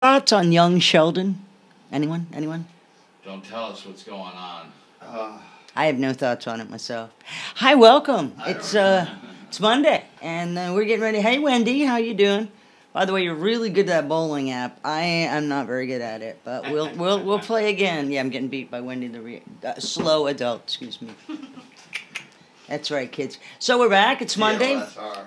Thoughts on young Sheldon? Anyone? Don't tell us what's going on. I have no thoughts on it myself. Hi, welcome. It's Monday, and we're getting ready. Hey, Wendy, how you doing? By the way, you're really good at that bowling app. I am not very good at it, but we'll play again. Yeah, I'm getting beat by Wendy, the slow adult. Excuse me. That's right, kids. So we're back. It's Monday.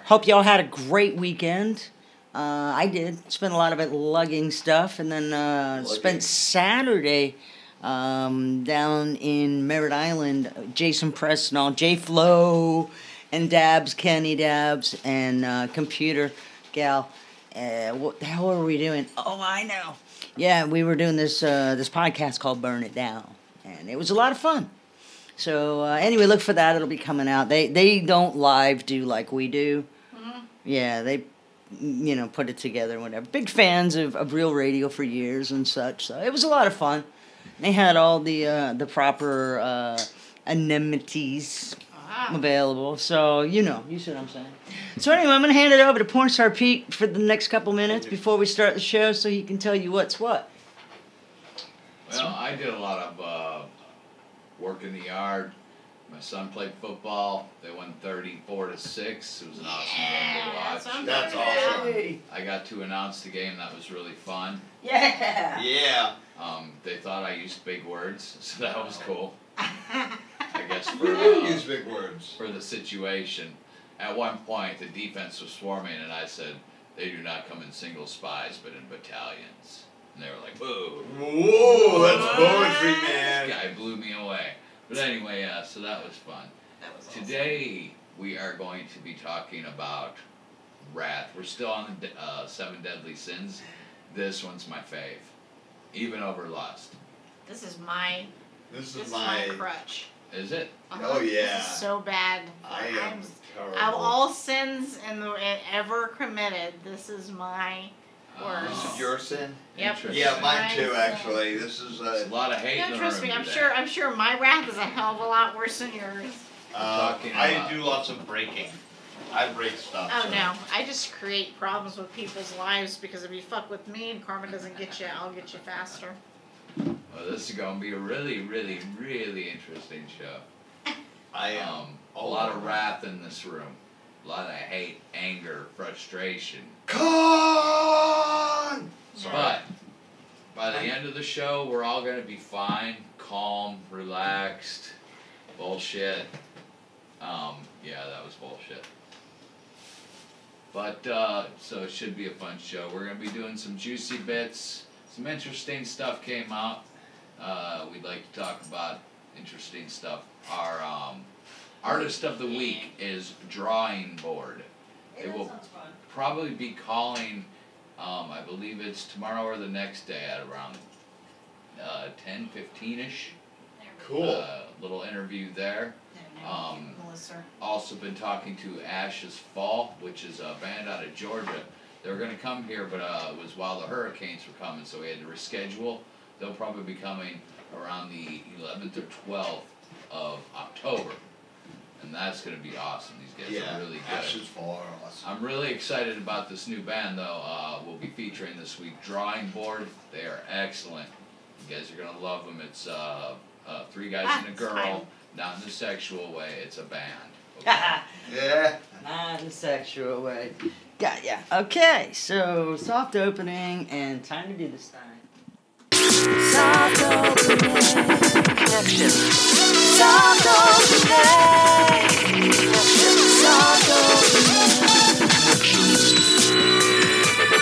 Hope y'all had a great weekend. I did. Spent a lot of it lugging stuff, and then spent Saturday down in Merritt Island. Jason Presnell, J Flo, and Dabs, Kenny Dabs, and Computer Gal. What the hell were we doing? Oh, I know. Yeah, we were doing this podcast called Burn It Down, and it was a lot of fun. So anyway, look for that. It'll be coming out. They don't live do like we do. Mm-hmm. Yeah, they put it together and whatever. Big fans of Real Radio for years and such. So it was a lot of fun. They had all the proper amenities available. So you see what I'm saying. So anyway, I'm gonna hand it over to Pornstar Pete for the next couple minutes before we start the show, so he can tell you what's what. Well, I did a lot of work in the yard. My son played football. They won 34-6. It was an awesome game to watch. That's awesome. I got to announce the game. That was really fun. Yeah. Yeah. They thought I used big words, so that was cool. I guess use big words for the situation. At one point, the defense was swarming, and I said, "They do not come in single spies, but in battalions." And they were like, "Whoa, whoa, that's poetry, man." This guy blew me away. But anyway, so that was fun. That was awesome. Today, we are going to be talking about wrath. We're still on the 7 Deadly Sins. This one's my fave, even over lust. This is my crutch. Is it? Oh, yeah. This is so bad. I am terrible. Of all sins ever committed, this is my worst. This is your sin? Yep. Yeah, mine too, actually. This is a lot of hate in the room trust me, today. I'm sure my wrath is a hell of a lot worse than yours. I do lots of breaking. I break stuff. Oh, no. I just create problems with people's lives because if you fuck with me and karma doesn't get you, I'll get you faster. Well, this is going to be a really, really, really interesting show. I am. A lot of wrath in this room. A lot of hate, anger, frustration. Con! But by the end of the show, we're all going to be fine, calm, relaxed. Bullshit. Yeah, that was bullshit. But, so it should be a fun show. We're going to be doing some juicy bits. Some interesting stuff came out. We'd like to talk about interesting stuff. Our artist of the week is Drawing Board. They will probably be calling, I believe it's tomorrow or the next day at around 10:15ish. Cool. Little interview there. Also been talking to Ash's Fall, which is a band out of Georgia. They were going to come here, but it was while the hurricanes were coming, so we had to reschedule. They'll probably be coming around the 11th or 12th of October. And that's going to be awesome. These guys are really good. Ash's Fall are awesome. I'm really excited about this new band, though. We'll be featuring this week Drawing Board. They are excellent. You guys are going to love them. It's 3 guys and a girl. Not in a sexual way. It's a band. Okay? Yeah. Not in a sexual way. Got ya. Okay, so soft opening and time to do this thing. Soft opening. Connection. Soft opening. Connection. Soft opening.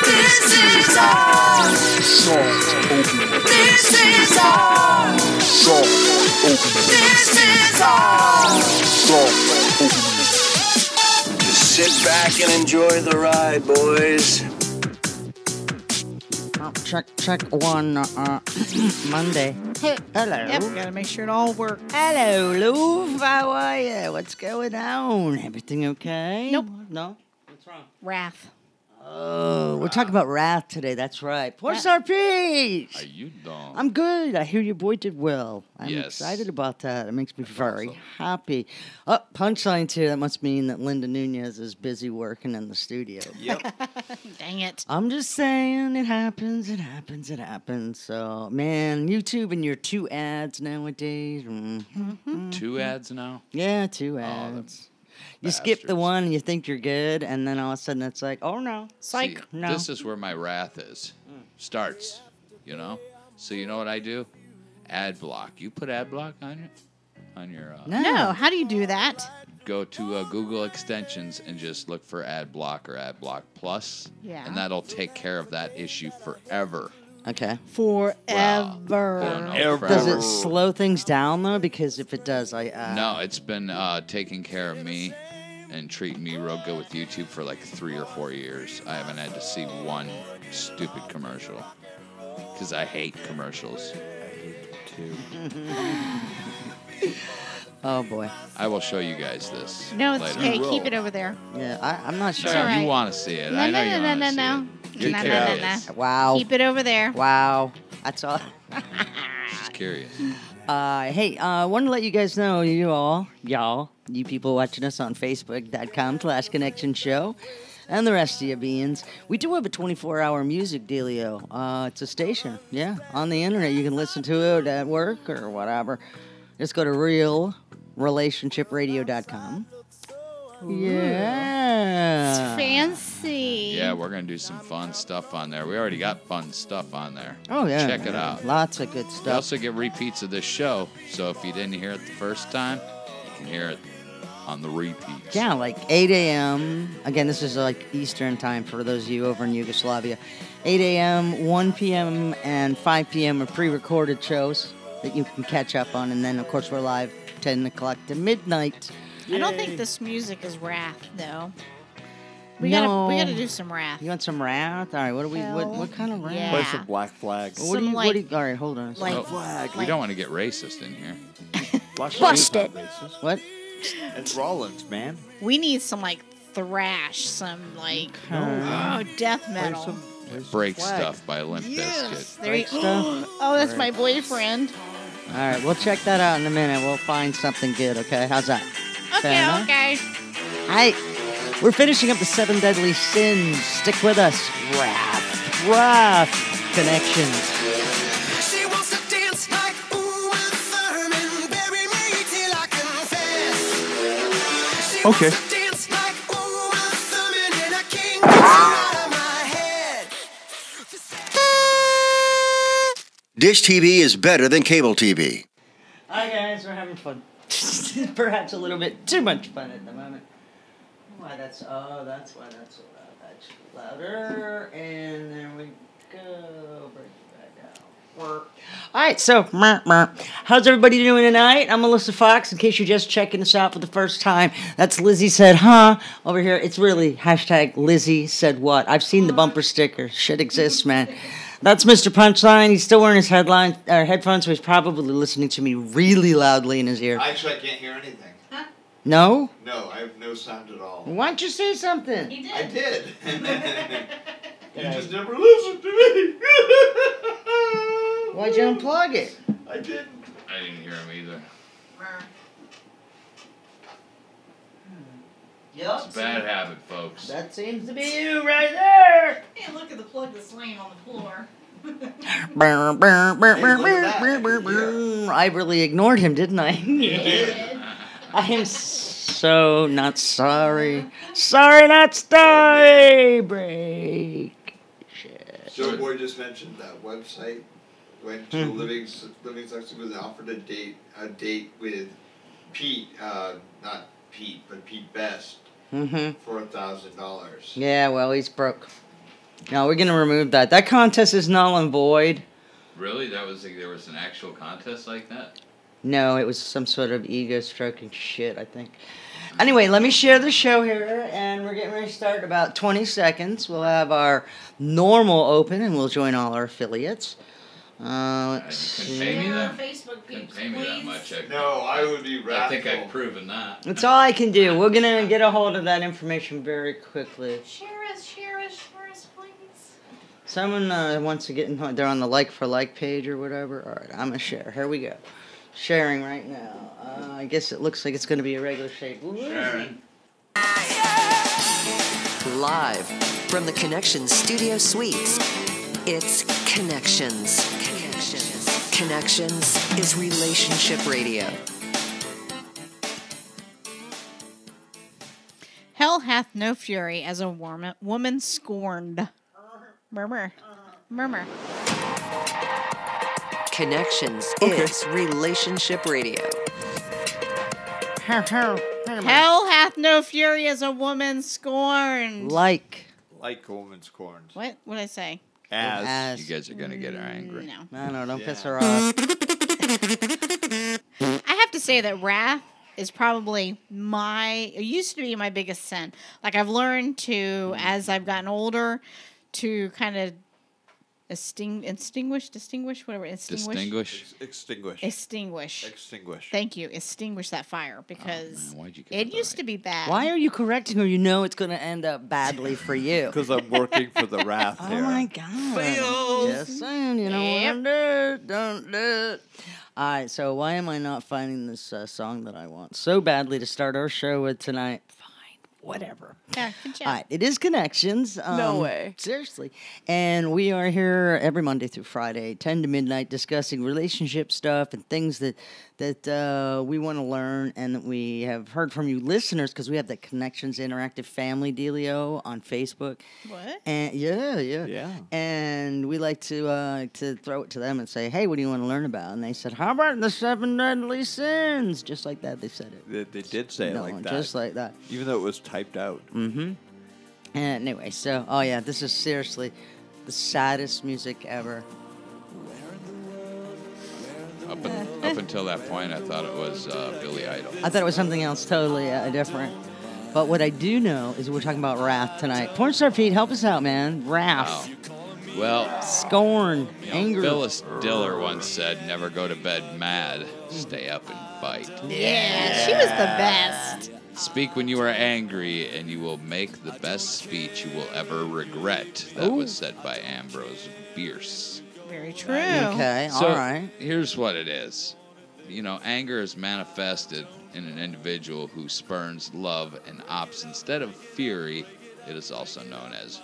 This is our soft opening. This is our soft opening. This is our soft opening. Sit back and enjoy the ride, boys. Oh, check one, Monday. Hey, hello. Yep, gotta make sure it all works. Hello, Lou. How are you? What's going on? Everything okay? Nope. No? What's wrong? Wrath. Oh, we're talking about Wrath today. That's right. Poor Sarpies. How you doing? I'm good. I hear your boy did well. I'm Yes. excited about that. It makes me very awesome. happy. Oh, punchline too. That must mean that Linda Nunez is busy working in the studio. Yep. Dang it. I'm just saying, it happens. So, man, YouTube and your 2 ads nowadays. Mhm. 2 ads now? Yeah, 2 the ads. You skip the bastards. one and you think you're good, and then all of a sudden it's like, oh no. Psych. See, No. this is where my wrath is. Starts, you know? So you know what I do? Ad block. You put ad block on your No, how do you do that? go to Google extensions and just look for ad block or ad block plus. Yeah. And that'll take care of that issue forever. Okay. Forever. Ever. Does it slow things down though? Because if it does, No, it's been taking care of me and treating me real good with YouTube for like 3 or 4 years. I haven't had to see one stupid commercial because I hate commercials. Oh boy. I will show you guys this. No, it's later. okay. will. Keep it over there. Yeah, I'm not sure. It's all right. You want to see it. No, I know no, you no, want no, to see no. it. You're No, no, curious. no, no. Wow. Keep it over there. Wow. That's all. She's curious. Hey, I wanted to let you guys know, you people watching us on Facebook.com/Connection Show, and the rest of you beans, we do have a 24-hour music dealio. It's a station, on the internet. You can listen to it at work or whatever. Just go to realrelationshipradio.com. Yeah. It's fancy. Yeah, we're going to do some fun stuff on there. We already got fun stuff on there. Oh, yeah. Check it out. Lots of good We stuff. also get repeats of this show, so if you didn't hear it the first time, you can hear it on the repeats. Yeah, like 8 a.m. Again, this is like Eastern time for those of you over in Yugoslavia. 8 a.m., 1 p.m., and 5 p.m. are pre-recorded shows that you can catch up on. And then, of course, we're live 10 o'clock to midnight. I don't think this music is Wrath, though. We No. gotta do some Wrath. You want some Wrath? All right, what Hell, kind of Wrath? yeah. Play some Black Flag. What do you, Some, what do you, all right, hold on. like- Oh, Flag. we don't want to get racist in here. Black Bust Flag's it. not racist. What? It's Rollins, man. We need some, like, thrash, some, like, death metal. Break Flag. Stuff by Limp Yes. Bizkit. There you Break Stuff? Oh, that's my boyfriend. All right, we'll check that out in a minute. We'll find something good, okay? How's that? Fair Okay, enough. okay. Hey, we're finishing up the 7 deadly sins. Stick with us. Wrath Connections. She wants to dance like Uma Thurman, bury me till I confess. She Okay. wants to dance like Uma Thurman, and I can't get her out of my head. Dish TV is better than cable TV. Hi guys, we're having fun. Perhaps a little bit too much fun at the moment. That's why that's so loud. That's louder, and there we go. Break it back down. All right, so how's everybody doing tonight? I'm Melissa Fox. In case you're just checking us out for the first time, that's Lizzie Said Huh over here. It's really hashtag Lizzie Said What. I've seen the bumper sticker. Shit exists, man. That's Mr. Punchline. He's still wearing his headphones, so he's probably listening to me really loudly in his ear. Actually, I can't hear anything. No? No, I have no sound at all. Why don't you say something? He I did. did. You just never listened to me. Why'd you unplug it? I didn't. I didn't hear him either. Yep. It's a bad habit, folks. That seems to be you right there. Hey, look at the plug that's laying on the floor. I really ignored him, didn't I? I am so not sorry. Sorry, not sorry. Break. Shit. Joe Boy just mentioned that website. Went to Living Section with an offered a date with Pete, not Pete, but Pete Best Mm-hmm. for $1,000. Yeah, well, he's broke. No, we're gonna remove that. That contest is null and void. Really? There was an actual contest like that? No, it was some sort of ego-stroking shit, I think. Anyway, let me share the show here, and we're getting ready to start in about 20 seconds. We'll have our normal open, and we'll join all our affiliates. Let's Couldn't see. pay me that. Facebook Couldn't pay me that much. No, I would be I wrathful. think I've proven that. That's all I can do. We're going to get a hold of that information very quickly. Share us, share us, share someone wants to get in. They're on the like for like page or whatever. All right, I'm gonna share. Here we go. Sharing right now. I guess it looks like it's gonna be a regular shape. Sharing. Live from the Connections Studio Suites, it's Connections. Connections is relationship radio. Hell hath no fury as a woman scorned. Murmur. Murmur. Connections is relationship radio. Hell hath no fury as a woman scorned. Like Like a woman's corns. What did I say? As. You guys are gonna get her angry. No. I don't know. Don't piss her off. I have to say that wrath is probably it used to be my biggest sin. Like I've learned to, as I've gotten older, to kind of extinguish. Thank you. Extinguish that fire because Why'd you get it that used right? to be bad. Why are you correcting her? You know it's going to end up badly for you. Because I'm working for the wrath Oh here. my God. Just saying, you don't want to do it. Don't do it. All right, so why am I not finding this song that I want so badly to start our show with tonight? Fine, whatever. Yeah, good job. All right, it is Connections. No way. Seriously. And we are here every Monday through Friday, 10 to midnight, discussing relationship stuff and things that we want to learn and that we have heard from you listeners because we have the Connections Interactive Family dealio on Facebook. What? And yeah. Yeah. And we like to throw it to them and say, hey, what do you want to learn about? And they said, how about the 7 deadly sins? Just like that, they said it. They did say it No, like that. just like that. Even though it was typed out. Mm-hmm. And anyway, so, oh yeah, this is seriously the saddest music ever. Up until that point, I thought it was Billy Idol. I thought it was something else totally different. But what I do know is we're talking about wrath tonight. Pornstar Pete, help us out, man. Wrath, Well, scorn, you know, anger. Phyllis Diller once said, "Never go to bed mad. Stay up and fight. Yeah, she was the best. Speak when you are angry, and you will make the best speech you will ever regret." That was said by Ambrose Bierce. Very true. Okay, So all right. here's what it is. You know, anger is manifested in an individual who spurns love and opts instead of fury. It is also known as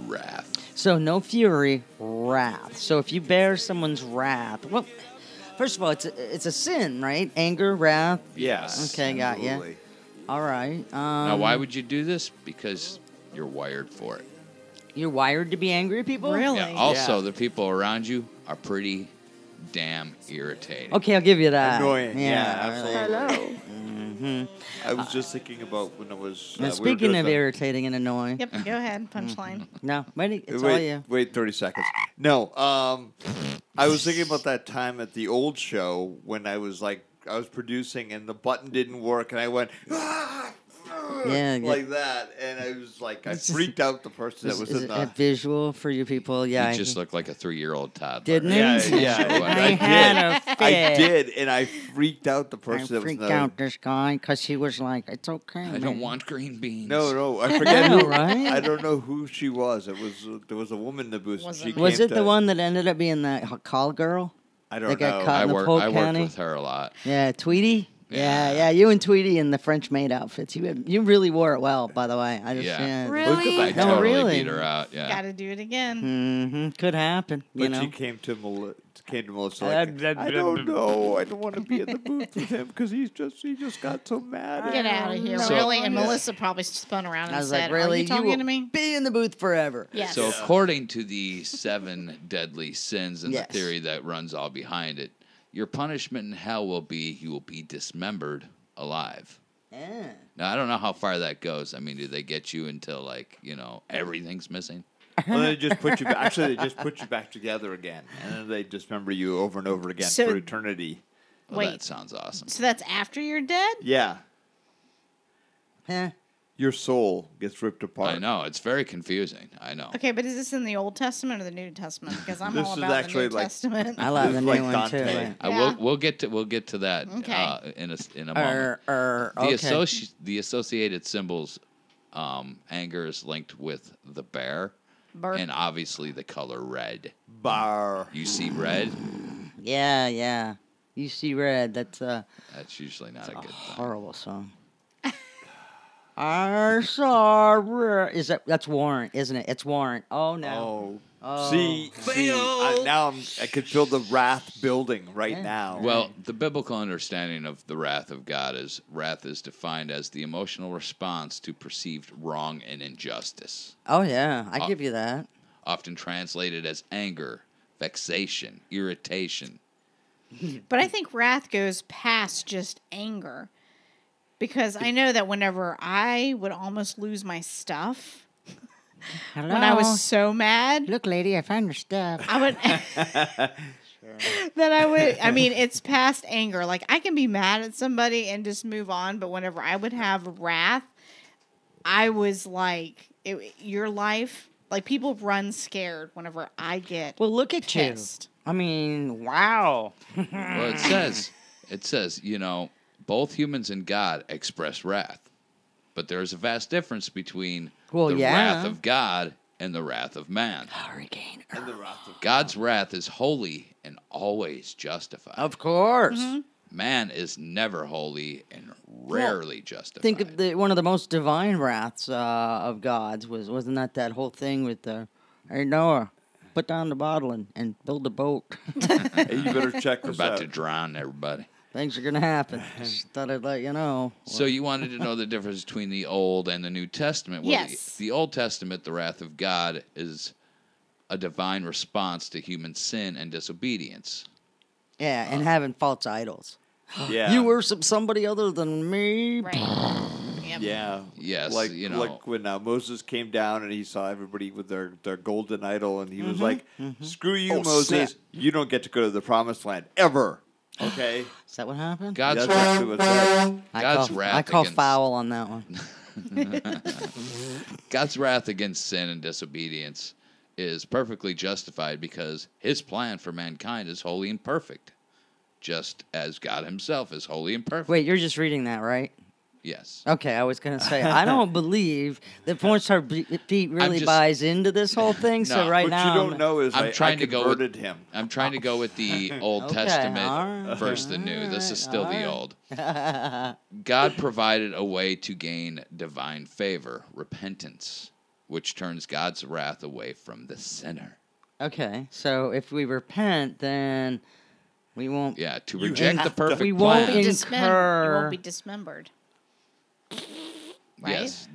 wrath. So no fury, wrath. So if you bear someone's wrath, well, first of all, it's a sin, right? Anger, wrath. Yes. Okay, got ya. absolutely. All right. Now, why would you do this? Because you're wired for it. You're wired to be angry at people? Really? Yeah. Also, Yeah. the people around you are pretty damn irritating. Okay, I'll give you that. Annoying. Yeah, really. absolutely. Mhm. I was just thinking about when I was. Now, we were speaking doing of the- irritating and annoying, Yep, go ahead. Punchline. no, wait, it's all wait, you. wait 30 seconds. No, I was thinking about that time at the old show when I was producing and the button didn't work and I went, Yeah, like that. And I was like, I It's just- freaked out the person that Is, was is in it the. a visual for you people? Yeah, You just look like a 3-year-old toddler. didn't Yeah, he? yeah, I I had did. a fit. I did, and I freaked out the I person that was in freaked the. out this guy because he was like, "It's okay." I man." don't want green beans. No, I forget know, who. right? I don't know who she was. It was there was a woman in the booth. Was She it- Was came it the to- one that ended up being that call girl? I don't that got know. caught? I in the worked Polk County? with her a lot. Yeah, Tweety. Yeah. Yeah. You and Tweety in the French maid outfits. You really wore it well, by the way. I just Yeah. Really? I No, totally really. beat her out. Yeah. Got to do it again. Mm-hmm. Could happen. But You know. she came to Melissa. Like, I don't know. I don't want to be in the booth with him because he just got so mad. Get out of here, So- really. And Melissa probably spun around and I was said, like, really? "Are you talking will to me?" be in the booth forever. Yes. So according to the 7 deadly sins and Yes. the theory that runs all behind it, your punishment in hell will be you will be dismembered alive. Yeah. Now, I don't know how far that goes. I mean, do they get you until, everything's missing? Well, they just put you. Actually, they just put you back together again, and then they dismember you over and over again So- for eternity. Well, Wait. that sounds awesome. So that's after you're dead? Yeah, Huh. your soul gets ripped apart. I know. It's very confusing. I know. Okay, but is this in the Old Testament or the New Testament? Because I'm This all is about the actually New like- Testament. I love This the is new like one Dante. too. Yeah. We'll get to that Okay. in a moment. Okay. The associated symbols, anger is linked with the bear, Burp. and obviously the color red. Bar. You see red? Yeah. You see red. That's That's usually not a good thing. horrible song. I saw red. That's Warrant, isn't it? It's Warrant. Oh no. Oh. See, I could feel the wrath building right now. Well, the biblical understanding of the wrath of God is wrath is defined as the emotional response to perceived wrong and injustice, Oh yeah, I give you that. often translated as anger, vexation, irritation. But I think wrath goes past just anger. Because I know that whenever I would almost lose my stuff, Hello. when I was so mad, Look, lady, I found your stuff. I would. Then I would. I mean, it's past anger. Like I can be mad at somebody and just move on, but whenever I would have wrath, I was like, your life. Like people run scared whenever I get. Well, look at pissed. you. I mean, wow. Well, it says, both humans and God express wrath, but there is a vast difference between the wrath of God and the wrath of man. Hurricane. And the wrath of God's wrath is holy and always justified. Of course. Man is never holy and rarely justified. Think of one of the most divine wraths of God's wasn't that whole thing with hey Noah, put down the bottle and build a boat. Hey, you better check We're this about out. to drown everybody. Things are gonna happen. Just thought I'd let you know. So you wanted to know the difference between the Old and the New Testament. Well, Yes. The Old Testament, the wrath of God, is a divine response to human sin and disobedience. Yeah, and having false idols. Yeah. You worship somebody other than me. Right. Yep. Yeah. Yes, Like, you know. like when Moses came down and he saw everybody with their golden idol, and he was like, "Screw you, Moses! snap. You don't get to go to the promised land ever." Okay. Is that what happened? God's That's actually what it said. God's wrath I call against- foul on that one. God's wrath against sin and disobedience is perfectly justified because his plan for mankind is holy and perfect, just as God himself is holy and perfect. Wait, you're just reading that, right? Yes. Okay, I was gonna say I don't believe that Porn Star Pete really just- buys into this whole thing. So No. right What now, you don't know is I'm I trying to go with- converted him. I'm trying to go with the Old Okay, Testament alright, versus the New. This is still the alright. Old. God provided a way to gain divine favor, repentance, which turns God's wrath away from the sinner. Okay, so if we repent, then we won't. Yeah, to You reject the have to- perfect We won't plan. be- You Incur- won't be dismembered. Right? Yes.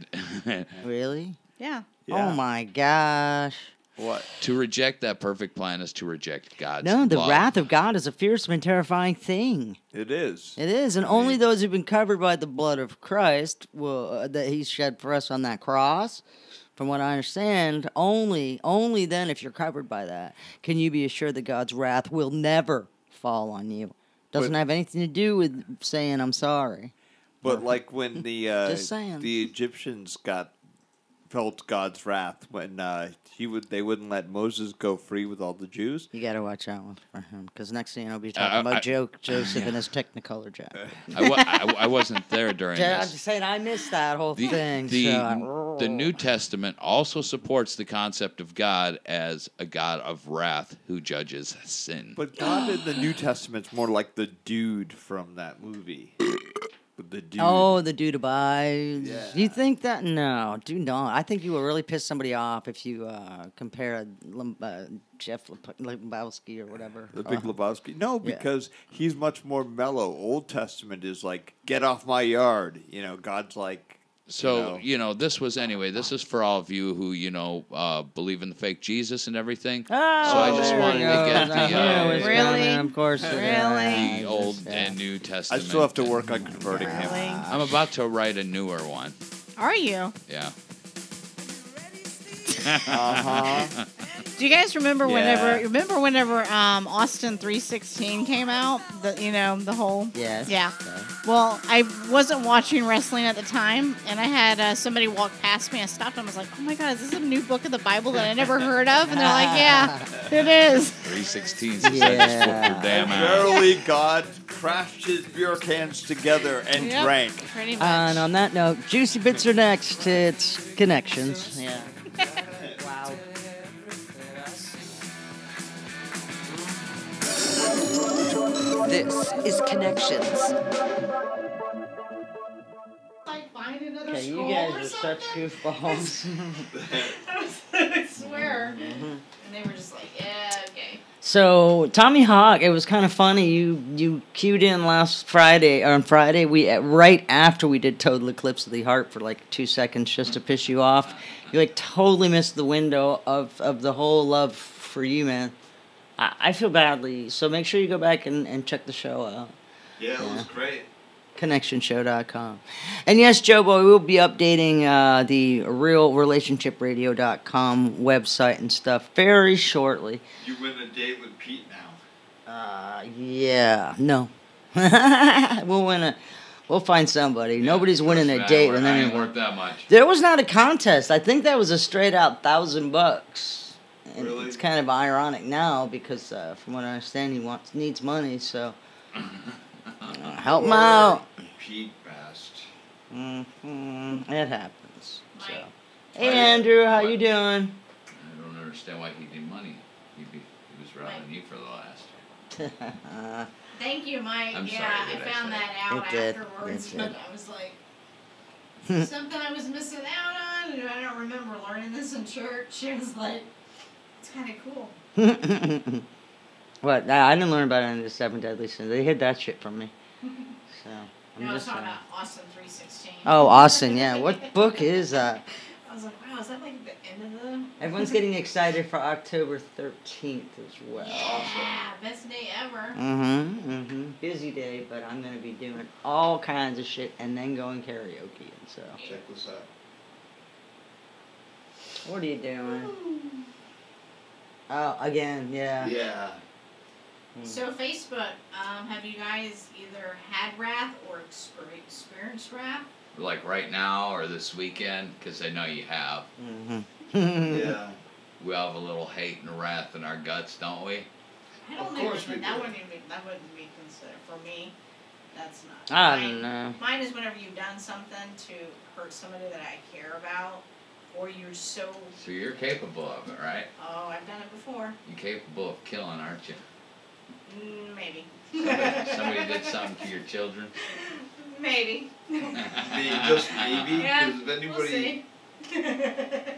Really? Yeah. Oh my gosh! What? To reject that perfect plan is to reject God's No, the love. wrath of God is a fearsome and terrifying thing. It is. It is, and only those who've been covered by the blood of Christ will that He shed for us on that cross. From what I understand, only then, if you're covered by that, can you be assured that God's wrath will never fall on you. Doesn't But- have anything to do with saying I'm sorry. But like when Just saying. the Egyptians felt God's wrath when they wouldn't let Moses go free with all the Jews. You got to watch out for him, because next thing you know, we'll be talking about Joseph and his Technicolor jacket. I wasn't there during I'm this. just saying, I missed that whole thing. The New Testament also supports the concept of God as a God of wrath who judges sin. But God in the New Testament's more like the dude from that movie. With the dude. Oh, the dude abides. Yeah. You think that? No, do not. I think you will really piss somebody off if you compare Jeff Lebowski or whatever. The Big Lebowski. No, because he's much more mellow. Old Testament is like, get off my yard. You know, God's like. So, this is for all of you who, believe in the fake Jesus and everything. Oh, so I just there wanted it to get goes. I knew it was Really? coming, Of course. Really? the Old and New I Testament. still have to work on converting him. Really? I'm about to write a newer one. Are you? Yeah. Uh-huh. Do you guys remember Yeah. whenever Austin 3:16 came out? The whole. Yes. Yeah. Well, I wasn't watching wrestling at the time, and I had somebody walk past me. I stopped and I was like, "Oh my God, is this a new book of the Bible that I never heard of?" And they're like, "Yeah, it is." 3:16 says I just flipped your damn ass. Verily, God crashed his beer cans together and Yep, drank. Pretty much. And on that note, Juicy Bits are next. It's Connections. Yeah. Wow. This is Connections. Like find another Okay, you scroll guys or are such something. goofballs. I swear. And they were just like, yeah, okay. So Tommy Hawk, it was kind of funny. You cued in last Friday or on Friday. We right after we did Total Eclipse of the Heart for like 2 seconds just to piss you off. You like totally missed the window of the whole love for you, man. I feel badly. So make sure you go back and check the show out. Yeah, it was great. ConnectionShow.com. And yes, Joe Boy, we'll be updating the RealRelationshipRadio.com website and stuff very shortly. You win a date with Pete now. Yeah, no. We'll find somebody. Nobody's winning a date with I ain't anyone. worth that much. There was not a contest. I think that was a straight out $1,000. And Really? it's kind of ironic now because, from what I understand, he needs money. So help him out. Pete best. It happens. So. Mike. Hey Andrew, how you doing? I don't understand why he need money. He was robbing you for the last. Thank you, Mike. I'm yeah, sorry, I did I found say that out It did. afterwards. It But did. I was like, something I was missing out on. And I don't remember learning this in church. It was like, it's kind of cool. What? I didn't learn about any of the 7 deadly sins. They hid that shit from me. So I'm No, I was just talking saying. about Austin 3:16. Oh, Austin, yeah. What book is that? I was like, wow, is that like the end of the? Everyone's getting excited for October 13th as well. Yeah, best day ever. Busy day, but I'm gonna be doing all kinds of shit and then going karaoke and so. Check this out. What are you doing? Oh, again, yeah. Yeah. So Facebook, have you guys either had wrath or experienced wrath? Like right now or this weekend, because I know you have. Yeah. We all have a little hate and wrath in our guts, don't we? I don't Of think course we that do. wouldn't be considered for me. That's not. I mine. don't know. Mine is whenever you've done something to hurt somebody that I care about, or you're so. So you're capable of it, right? Oh, I've done it before. You're capable of killing, aren't you? Maybe. Somebody did something to your children. Maybe. Just maybe, Yeah, because if we'll anybody. see.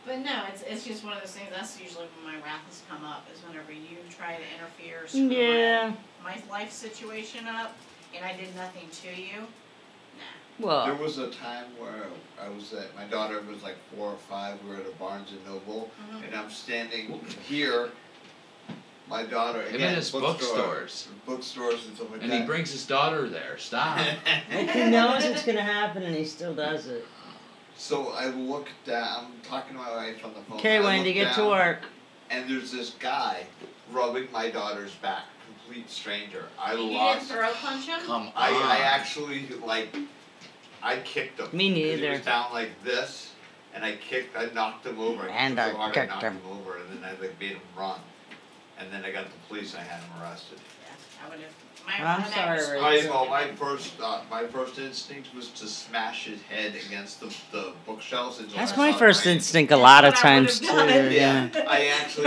But no, it's just one of those things. That's usually when my wrath has come up. Is whenever you try to interfere, or screw Yeah. my life situation up, and I did nothing to you. Nah. Well, There was a time where I was at, my daughter was like 4 or 5, we were at a Barnes & Noble, and I'm standing here, my daughter, Him again, in his bookstores. bookstores and stuff like And that. he brings his daughter there. Stop. like he knows it's gonna happen and he still does it. So I look down, I'm talking to my wife on the phone. Okay, I Wendy, look get to down, work. And there's this guy rubbing my daughter's back, complete stranger. I You didn't lost. throw punch him? Come on. I actually, I kicked him. Me 'Cause neither. He was down like this, and I knocked him over. And kicked I so hard kicked knocked him. over, and then I made him run. And then I got the police, and I had him arrested. Yeah, I would have. I'm sorry, Ray. My first instinct was to smash his head against the bookshelves. Until That's I my saw first rain. instinct a lot of That's what I times too. would've done. Yeah. I had to,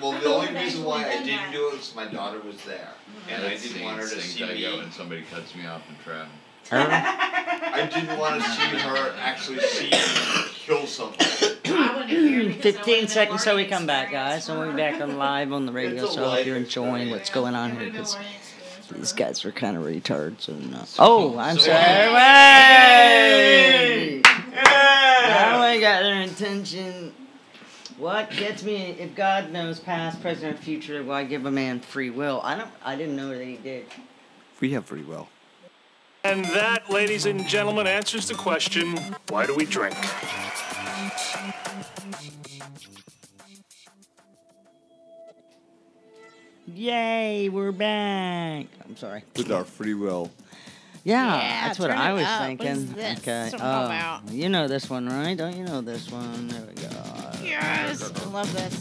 well, the only I've reason why I actually done didn't that. do it was my daughter was there. And I That's didn't the want her to instinct see I get me. when somebody cuts me off in traffic. I didn't want to see her actually see me kill somebody. I wouldn't have cared because 15 that seconds would've till we been a come back, learning guys. So we'll be experience back on live on the radio. It's a So I hope you're life enjoying what's going on It here would've been a because learning experience for these her. guys are kind of retards. And oh, I'm So- sorry. Hey! Wait! Now I got their attention. What gets me? If God knows past, present, and future, why give a man free will? I didn't know that he did. We have free will. And that, ladies and gentlemen, answers the question, why do we drink? Yay, we're back. I'm sorry. With our free will. Yeah, Yeah, that's what turn I it was up. thinking. What is this? Okay. What's it all about? You know this one, right? Don't you know this one? There we go. Yes, I love this.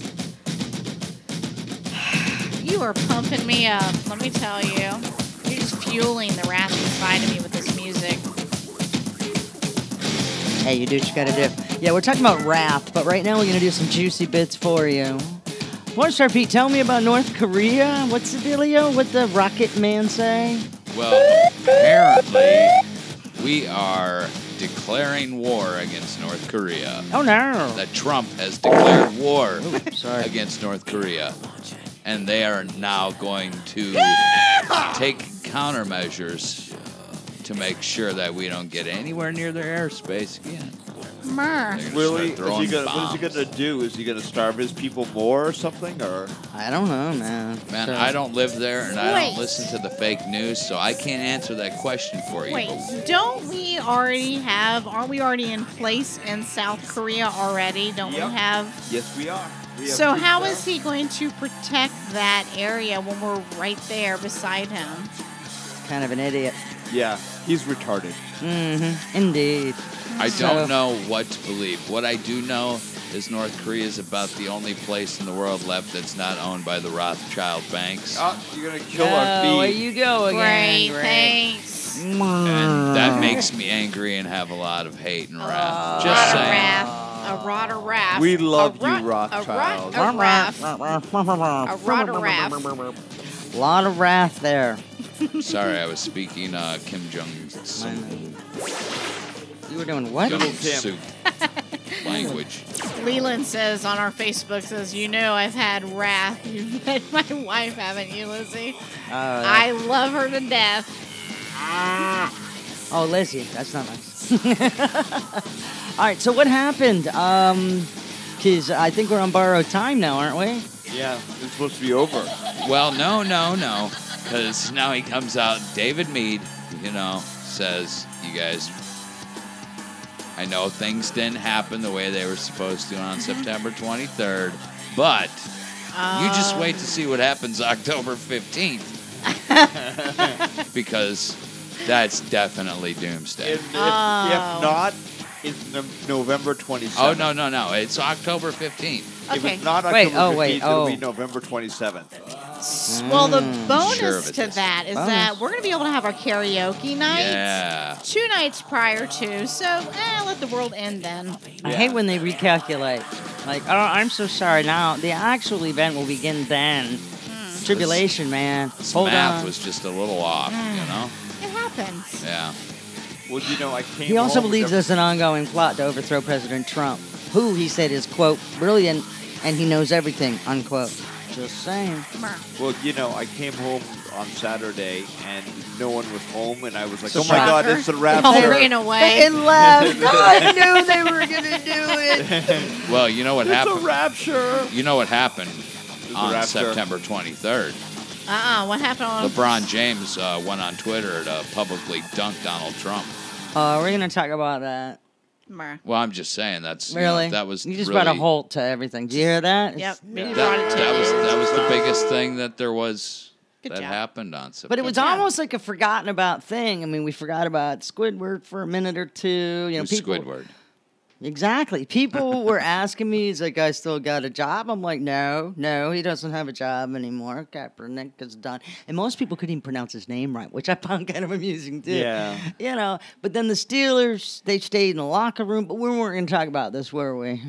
You are pumping me up, let me tell you. You're just fueling the wrath inside of me with this music. Hey, you do what you gotta do. Yeah, we're talking about wrath, but right now we're gonna do some juicy bits for you. Porn star Pete, tell me about North Korea. What's the dealio? What the Rocket Man say? Well, apparently, we are declaring war against North Korea. Oh no! That Trump has declared war Sorry. against North Korea. And they are now going to take countermeasures to make sure that we don't get anywhere near their airspace again. Mer. They're gonna Really? start throwing What is he bombs. going to do? Is he going to starve his people more or something? Or I don't know, man. Man, So- I don't live there and I Wait. don't listen to the fake news, so I can't answer that question for you. Wait, don't we already have? Aren't we already in place in South Korea already? Don't Yep. we have? yes, we are. We have So troops how there. is he going to protect that area when we're right there beside him? Kind of an idiot. Yeah, he's retarded. Mm-hmm. Indeed. I So- don't know what to believe. What I do know is North Korea is about the only place in the world left that's not owned by the Rothschild banks. Oh, you're going to kill Oh, our there feed. you go again. Great, thanks. And that makes me angry and have a lot of hate and wrath. Just saying. A rod of wrath. We love a you, Rothschild. A wrath. A rod of wrath. Lot of wrath there. Sorry, I was speaking Kim Jong-un You were doing what? soup language. Leland says on our Facebook, says, you know I've had wrath. You've met my wife, haven't you, Lizzie? I love her to death. Oh, Lizzie, that's not nice. All right, so what happened? Because I think we're on borrowed time now, aren't we? Yeah, it's supposed to be over. Well, no. Because now he comes out, David Meade, says, you guys, I know things didn't happen the way they were supposed to on September 23rd, but you just wait to see what happens October 15th. Because that's definitely doomsday. If not, it's November 27th. Oh, no. It's October 15th. If Okay. it's not October 15th, it'll oh. be November 27th. Well, the Sure bonus it to is. that is Bonus. that we're going to be able to have our karaoke night Yeah. 2 nights prior to. So, let the world end then. I Yeah. hate when they recalculate. Like, oh, I'm so sorry. Now the actual event will begin then. Tribulation, man. This Hold math on. was just a little off, It happens. Yeah. Well, I came He also home believes to- there's an ongoing plot to overthrow President Trump, who he said is, quote, brilliant, and he knows everything, unquote. Just saying. Well, I came home on Saturday and no one was home, and I was like, So "Oh my God, shocker. it's a All rapture!" ran away. And left. I knew they were going to do it. Well, you know what It's a happened? rapture. You know what happened a on rapture. September 23rd? What happened on LeBron James went on Twitter to publicly dunk Donald Trump. We're going to talk about that. Mer. Well, I'm just saying that's Really? that was You just really, brought a halt to everything. Did you hear that? Yep. It's- You brought it to that me. was the biggest thing that there was Good that job. happened on September. But it was almost like a forgotten about thing. I mean, we forgot about Squidward for a minute or two. Who's People, Squidward. Exactly. People were asking me, "Is that guy still got a job?" I'm like, "No, he doesn't have a job anymore. Kaepernick is done." And most people couldn't even pronounce his name right, which I found kind of amusing too. Yeah. But then the Steelers, they stayed in the locker room. But we weren't going to talk about this, were we?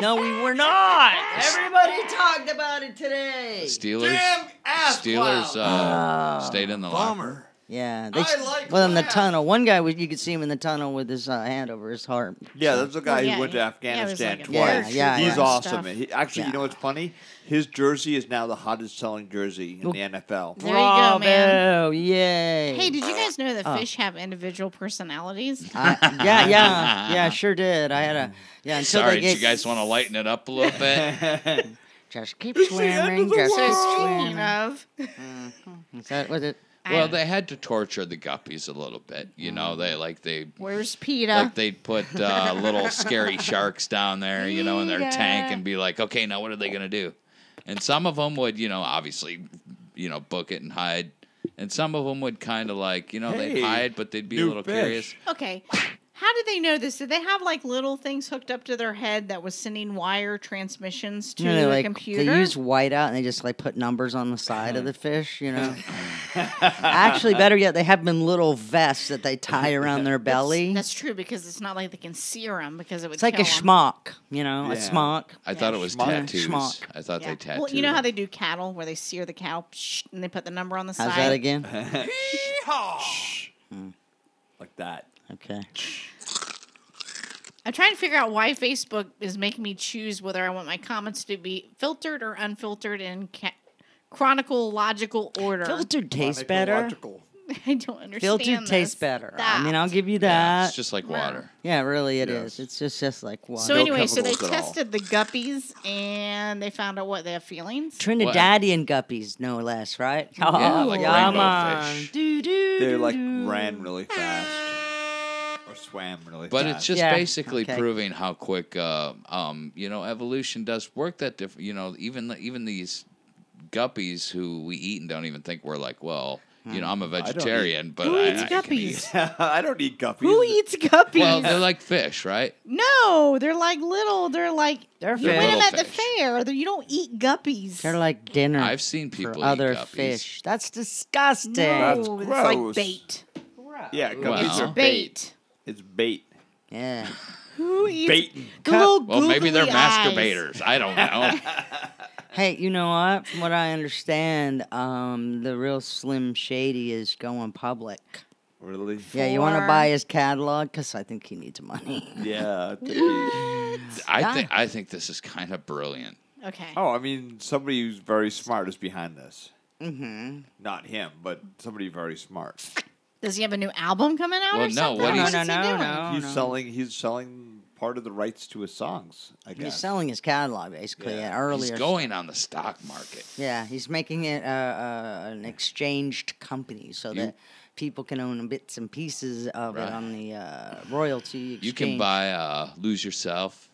No, we were not. Everybody talked about it today. Steelers. Damn ass Steelers clown. stayed in the locker. Bummer. Yeah, I like well in the that. tunnel. One guy, you could see him in the tunnel with his hand over his heart. Yeah, that's the guy Well, yeah, who went to yeah, it was Afghanistan like a twice. paratrooper Yeah, He's and awesome. stuff. He, actually, you know what's funny? His jersey is now the hottest selling jersey in the NFL. There you go, man. Bravo, yay! Hey, did you guys know that fish have individual personalities? Yeah, sure did. I had a until Sorry, they did get you guys want to lighten it up a little bit? just keep It's the end of swimming, the just So keep world. speaking swimming. of, Is that was it? Well, they had to torture the guppies a little bit. They where's PETA? like they'd put little scary sharks down there, in their tank and be like, okay, now what are they gonna do? And some of them would, obviously, book it and hide. And some of them would kind of like, they'd Hey, hide, but they'd be a new little fish. curious. Okay. How did they know this? Did they have like little things hooked up to their head that was sending wire transmissions to You know, the like computer? they use whiteout and they just like put numbers on the side of the fish. Actually, better yet, they have them in little vests that they tie around their belly. That's true because it's not like they can sear them because it would It's like a kill 'em. schmuck, you know, a Yeah. smock. I thought it was Schmuck. tattoos. Schmuck. I thought Yeah. they tattooed. Well, you know how them. they do cattle where they sear the cow and they put the number on the How's side? that again? Like that. Okay. I'm trying to figure out why Facebook is making me choose whether I want my comments to be filtered or unfiltered in chronological order. Filtered tastes better. Chronological. I don't understand. Filtered this. tastes better. I mean, That. I'll give you Yeah, that. it's just like water. Yeah, really, it Yes. is. It's just like water. So No anyway, so they chemicals at all. tested the guppies and they found out what they have feelings. Trinidadian guppies, no less, right? Yeah, like yeah, rainbow man. fish. They like ran really fast or swam really But fast. it's just Yeah, basically okay. proving how quick, evolution does work. That different. Even these guppies who we eat and don't even think we're like, well, I'm a don't eat- vegetarian, but Who eats I can guppies? eat. I don't eat guppies. Who eats guppies? Well, they're like fish, right? No, they're like little. They're like They're you win them little at the fish. fair. You don't eat guppies. They're like dinner. I've seen people for eat other guppies. fish. That's disgusting. That's no, it's like gross. bait. Yeah, guppies Well. are It's bait. It's bait. Yeah. Who eats Bait. the little Well, maybe they're googly eyes? masturbators. I don't know. Hey, you know what? From what I understand, the real Slim Shady is going public. Really? Yeah, you want to For- buy his catalog? Because I think he needs money. Yeah. I think he- I think this is kind of brilliant. Okay. Oh, I mean, somebody who's very smart is behind this. Mm-hmm. Not him, but somebody very smart. Does he have a new album coming out Well, or no, something? what Or he's- is he doing? He's selling part of the rights to his songs, I guess. He's selling his catalog, basically. Yeah. Yeah, earlier. He's going on the stock market. Yeah, he's making it an exchanged company so that people can own bits and pieces of Right. it on the royalty exchange. You can buy "Lose Yourself."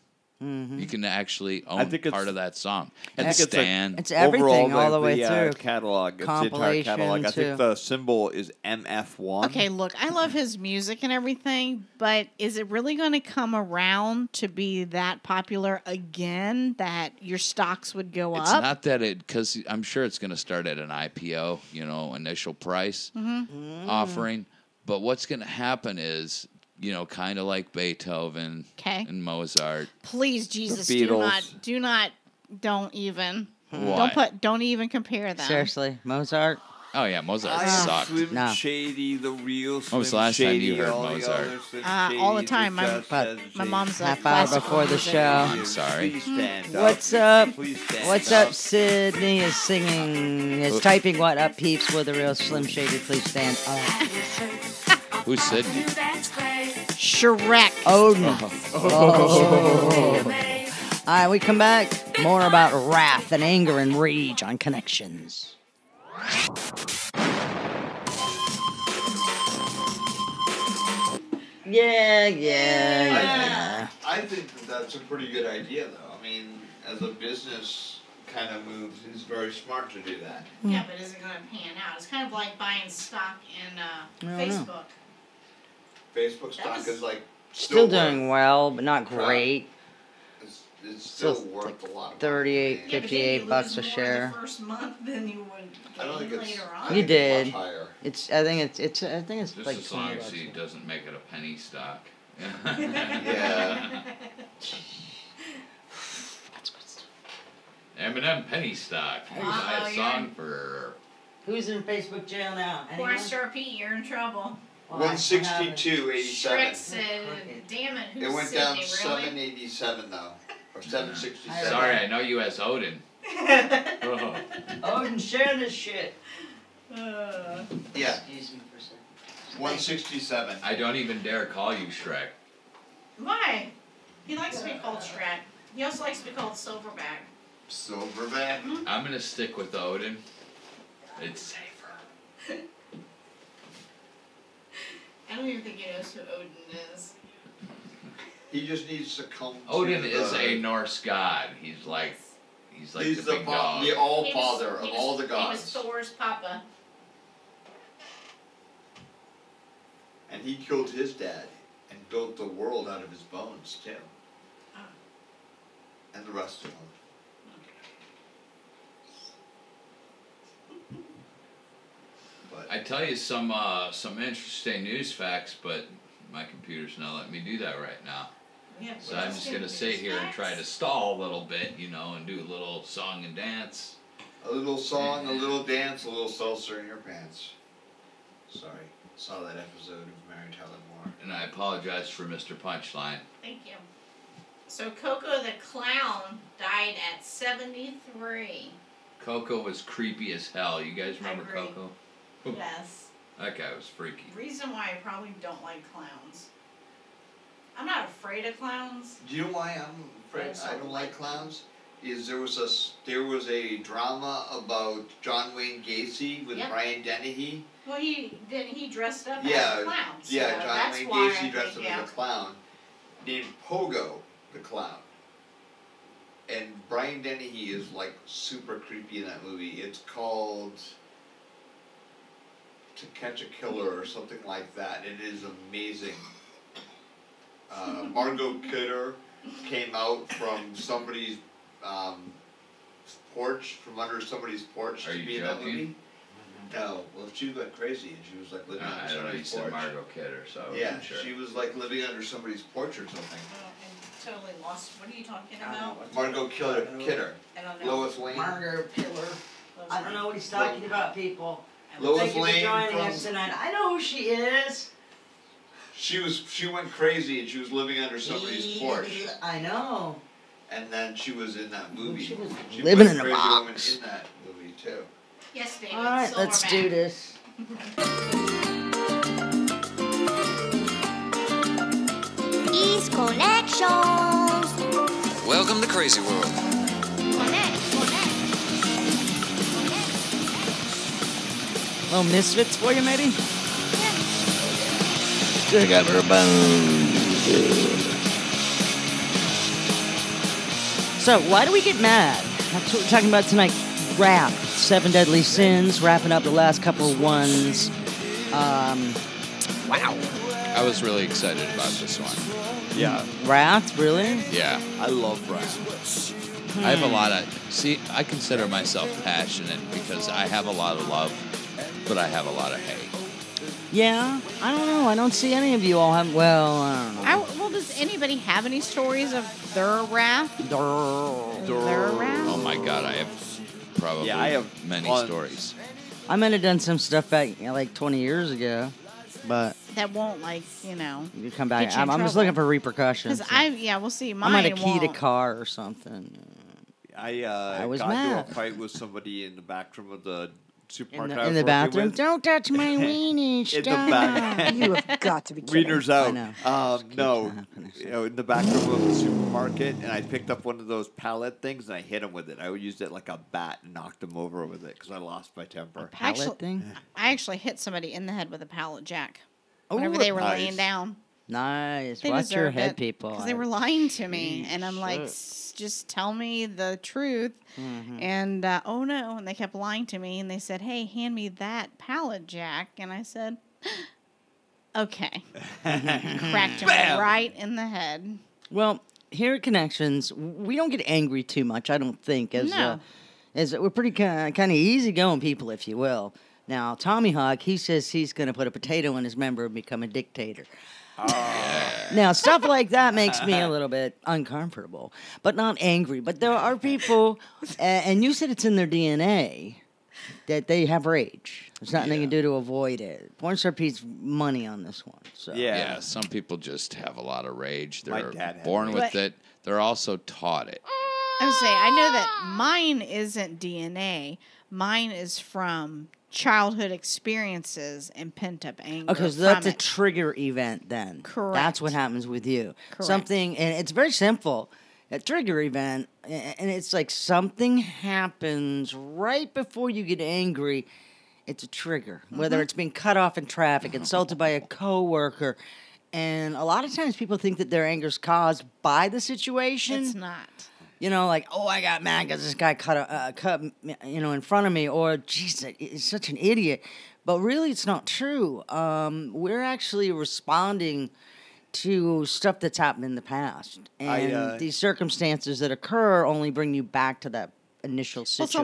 Mhm. You can actually own think it's- part of that song. I And think it's Stan. It's everything overall all the way through. catalog. It's the entire Compilation, catalog. I think too. the symbol is MF1. Okay, look, I love his music and everything, but is it really going to come around to be that popular again that your stocks would go It's up? not that because I'm sure it's going to start at an IPO, initial price offering. But what's going to happen is, kind of like Beethoven 'Kay. and Mozart. Please, Jesus, Beatles. don't even, Why? don't even compare them. Seriously, Mozart? Oh yeah, Mozart I am sucked. Slim No. Shady, the real Slim When was the last time Shady, you heard all the Mozart? other Slim All the Shadys time. are just as My shady. mom's a Half hour classical before the music. show. I'm sorry. Please stand up. What's up? Please stand What's up, Sydney is singing, is typing what up, peeps, with the real Slim Shady. Please stand up. Who's Sydney? Shrek. Odin. Oh. All right, we come back. More about wrath and anger and rage on Connections. Yeah. I think that's a pretty good idea, though. I mean, as a business kind of move, it's very smart to do that. Yeah, but is it going to pan out? It's kind of like buying stock in I don't know. Facebook. Facebook stock was- is like Still worth- doing well, but not great. It's still Still worth a lot. Of 38, money. 58 bucks a share. The first month than you would I don't think it's. later I on. You think did. It's much higher. I think it's Just like as long 20 as bucks. he doesn't make it a penny stock. Yeah. That's good stuff. Eminem penny stock. Oh, Buy a you're song for. Who's in Facebook jail now? Anyone? Poor Star Pete, you're in trouble. Well, I haven't. 162.87. Shrek said, damn it, who's It went Sydney, down really? 787 though, or 767. Sorry, I know you as Odin. Oh. Odin, share this shit. Yeah, Excuse me for a second. 167. I don't even dare call you Shrek. Why? He likes to be called Shrek. He also likes to be called Silverback. Silverback. I'm gonna stick with Odin. It's safer. I don't even think he knows who Odin is. He just needs to come. Odin to is the, a Norse god. He's like He's the the big dog. the all He father was- of he all was- the gods, He was Thor's papa. and he killed his dad and built the world out of his bones too, Oh. and the rest of them. tell you some interesting news facts, but my computer's not letting me do that right now. Yeah, So I'm just gonna sit here and try to stall a little bit, and do a little song and dance. A little song, a little dance, a little salsa in your pants. Sorry, saw that episode of Married Helen Moore. And I apologize for Mr. Punchline. Thank you. So Coco the Clown died at 73. Coco was creepy as hell. You guys remember agree. Coco? Yes. That guy was freaky. Reason why I probably don't like clowns. I'm not afraid of clowns. Do you know why I'm afraid I don't like clowns? Is there was a drama about John Wayne Gacy with Yep. Brian Dennehy. Well, he dressed up as Yeah, a clown. So yeah, John that's Wayne why Gacy I dressed up think, as a clown, named Pogo the Clown. And Brian Dennehy is like super creepy in that movie. It's called To Catch a Killer or something like that. It is amazing. Margot Kidder came out from somebody's porch, from under somebody's porch Are to you be in that joking? movie. No, well, she went crazy and she was like living under I don't know. You somebody's said porch. Margot Kidder, so I Yeah, wasn't sure. she was like living under somebody's porch or something. Oh, I'm totally lost. What are you talking about? Margot Kidder. I don't know. Lois Lane. Margot Killer. I don't know what he's talking about, people. Lois Thank you for Lane joining from- us tonight. I know who she is. She went crazy and she was living under somebody's porch. I know. And then she was in that movie. She was She living played in a crazy box. woman in that movie too. Yes, David. All right, let's do this. East Connections. Welcome to Crazy World. Little misfits for you, maybe? Stick up her bones. So, why do we get mad? That's what we're talking about tonight. Rap. 7 Deadly Sins. Wrapping up the last couple of ones. Wow. I was really excited about this one. Yeah. Wrath, really? Yeah. I love Wrath. I have a lot of... See, I consider myself passionate because I have a lot of love, but I have a lot of hate. Yeah, I don't know. I don't see any of you all have. Well, I don't know. Well, does anybody have any stories of their wrath? Their wrath? Oh my God, I have probably many stories. I might have done some stuff back like 20 years ago, but That won't, you come back. get you in I'm just trouble. looking for repercussions. Because we'll see. I Mine might have keyed a won't. car or something. I was got mad. into a fight with somebody in the back room of the supermarket. I In was the working bathroom. with. Don't touch my weenie. In the back. You have got to be kidding. Wieners out. I know. No, in the back room of the supermarket, and I picked up one of those pallet things and I hit him with it. I used it like a bat and knocked him over with it because I lost my temper. I actually hit somebody in the head with a pallet jack whenever Ooh, they were nice. laying down. Nice. They Watch your deserved head, it, people. Because they were lying to me. And I'm like, Shit. just tell me the truth. Mhm. And, oh no. And they kept lying to me. And they said, hey, hand me that pallet jack. And I said, okay. Cracked him Bam! right in the head. Well, here at Connections, we don't get angry too much, I don't think. No. As we're pretty kind of easygoing people, if you will. Now, Tommy Hawk, he says he's going to put a potato in his member and become a dictator. Now, stuff like that makes me a little bit uncomfortable, but not angry. But there are people, and you said it's in their DNA, that they have rage. There's nothing they can do to avoid it. Pornstar Pete's money on this one. So. Yeah, some people just have a lot of rage. My They're dad had born rage. with it. They're also taught it. I would say, I know that mine isn't DNA. Mine is from childhood experiences and pent up anger. Okay, so that's a trigger event then. Correct. That's what happens with you. Correct. Something, and it's very simple. A trigger event, and it's like something happens right before you get angry. It's a trigger. Whether it's being cut off in traffic, insulted by a coworker, and a lot of times people think that their anger is caused by the situation. It's not. You know, like, oh, I got mad because this guy cut in front of me, or, geez, he's such an idiot. But really, it's not true. We're actually responding to stuff that's happened in the past. And these circumstances that occur only bring you back to that initial Well, situation. it's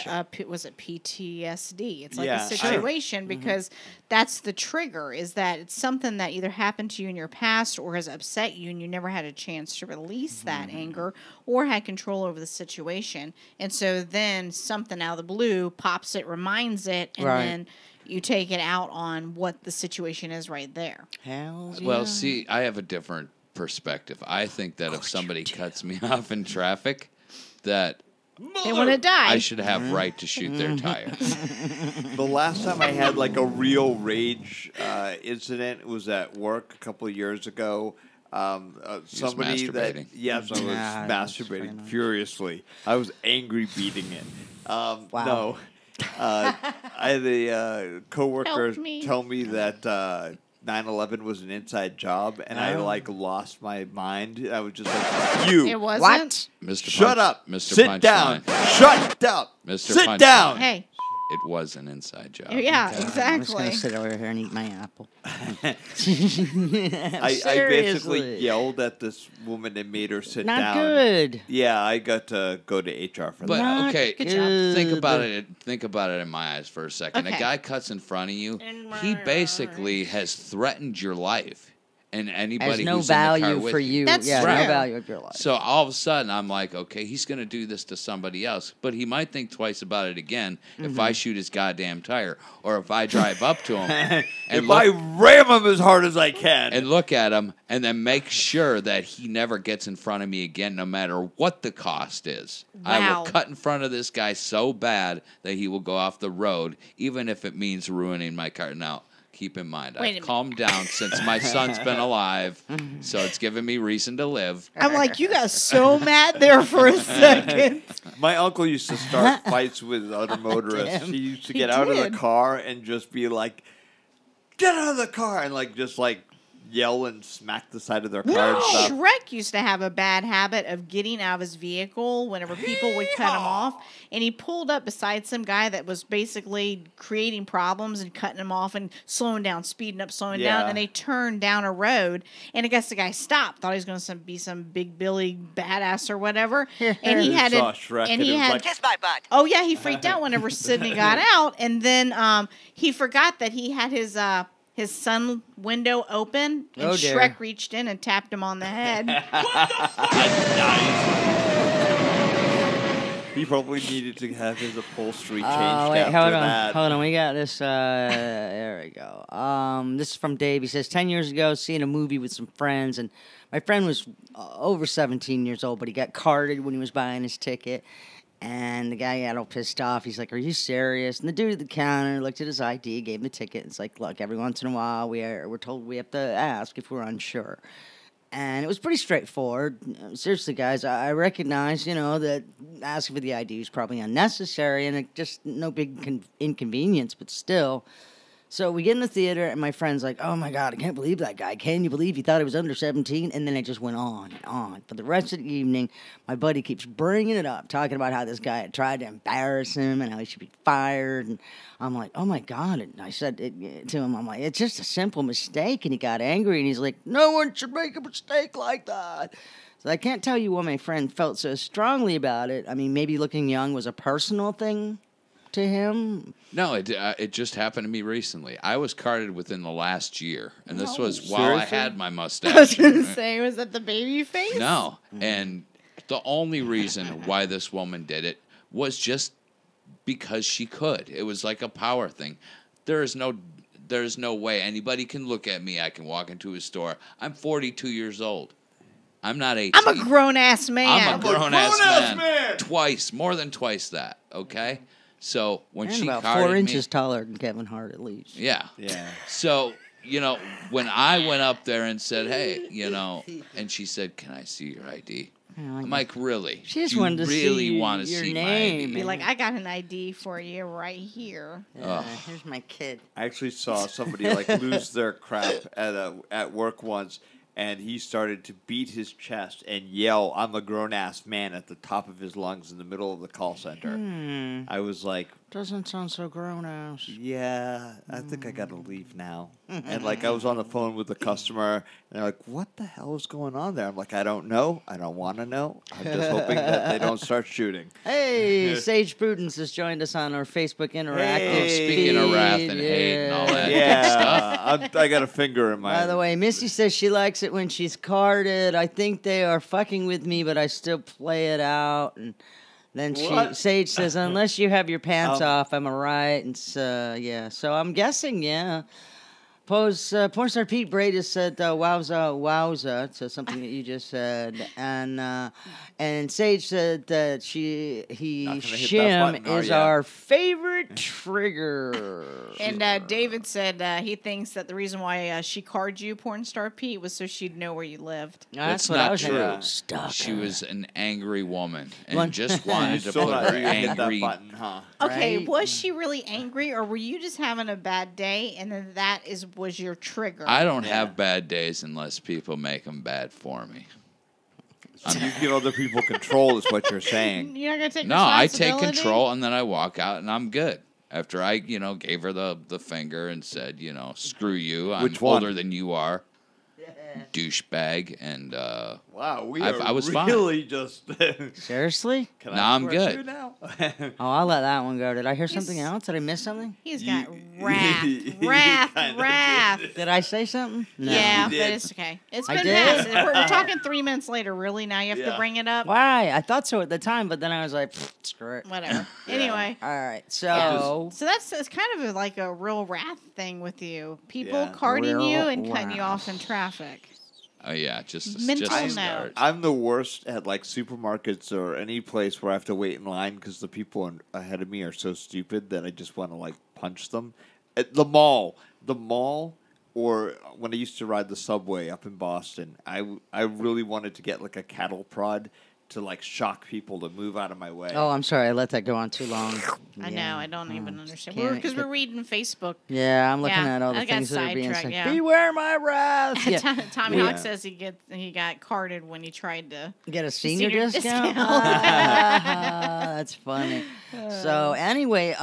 almost like was it PTSD? It's like Yeah, a situation because that's the trigger. Is that it's something that either happened to you in your past or has upset you, and you never had a chance to release that anger or had control over the situation, and so then something out of the blue pops it, reminds it, and then you take it out on what the situation is right there. Hells yeah. Well, see, I have a different perspective. I think that if somebody cuts me off in traffic, that they want to die. I should have right to shoot their tire. The last time I had like a real rage incident was at work a couple of years ago. Somebody that masturbating. yes, I was masturbating furiously. I was angry beating it. No, I had a coworker Help me. tell me that 9/11 was an inside job, and I like lost my mind. I was just like, "You It wasn't. What? Mr. Shut Punch- up! Mr. Sit down! Punchline. Shut up! Mr. Sit Punchline. down!" Hey, It was an inside job. yeah, I'm just exactly. gonna sit over here and eat my apple. I basically yelled at this woman and made her sit Not down. good. Yeah, I got to go to HR for But that. Not okay, good. think about it. Think about it in my eyes for a second. Okay. A guy cuts in front of you. He basically has threatened your life and anybody There's no who's in the car value with for you. you. That's yeah, true. no value of your life. So all of a sudden, I'm like, okay, he's going to do this to somebody else, but he might think twice about it again if I shoot his goddamn tire or if I drive up to him and If I ram him as hard as I can. and look at him and then make sure that he never gets in front of me again, no matter what the cost is. I Wow. will cut in front of this guy so bad that he will go off the road, even if it means ruining my car. Now, keep in mind, Wait a I've minute. calmed down since my son's been alive, so it's given me reason to live. I'm like, you got so mad there for a second. My uncle used to start fights with other motorists. Damn. He used to He get out of did. the car and just be like, "Get out of the car!" and just yell and smack the side of their car and stuff. Shrek used to have a bad habit of getting out of his vehicle whenever people would cut him off, and he pulled up beside some guy that was basically creating problems and cutting him off and slowing down, speeding up, slowing down, Yeah. and they turned down a road, and I guess the guy stopped, thought he was going to be some big Billy badass or whatever, and he had Saw it, Shrek and he it was had like, Kiss my butt. Oh yeah, he freaked out whenever Sydney got out, and then he forgot that he had his sun window open, and Oh, dear. Shrek reached in and tapped him on the head. He probably needed to have his upholstery changed Oh, wait, after hold on. that. Hold on. We got this. There we go. This is from Dave. He says, 10 years ago, seeing a movie with some friends, and my friend was over 17 years old, but he got carded when he was buying his ticket. And the guy got all pissed off. He's like, "Are you serious?" And the dude at the counter looked at his ID, gave him the ticket. It's like, "Look, every once in a while, we're told we have to ask if we're unsure." And it was pretty straightforward. Seriously, guys, I recognize, that asking for the ID is probably unnecessary and it just no big inconvenience, but still. So we get in the theater, and my friend's like, "Oh, my God, I can't believe that guy. Can you believe he thought he was under 17? And then it just went on and on. For the rest of the evening, my buddy keeps bringing it up, talking about how this guy had tried to embarrass him and how he should be fired. And I'm like, "Oh, my God." And I said to him, I'm like, "It's just a simple mistake." And he got angry, and he's like, "No one should make a mistake like that." So I can't tell you why my friend felt so strongly about it. I mean, maybe looking young was a personal thing to him. No, it just happened to me recently. I was carded within the last year, and this was while I Seriously? had my I was mustache. going to say, was that the baby face? No, and the only reason why this woman did it was just because she could. It was like a power thing. There's no way anybody can look at me. I can walk into a store. I'm 42 years old. I'm not 18. I'm a grown-ass man. I'm a grown-ass grown-ass man. Twice, more than twice that, okay? So when And she about carded 4 me, inches taller than Kevin Hart, at least. yeah. Yeah. So, when I went up there and said, "Hey," and she said, "Can I see your ID?" I'm like, "Really? She just You wanted to really see want to your see name. my Be ID?" like, I got an ID for you right here. Here's my kid. I actually saw somebody lose their crap at work once, and he started to beat his chest and yell, "I'm a grown-ass man," at the top of his lungs in the middle of the call center. I was like, Doesn't sound so grown-ass. yeah, I think I gotta leave now. And like I was on the phone with the customer, and they're like, "What the hell is going on there?" I'm like, "I don't know. I don't want to know. I'm just hoping that they don't start shooting." Hey, Sage Prudence has joined us on our Facebook Interactive. Hey. Speaking of wrath and hate and all that Yeah, I got a finger in my. By the way, Misty says she likes it when she's carded. I think they are fucking with me, but I still play it out. And then Sage says, unless you have your pants off, I'm alright. And so, yeah. So I'm guessing, yeah. Porn star Pete Brady said, wowza, so something that you just said. And Sage said that shim is our favorite trigger. And David said he thinks that the reason why she carded you, porn star Pete, was so she'd know where you lived. That's not what I was true. Stuck. She was an angry woman and just wanted to put her angry. Button, huh? Okay, Right? was she really angry, or were you just having a bad day, and then was your trigger? I don't have bad days unless people make them bad for me. You give other people control, is what you're saying. You're not gonna take No, I take responsibility? control and then I walk out and I'm good. After I, gave her the finger and said, screw you. I'm Which one? older than you are. Douchebag. And Wow, I was fine. really just. Seriously? Can No, I I'm swear good. to now? Oh, I'll let that one go. Did I hear something else? Did I miss something? He's got wrath. Did I say something? No. Yeah, You but did. it's okay. It's I been did? past. We're talking 3 minutes later. Really? Now you have to bring it up? Why? I thought so at the time, but then I was like, screw it. Whatever. Anyway. All right, so So it's kind of like a real wrath thing with you. People Yeah. carding you Real and cutting you wrath. off in traffic. Oh, yeah, just Mental to note. start. I'm the worst at like supermarkets or any place where I have to wait in line because the people ahead of me are so stupid that I just want to like punch them. At the mall, or when I used to ride the subway up in Boston, I really wanted to get like a cattle prod to like shock people to move out of my way. Oh, I'm sorry. I let that go on too long. I Yeah. know. I don't even understand. Can't- Because we're reading Facebook. Yeah, I'm looking Yeah, at all the I got things that are being sidetracked, said. yeah. Beware my wrath. Yeah. Tommy Yeah. Hawk says he got carded when he tried to Get a senior senior discount? discount. That's funny. So anyway,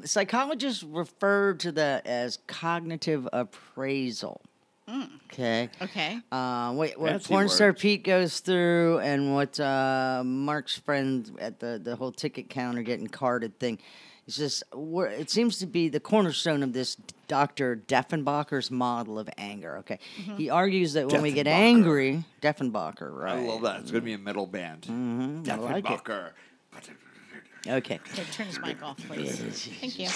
psychologists refer to that as cognitive appraisal. Okay. Okay. What Fancy porn star words. Pete goes through, and what Mark's friend at the whole ticket counter getting carded thing. It's just it seems to be the cornerstone of this Dr. Deffenbacher's model of anger. Okay, he argues that when we get Deffenbacher. angry, Deffenbacher, right? I love that. It's gonna be a metal band. I like it. Deffenbacher. Okay. Okay, turn his mic off, please. Thank you.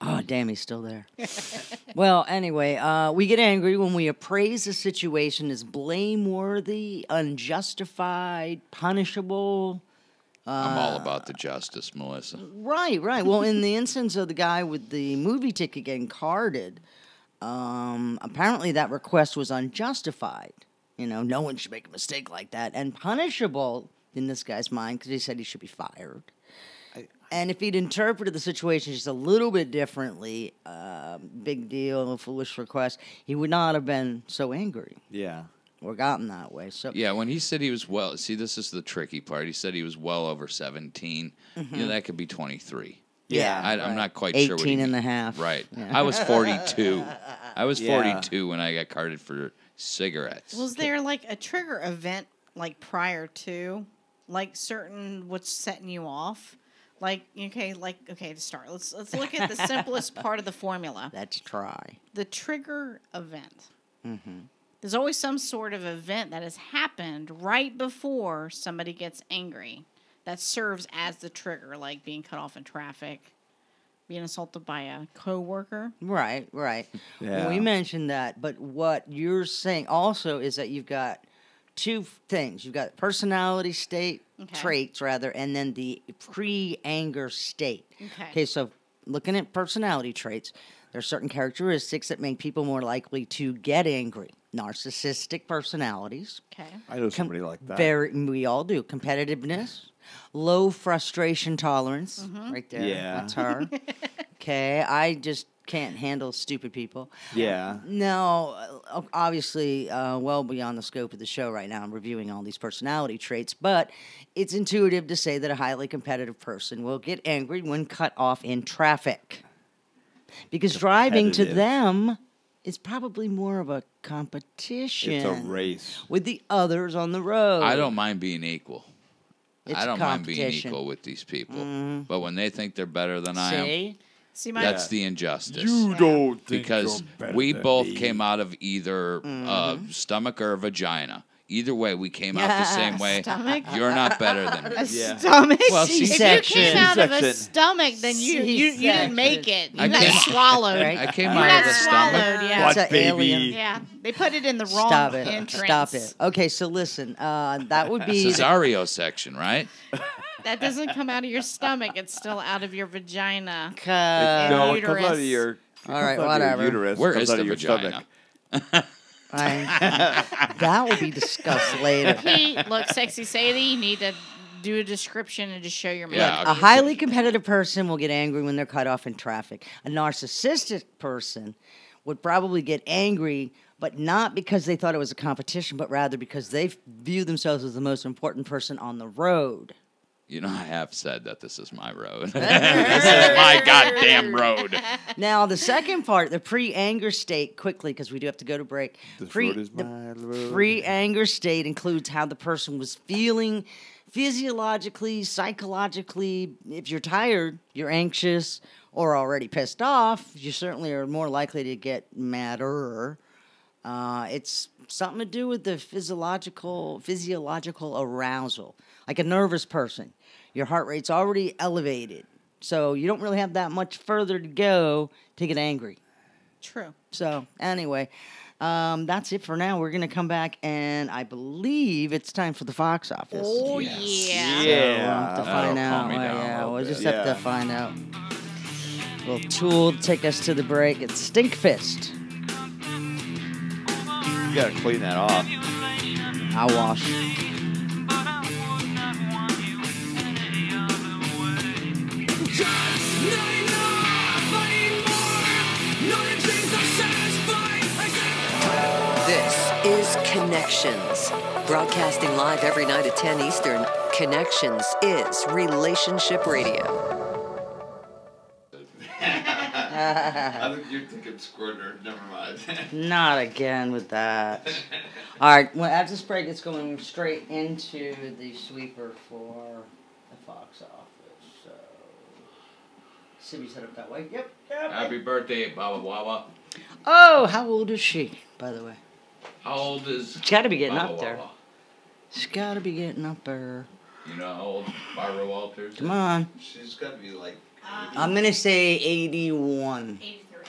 Oh, damn, he's still there. Well, anyway, we get angry when we appraise a situation as blameworthy, unjustified, punishable. I'm all about the justice, Melissa. Right. Well, in the instance of the guy with the movie ticket getting carded, apparently that request was unjustified. No one should make a mistake like that. And punishable in this guy's mind because he said he should be fired. And if he'd interpreted the situation just a little bit differently, big deal, foolish request, he would not have been so angry Yeah. or gotten that way. So Yeah, when he said he was this is the tricky part. He said he was well over 17. That could be 23. yeah, I'm not quite 18 sure what he and mean. a half. Right. Yeah. I was 42. I was Yeah. 42 when I got carded for cigarettes. Was there like a trigger event like prior to, like certain what's setting you off? Okay, to start. Let's look at the simplest part of the formula. Let's try. The trigger event. There's always some sort of event that has happened right before somebody gets angry that serves as the trigger, like being cut off in traffic, being assaulted by a coworker. Right. Yeah. We mentioned that, but what you're saying also is that you've got two things. You've got personality traits, rather, and then the pre-anger state. Okay, so looking at personality traits, there are certain characteristics that make people more likely to get angry. Narcissistic personalities. Okay. I know somebody like that. We all do. Competitiveness, low frustration tolerance. Right there. Yeah. That's her. Okay, I just can't handle stupid people. Yeah. No, obviously, well beyond the scope of the show right now. I'm reviewing all these personality traits, but it's intuitive to say that a highly competitive person will get angry when cut off in traffic. Because driving to Competitive. them is probably more of a competition. It's a race. With the others on the road. I don't mind being equal. It's I don't mind being competition. equal with these people. Mhm. But when they think they're better than I am, See? See, my that's the injustice. You don't think Because you're better we than both me. came out of either stomach or vagina. Either way, we came out the same way. Stomach? You're not better than me. A Yeah. stomach. Well, If you C-section. came out of a C-section. stomach, then you didn't make it. You I got came- swallowed. Right. I came You out got of the stomach. swallowed. Yeah. It's What, a baby? alien. Yeah. They put it in the wrong Stop it. entrance. Stop it. Okay, so listen. That would be... Cesario section, right? That doesn't come out of your stomach. It's still out of your vagina. No, it comes out of uterus. your. All right, comes out of your whatever. Uterus, Where comes is out the of your vagina? stomach. That will be discussed later. Pete, look, Sexy Sadie, you need to do a description and just show your mouth. Yeah, A highly competitive person will get angry when they're cut off in traffic. A narcissistic person would probably get angry, but not because they thought it was a competition, but rather because they view themselves as the most important person on the road. You know, I have said that this is my road. This is my goddamn road. Now, the second part, the pre-anger state, quickly, because we do have to go to break. This road is the my road. pre-anger state includes how the person was feeling physiologically, psychologically. If you're tired, you're anxious, or already pissed off, you certainly are more likely to get madder. It's something to do with the physiological arousal. Like a nervous person, your heart rate's already elevated, so you don't really have that much further to go to get angry. True. So anyway, that's it for now. We're gonna come back, and I believe it's time for the Fox Office. Oh, Yes. yeah. So we'll have to That'll find calm out. me down a Yeah, little we'll bit. just have to Yeah. find out. Little tool to take us to the break. It's Stinkfist. You gotta clean that off. I'll wash. This is Connections. Broadcasting live every night at 10 Eastern, Connections is Relationship Radio. I think you're thinking Squirter. Never mind. Not again with that. All right. Well, after this break, it's going straight into the sweeper for the Fox Office. So, Sibby's head up that way. Yep. Happy birthday, Baba Wawa. Oh, how old is she, by the way? How old is? She's got to be getting Baba up there. Wawa? She's got to be getting up there. You know how old Barbara Walters is? Come on. She's got to be like. I'm going to say 81. 83.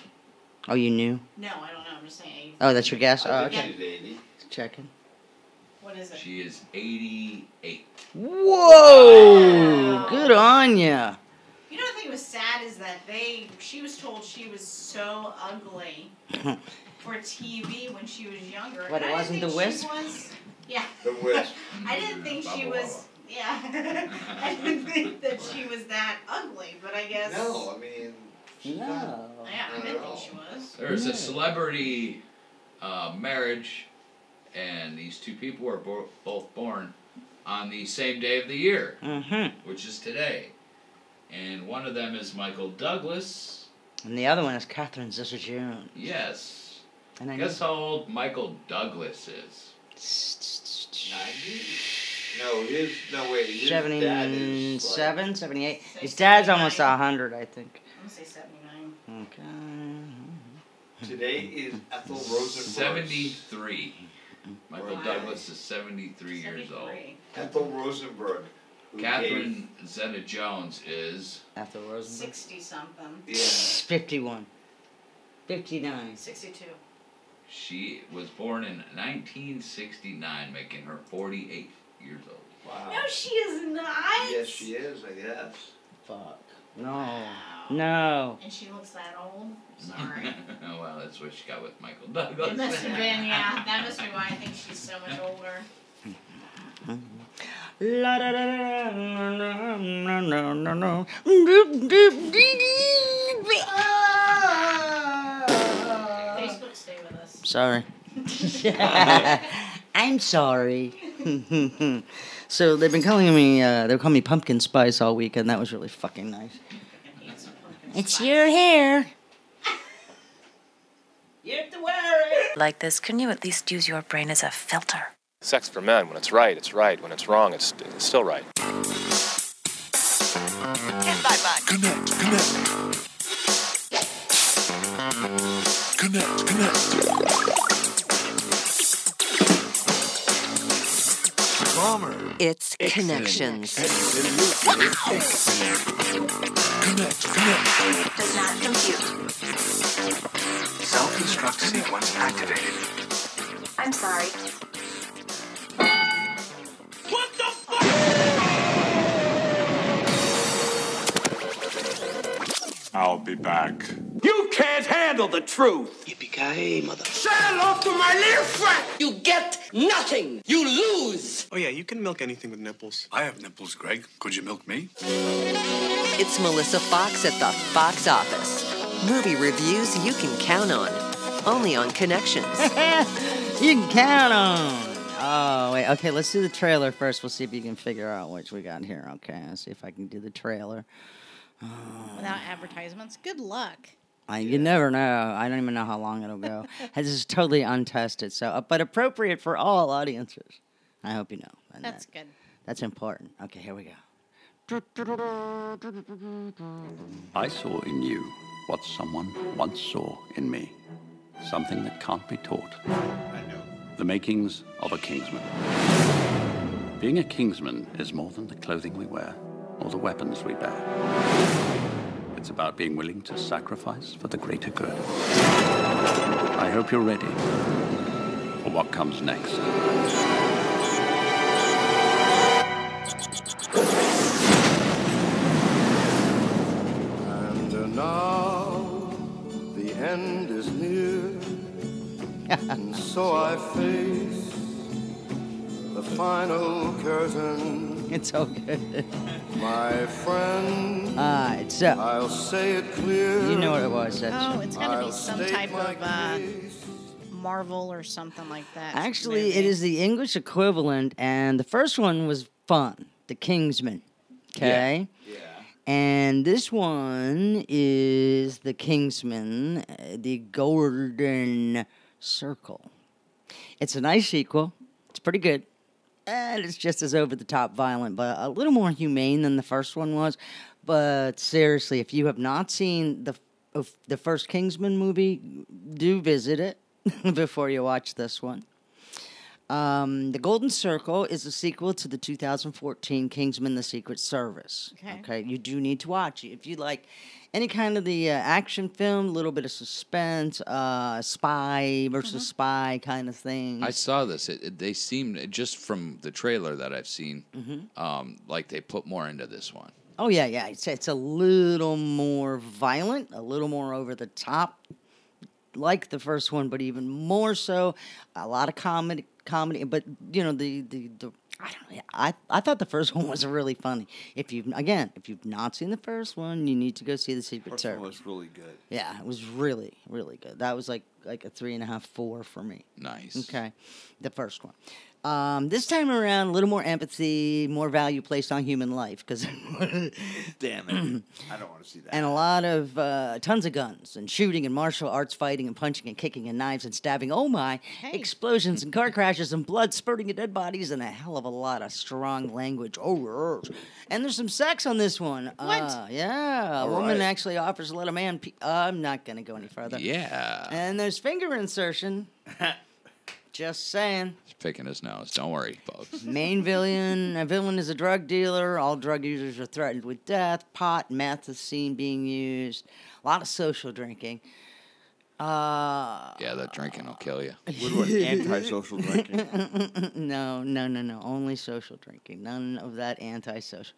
Oh, you knew? No, I don't know. I'm just saying 83. Oh, that's your guess? Oh, I think okay. she's 80. Checking. What is it? She is 88. Whoa! Good on ya. You know, the thing was sad is that she was told she was so ugly for TV when she was younger. What, and it I wasn't didn't the think Wisp? She was, yeah. The Wisp. I didn't think she Baba was. Wawa. Yeah. I didn't think that she was that ugly, but I guess. No, I mean. she's not- No. Yeah, I Not didn't at all. think she was. There's Yeah. a celebrity marriage, and these two people were both born on the same day of the year, Mm-hmm. which is today. And one of them is Michael Douglas. And the other one is Catherine Zeta-Jones. Yes. And I Guess how old Michael Douglas is? 90? No, wait. His dad is. 77, 78. His dad's almost 100, I think. I'm gonna say 79. Okay. Today is Ethel Rosenberg. 73. Michael Right. Douglas is 73 years old. 73. Ethel Rosenberg. who Catherine Zeta-Jones is After Rosenberg. 60 something. gave- Yeah. 51. 59. 62. she was born in 1969, making her 48 years old. Wow. No, she is not. Yes, she is, I guess. Fuck. No. No. And she looks that old. Sorry. Well, that's what she got with Michael Douglas. It must have been, yeah. That must be why I think she's so much older. La da da da no no no no no. Sorry. I'm sorry. So they've been calling me, they call me Pumpkin Spice all week, and that was really fucking nice. It's your hair. You have to wear it. Like this, couldn't you at least use your brain as a filter? Sex for men. When it's right, it's right. When it's wrong, it's still right. Connect. Bomber. It's Connections. Connect. Does not compute. Self-destruct sequence activated. I'm sorry. I'll be back. You can't handle the truth. Yippee-ki-yay, mother. Say hello to my little friend. You get nothing. You lose. Oh, yeah, you can milk anything with nipples. I have nipples, Greg. Could you milk me? It's Melissa Fox at the Fox Office. Movie reviews you can count on. Only on Connections. You can count on. Oh, wait. Okay, let's do the trailer first. We'll see if you can figure out which we got here. Okay, let's see if I can do the trailer. Without advertisements. Good luck. You never know. I don't even know how long it'll go. This is totally untested, so but appropriate for all audiences. I hope you know. And That's good. That's important. Okay, here we go. I saw in you what someone once saw in me. Something that can't be taught. The makings of a Kingsman. Being a Kingsman is more than the clothing we wear or the weapons we bear. It's about being willing to sacrifice for the greater good. I hope you're ready for what comes next. And now the end is near, and so I face the final curtain. It's so good. My friend, so I'll say it clear. You know what it was. Oh, it's got to be some type of Marvel or something like that. Actually, movie. it is the English equivalent, and the first one was fun. The Kingsman. Okay? Yeah. And this one is The Kingsman, The Golden Circle. It's a nice sequel. It's pretty good. And it's just as over-the-top violent, but a little more humane than the first one was. But seriously, if you have not seen the first Kingsman movie, do visit it before you watch this one. The Golden Circle is a sequel to the 2014 Kingsman: The Secret Service. Okay, you do need to watch it if you like any kind of the action film, a little bit of suspense, spy versus spy kind of thing. I saw this. They seem, just from the trailer that I've seen, like they put more into this one. Oh yeah. It's a little more violent, a little more over the top, like the first one, but even more so. A lot of comedy, but you know I thought the first one was really funny. If you've not seen the first one, you need to go see The Secret Service. First one was really good. Yeah, it was really, really good. That was like a 3.5, 4 for me. Nice. Okay, the first one. This time around, a little more empathy, more value placed on human life. Because damn it, I don't want to see that. And a lot of tons of guns and shooting and martial arts fighting and punching and kicking and knives and stabbing. Oh my! Explosions and car crashes and blood spurting and dead bodies and a hell of a lot of strong language. Oh, and there's some sex on this one. What? Yeah, a woman actually offers to let a man. I'm not gonna go any further. Yeah. And there's finger insertion. Just saying. He's picking his nose. Don't worry, folks. Main villain is a drug dealer. All drug users are threatened with death. Pot, meth is seen being used. A lot of social drinking. Yeah, that drinking will kill you. What about anti-social drinking? No. Only social drinking. None of that anti-social.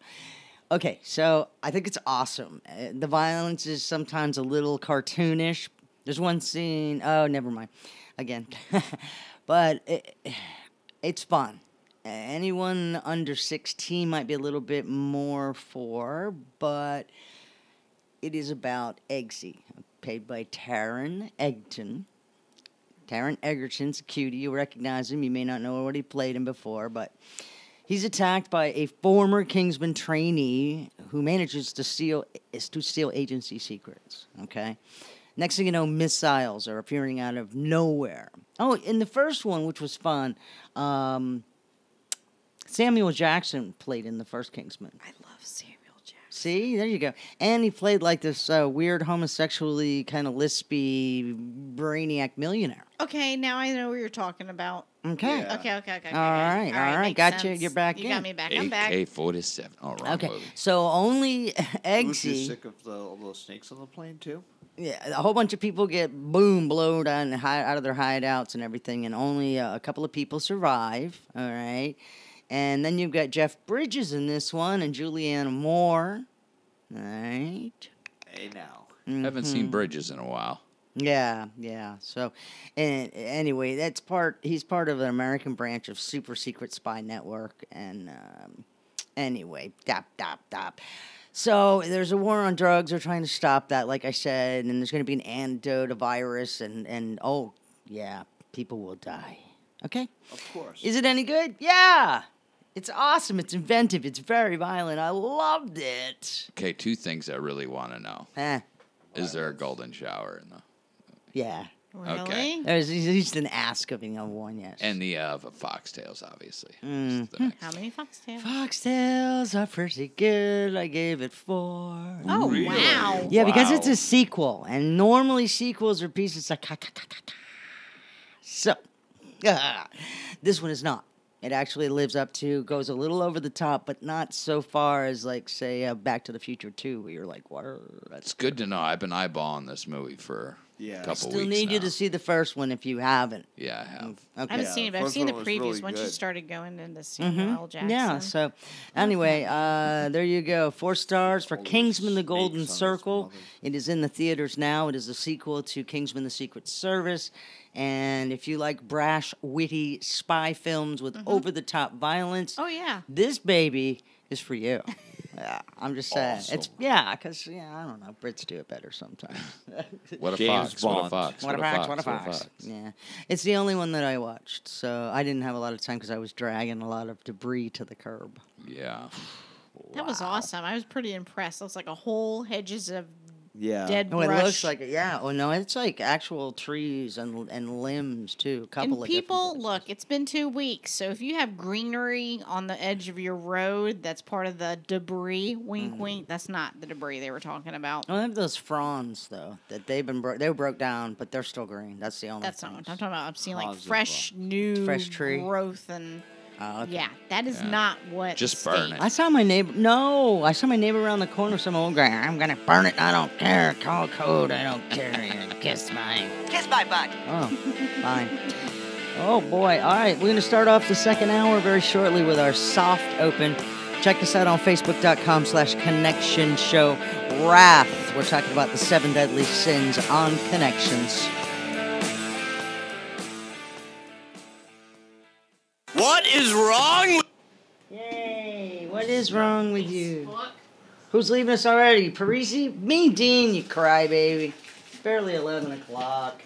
Okay, so I think it's awesome. The violence is sometimes a little cartoonish. There's one scene. Oh, never mind. Again. But it's fun. Anyone under 16 might be a little bit more for, but it is about Eggsy, played by Taron Egerton. Taron Egerton's a cutie. You'll recognize him. You may not know what he played in before, but he's attacked by a former Kingsman trainee who manages to steal agency secrets. Okay. Next thing you know, missiles are appearing out of nowhere. Oh, in the first one, which was fun, Samuel Jackson played in the first Kingsman. I love Samuel Jackson. See, there you go. And he played like this weird homosexually kind of lispy brainiac millionaire. Okay, now I know what you're talking about. Okay. Yeah. Okay. All right. makes Got you. sense. You're back You in. got me back. I'm back. AK-47. Oh, wrong Okay. movie. So only Was you Eggsy. sick of all those snakes on the plane too? Yeah, a whole bunch of people get blown out of their hideouts and everything, and only a couple of people survive. All right, and then you've got Jeff Bridges in this one and Julianne Moore. All right. Hey now. Haven't seen Bridges in a while. Yeah. So, and anyway, he's part of an American branch of Super Secret Spy Network, and anyway, dop. So there's a war on drugs. They're trying to stop that, like I said, and there's going to be an antidote, a virus, and oh yeah, people will die. Okay. Of course. Is it any good? Yeah. It's awesome. It's inventive. It's very violent. I loved it. Okay, two things I really want to know. Is there a golden shower in the? Yeah. Really? Okay. There's just an ask of one, yes. And the foxtails, obviously. How many foxtails? Foxtails are pretty good. I gave it 4. Oh, wow. Yeah, because it's a sequel, and normally sequels are pieces like so. This one is not. It actually lives up to, goes a little over the top, but not so far as, like, say, Back to the Future 2, where you're like, what? It's good to know. I've been eyeballing this movie for a couple weeks Still need you to see the first one if you haven't. Yeah, I have. Okay. I haven't seen it, but I've seen the previews once you started going into Samuel L. Jackson. Yeah, so anyway, there you go. 4 stars for Kingsman the Golden Circle. It is in the theaters now. It is a sequel to Kingsman the Secret Service. And if you like brash, witty spy films with over-the-top violence, this baby is for you. Yeah, I'm just saying. Awesome. It's because I don't know. Brits do it better sometimes. What a James fox! Bond. What a fox! What a fox! Yeah, it's the only one that I watched, so I didn't have a lot of time because I was dragging a lot of debris to the curb. Yeah. That was awesome. I was pretty impressed. It was like a whole hedges of dead Oh, brush. it looks like it. Yeah. Oh no, it's like actual trees and limbs too. A couple And of people, look, it's been 2 weeks, so if you have greenery on the edge of your road, that's part of the debris. Wink, wink. That's not the debris they were talking about. I have those fronds though that they were broke down, but they're still green. That's the only. That's not what I'm talking about. I'm seeing like Fronds of fresh, new fresh tree growth and. Oh, okay. Yeah, that is not what. Just burn it. I saw my neighbor. No, I saw my neighbor around the corner. Some old guy. I'm gonna burn it. I don't care. Call code. I don't care. Kiss my butt. Oh, fine. Oh boy. All right, we're gonna start off the second hour very shortly with our soft open. Check us out on Facebook.com/Connection Show Wrath. We're talking about the 7 deadly sins on Connections. What is wrong? Yay! What is wrong with you? Who's leaving us already? Parisi? Me, Dean, you crybaby. It's barely 11 o'clock.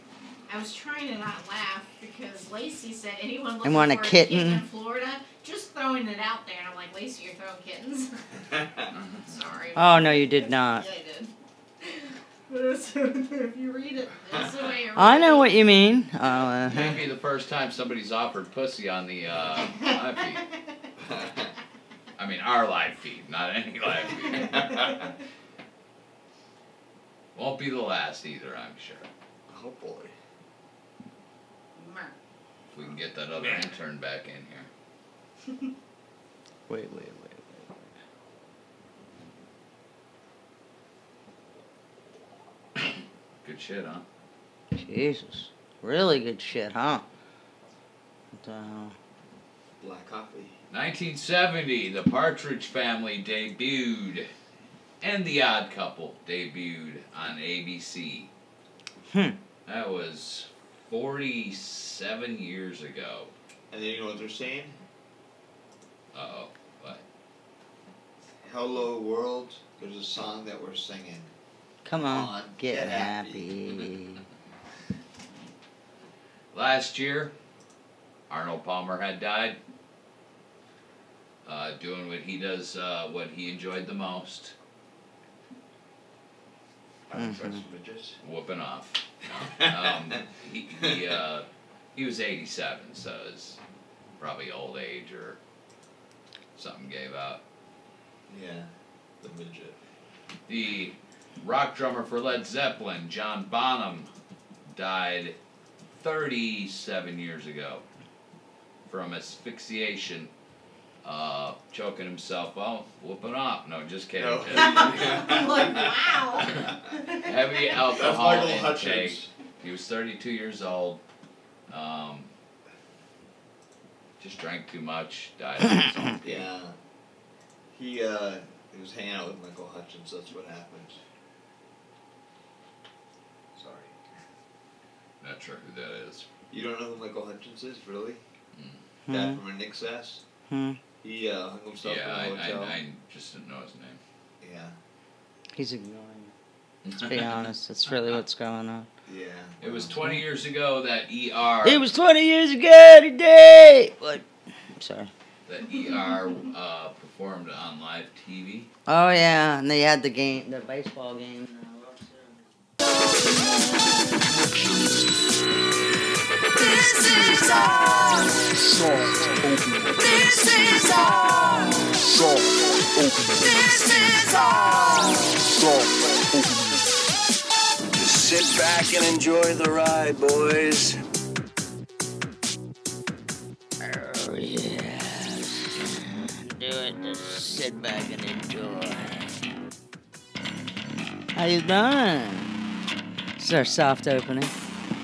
I was trying to not laugh because Lacey said anyone looking And want a for kitten? in Florida, just throwing it out there. And I'm like, Lacey, you're throwing kittens. Sorry. Oh, no, you did not. Yeah, I did. If you read it, that's the way I know what you mean. Oh, Maybe the first time somebody's offered pussy on the live feed. I mean, our live feed, not any live feed. Won't be the last either, I'm sure. Oh boy. If we can get that other intern back in here. Wait. Good shit, huh? Jesus. Really good shit, huh? What the hell? Black coffee. 1970, The Partridge Family debuted, and The Odd Couple debuted on ABC. That was 47 years ago. And then you know what they're saying? Uh-oh. What? Hello World. There's a song that we're singing. Come on, get happy. Last year, Arnold Palmer had died. Doing what he does, what he enjoyed the most. Whooping off. He was 87, so it's probably old age or something gave out. Yeah, the midget. The rock drummer for Led Zeppelin, John Bonham, died 37 years ago from asphyxiation, choking himself out, whooping off. No, just kidding. No. I'm like, wow. Heavy alcohol Michael intake. Hutchins. He was 32 years old. Just drank too much. Died of his own. Yeah. He was hanging out with Michael Hutchins. That's what happened. Sorry. Not sure who that is. You don't know who Michael Hutchins is, really? Dad from a Nick's ass? He hung himself in a hotel. I just didn't know his name. Yeah. He's ignoring you. Let's be honest. That's really what's going on. Yeah. It was 20 years ago that ER... It was 20 years ago today! What? I'm sorry. That ER performed on live TV. Oh, yeah. And they had the game, the baseball game. This is all. Soft opening. This is all. Soft opening. This is all. Soft opening. Just sit back and enjoy the ride, boys. Oh, yes. Do it. Just sit back and enjoy. How you doing? This is our soft opening.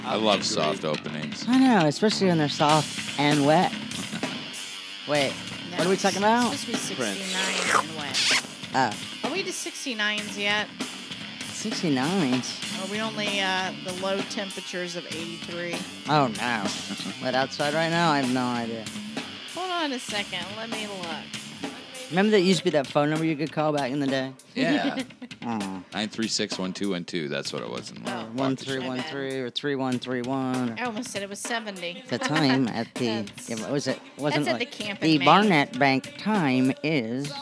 I love soft openings. I know, especially when they're soft and wet. Wait, what are we talking about? It's supposed to be 69 and wet. Oh. Are we to 69s yet? 69s? Or are we only the low temperatures of 83? Oh, no. But outside right now, I have no idea. Hold on a second. Let me look. Remember that used to be that phone number you could call back in the day? Yeah. 936-1212. That's what it was. 1313 or 3131. I almost said it was 70. The time at the wasn't That's at like the camp the in Maine. Barnett Bank time is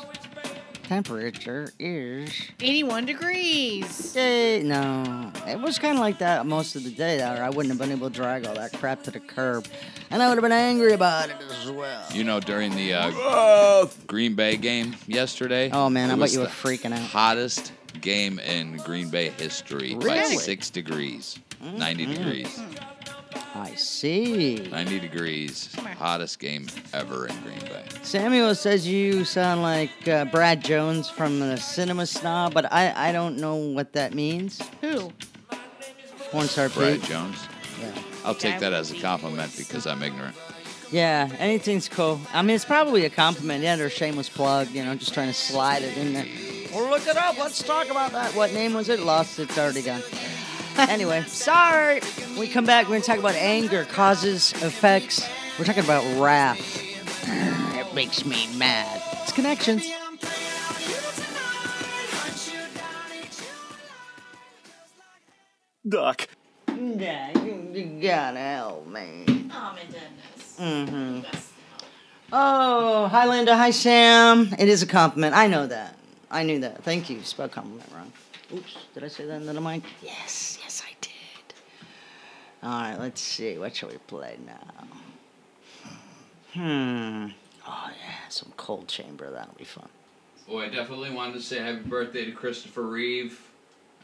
temperature is 81 degrees. No, it was kind of like that most of the day. Or I wouldn't have been able to drag all that crap to the curb, and I would have been angry about it as well. You know, during the Green Bay game yesterday. Oh man, I bet you were the freaking out. Hottest game in Green Bay history by Really? 6 degrees, 90 degrees. I see. 90 degrees, hottest game ever in Green Bay. Samuel says you sound like Brad Jones from the Cinema Snob, but I don't know what that means. Who? Porn star Brad Pete. Jones. Yeah. I'll take that as a compliment because I'm ignorant. Yeah, anything's cool. I mean, it's probably a compliment. Yeah, or a shameless plug, just trying to slide it in there. Well, look it up. Let's talk about that. What name was it? Lost. It's already gone. Anyway, sorry. When we come back, we're going to talk about anger, causes, effects. We're talking about wrath. It makes me mad. It's Connections. Doc. Yeah, you gotta help me. Oh, my goodness. Mm-hmm. Oh, hi, Linda. Hi, Sam. It is a compliment. I know that. I knew that. Thank you. Spell compliment wrong. Oops. Did I say that into the mic? Yes, I did. All right, let's see. What shall we play now? Oh, yeah, some Cold Chamber. That'll be fun. Boy, I definitely wanted to say happy birthday to Christopher Reeve.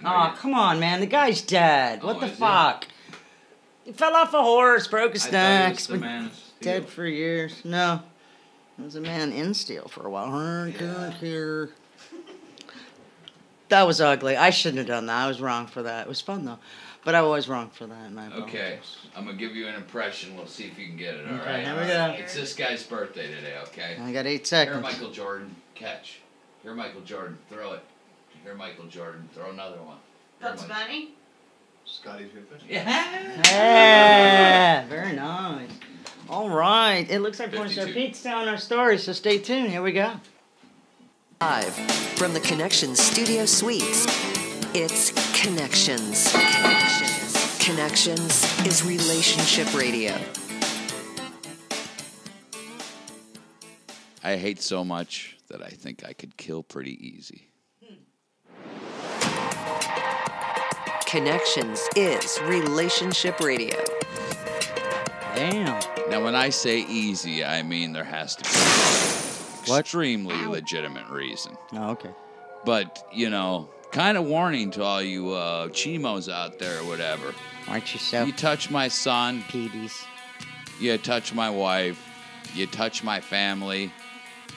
Oh, come on, man. The guy's dead. What the is he? fuck? He fell off a horse, broke his I neck. thought he was the been Man of Steel. dead for years. No. He was a man in steel for a while. That was ugly. I shouldn't have done that. I was wrong for that. It was fun, though. But I was wrong for that, and I apologize. Okay, I'm going to give you an impression. We'll see if you can get it, all Okay, right? here we go. It's this guy's birthday today, okay? I got 8 seconds. Here, Michael Jordan, catch. Here, Michael Jordan, throw it. Here, Michael Jordan, throw another one. Here, Bugs Bunny? Scotty Pippen? Yeah, very nice. All right. It looks like Pornstar Pete's telling our story, so stay tuned. Here we go. Live from the Connections Studio Suites, it's Connections. Connections. Connections is relationship radio. I hate so much that I think I could kill pretty easy. Connections is relationship radio. Damn. Now, when I say easy, I mean there has to be an extremely legitimate reason. Oh, okay. But, you know, kind of warning to all you chimos out there or whatever. Aren't you so? You touch my son. PDs. You touch my wife. You touch my family.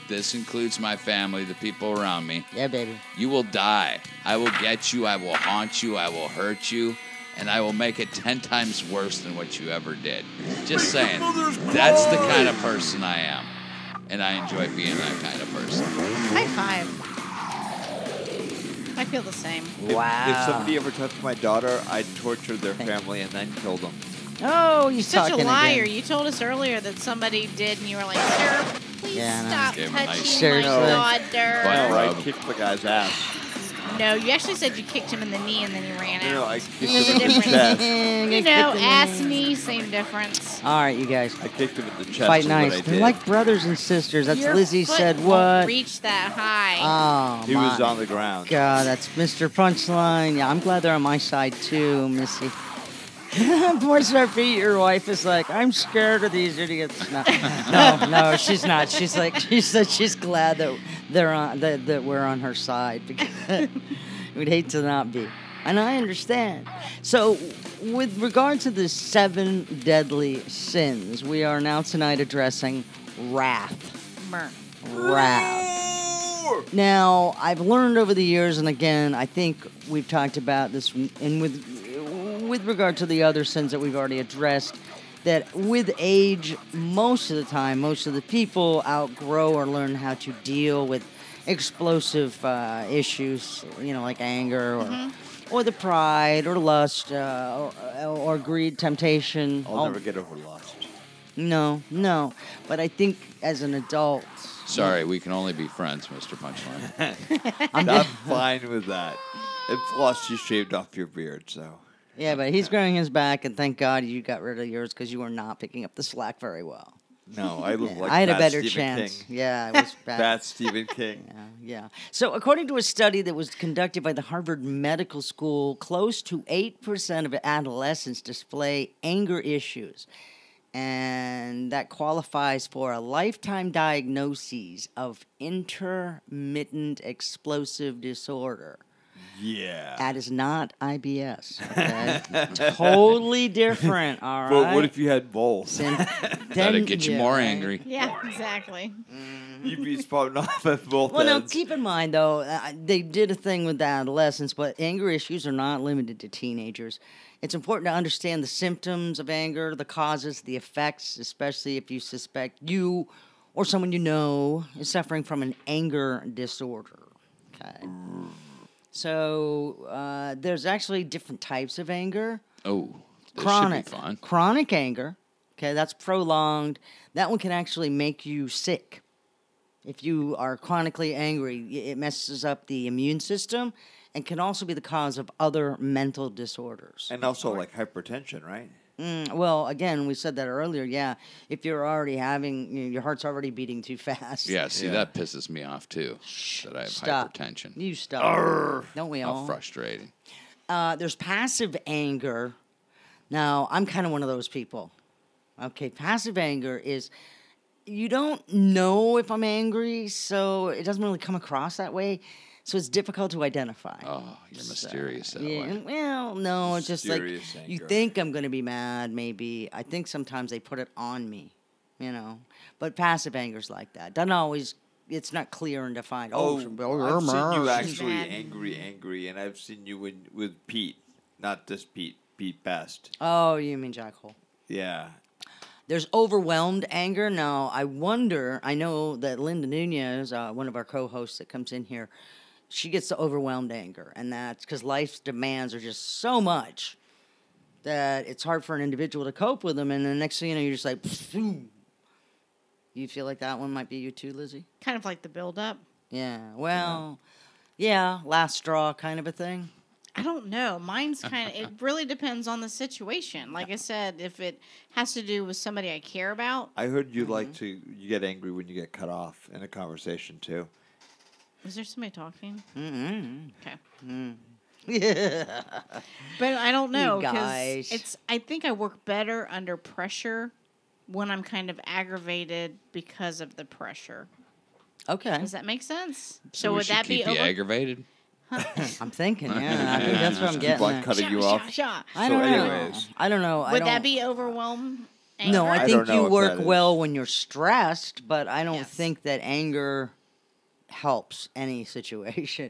This includes my family, the people around me. Yeah, baby. You will die. I will get you. I will haunt you. I will hurt you. And I will make it 10 times worse than what you ever did. Just saying. That's the kind of person I am. And I enjoy being that kind of person. High five. I feel the same. If somebody ever touched my daughter, I'd torture their family and then kill them. Oh, you're Such a talking liar. again. You told us earlier that somebody did, and you were like, "Sir, please stop Gave him a nice touching my daughter." No, I kicked the guy's ass. No, you actually said you kicked him in the knee and then he ran out. No, I kicked There's him a in the difference. chest. You know, ass, knee, same difference. All right, you guys. I kicked him in the chest. Fight is nice. what I They're did. like brothers and sisters. That's Your Lizzie foot said won't what? reach that high. Oh, He was on the ground. God, that's Mr. Punchline. Yeah, I'm glad they're on my side too, Missy. Poor Sophie, your wife is like, I'm scared of these idiots. No, she's not. She's like, she said she's glad that they're on that we're on her side because we'd hate to not be. And I understand. So, with regard to the 7 deadly sins, we are now tonight addressing wrath. Wrath. Now, I've learned over the years, and again, I think we've talked about this, and with regard to the other sins that we've already addressed, that with age, most of the time, most of the people outgrow or learn how to deal with explosive issues, you know, like anger or the pride or lust or greed, temptation. I'll never get over lust. No. But I think as an adult... Sorry, we can only be friends, Mr. Punchline. I'm fine with that. It's lust you shaved off your beard, so... Yeah, but he's growing his back, and thank God you got rid of yours because you were not picking up the slack very well. No, I look like I had a Fat better Stephen chance. King. Yeah, I was bad. Fat Stephen King. Yeah. So, according to a study that was conducted by the Harvard Medical School, close to 8% of adolescents display anger issues. And that qualifies for a lifetime diagnosis of intermittent explosive disorder. Yeah. That is not IBS. Okay? Totally different, all right? But what if you had both? That'd get you more right? angry. Yeah, exactly. You'd be spouting off at both Well, now, ends. keep in mind, though, they did a thing with adolescents, but anger issues are not limited to teenagers. It's important to understand the symptoms of anger, the causes, the effects, especially if you suspect you or someone you know is suffering from an anger disorder. Okay. So there's actually different types of anger. Oh, this Chronic. should be fun. Chronic anger. Okay, that's prolonged. That one can actually make you sick. If you are chronically angry, it messes up the immune system and can also be the cause of other mental disorders. And also like hypertension, right? Well, again, we said that earlier. Yeah, if you're already having, your heart's already beating too fast. Yeah, see, that pisses me off, too, that I have Stop. hypertension. You stop. Arrgh. Don't we How all? frustrating. There's passive anger. Now, I'm kind of one of those people. Okay, passive anger is you don't know if I'm angry, so it doesn't really come across that way. So it's difficult to identify. Oh, you're mysterious that Yeah, way. well, no, it's just like Mysterious you anger. think I'm going to be mad, maybe. I think sometimes they put it on me, you know. But passive anger's like that. Doesn't always, it's not clear and defined. I've seen you she's actually mad. angry, and I've seen you with Pete. Not this Pete, Pete Best. Oh, you mean Jack Hole. Yeah. There's overwhelmed anger. Now, I wonder, I know that Linda Nunez, one of our co-hosts that comes in here, she gets the overwhelmed anger, and that's because life's demands are just so much that it's hard for an individual to cope with them, and the next thing you know, you're just like, boom. You feel like that one might be you too, Lizzie? Kind of like the build-up. Yeah, well, yeah, last straw kind of a thing. I don't know. Mine's kind of, it really depends on the situation. Like I said, if it has to do with somebody I care about. I heard you you get angry when you get cut off in a conversation too. Is there somebody talking? Mm-hmm. Okay. Yeah. But I don't know. You guys. I think I work better under pressure when I'm kind of aggravated because of the pressure. Okay. Does that make sense? So would that be aggravated? I'm thinking, yeah. I think that's what I'm getting at. Cutting you off. I don't know. I don't know. Would that be overwhelm? Anger? No, I think you work is. well when you're stressed, but I don't think that anger helps any situation.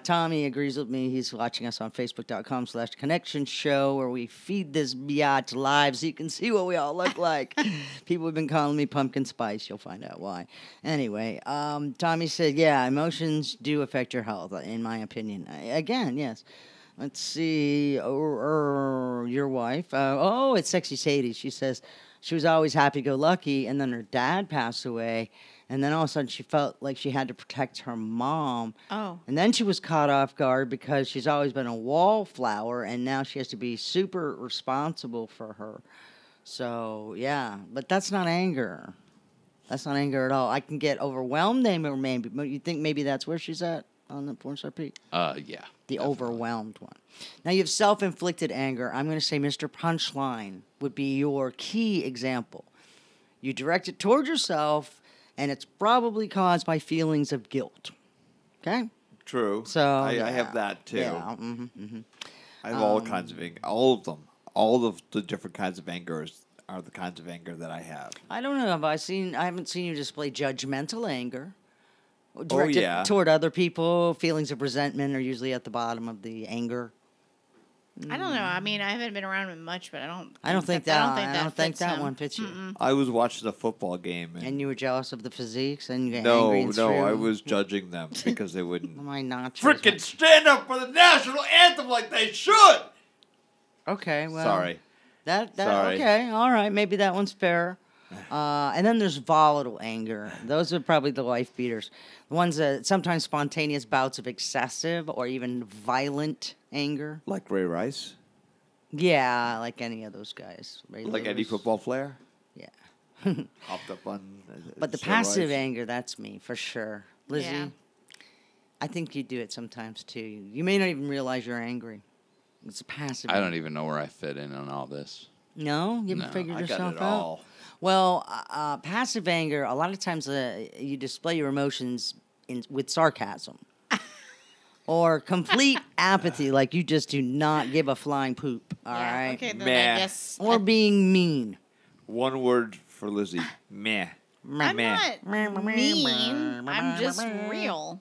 Tommy agrees with me. He's watching us on Facebook.com/Connection Show, where we feed this biatch live so you can see what we all look like. People have been calling me Pumpkin Spice. You'll find out why. Anyway, Tommy said, yeah, emotions do affect your health, in my opinion. Again, yes. Let's see. Your wife. It's Sexy Sadie. She says she was always happy-go-lucky, and then her dad passed away. And then all of a sudden she felt like she had to protect her mom. Oh. And then she was caught off guard because she's always been a wallflower, and now she has to be super responsible for her. So, yeah. But that's not anger. That's not anger at all. I can get overwhelmed, maybe. But you think maybe that's where she's at on the Porn Star Pete? Yeah. The definitely. overwhelmed one. Now, you have self-inflicted anger. I'm going to say Mr. Punchline would be your key example. You direct it toward yourself, and it's probably caused by feelings of guilt. Okay? True. So I have that too. Yeah. I have all kinds of anger. All of them. All of the different kinds of angers are the kinds of anger that I have. I don't know. I haven't seen you display judgmental anger. Yeah. Toward other people. Feelings of resentment are usually at the bottom of the anger. I don't know. I mean, I haven't been around him much, but I don't think that one fits you. I was watching a football game. And you were jealous of the physiques and you got angry and No, I was judging them because they wouldn't. Am I not freaking stand up for the national anthem like they should? Okay, well. Sorry. Sorry. Okay, all right. Maybe that one's fair. And then there's volatile anger. Those are probably the life beaters. The ones that sometimes spontaneous bouts of excessive or even violent anger. Like Ray Rice? Yeah, like any of those guys. Ray Like Lewis. Eddie Football Flair? Yeah. Hopped up on. But the passive anger, that's me for sure. Lizzie, Yeah. I think you do it sometimes too. You may not even realize you're angry. It's a passive. I don't even know where I fit in on all this. No, you haven't No, figured I got yourself it out. all. Well, passive anger. A lot of times, you display your emotions with sarcasm, or complete apathy, like you just do not give a flying poop. All right. Okay, then Meh. I guess. Or being mean. One word for Lizzie. Meh. I'm Meh. not mean. I'm just real.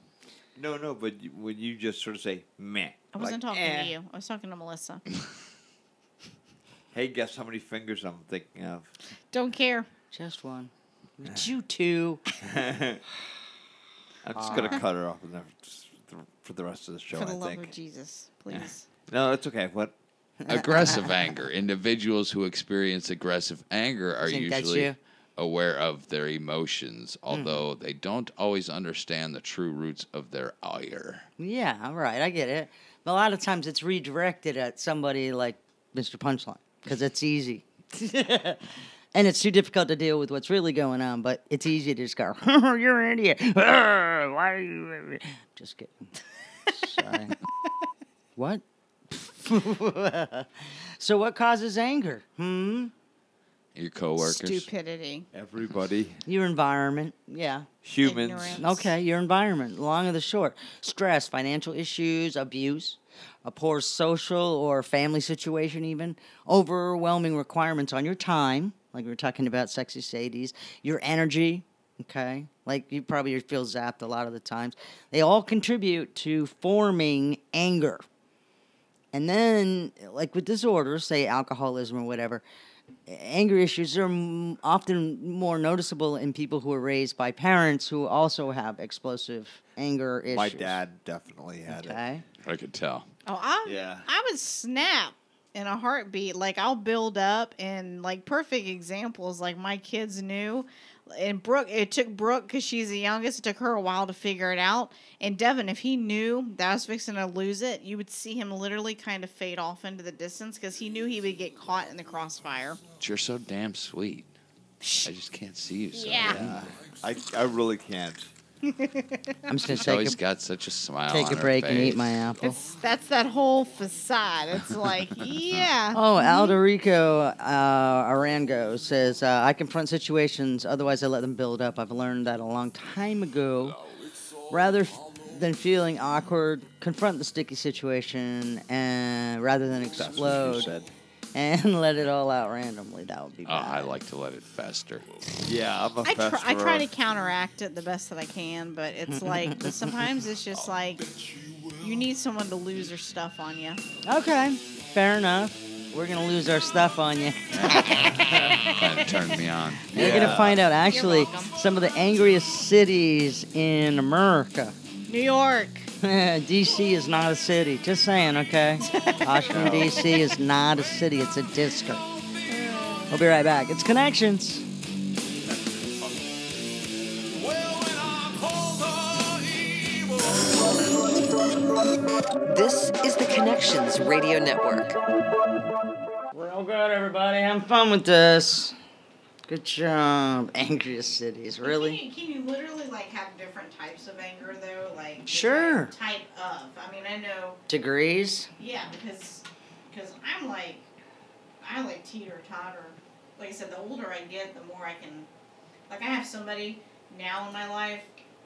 No, but when you just sort of say meh. I wasn't like, talking to you. I was talking to Melissa. Hey, guess how many fingers I'm thinking of? Don't care. Just one. It's you two. I'm just going to cut her off for the rest of the show, For the I love think. of Jesus, please. No, it's okay. What? Aggressive anger. Individuals who experience aggressive anger are Think that's usually you? aware of their emotions, although they don't always understand the true roots of their ire. Yeah, all right, I get it. But a lot of times it's redirected at somebody like Mr. Punchline because it's easy. And it's too difficult to deal with what's really going on, but it's easy to just go, you're an idiot. Why are you... Just kidding. Sorry. What? So what causes anger? Your coworkers. Stupidity. Everybody. Your environment. Yeah. Humans. Ignorance. Okay, your environment. Long and the short. Stress, financial issues, abuse, a poor social or family situation even, overwhelming requirements on your time, like we were talking about Sexy Sadies, your energy, okay? Like you probably feel zapped a lot of the times. They all contribute to forming anger. And then, like with disorders, say alcoholism or whatever, anger issues are often more noticeable in people who are raised by parents who also have explosive anger issues. My dad definitely had it. Okay. I could tell. Oh, Yeah. I would snap in a heartbeat. Like, I'll build up, and, like, perfect examples, like, my kids knew. And Brooke, it took Brooke, because she's the youngest, it took her a while to figure it out. And Devin, if he knew that I was fixing to lose it, you would see him literally kind of fade off into the distance because he knew he would get caught in the crossfire. You're so damn sweet. I just can't see you. So Yeah. I really can't. I'm just gonna She's always got such a smile. take on a her break and eat face. my apple. That's that whole facade. It's like, yeah. Oh, Alderico Arango says, I confront situations, otherwise I let them build up. I've learned that a long time ago. Rather than feeling awkward, confront the sticky situation, and rather than That's what you explode said. and let it all out randomly. That would be bad. I like to let it fester. Yeah, I'm a I try to counteract it the best that I can, but it's like sometimes it's just like you need someone to lose their stuff on you. Okay, fair enough. We're going to lose our stuff on you. That turned me on. You're going to find out, actually, some of the angriest cities in America. New York. D.C. is not a city. Just saying, okay? Washington, D.C. is not a city. It's a district. We'll be right back. It's Connections. This is the Connections Radio Network. Real good, everybody. Having fun with this. Good job. Angriest cities, really? Can you literally like have different types of anger though? Like Sure. type of. I mean, I know. Degrees? Yeah, because I like teeter totter. Like I said, the older I get, the more I can. Like I have somebody now in my life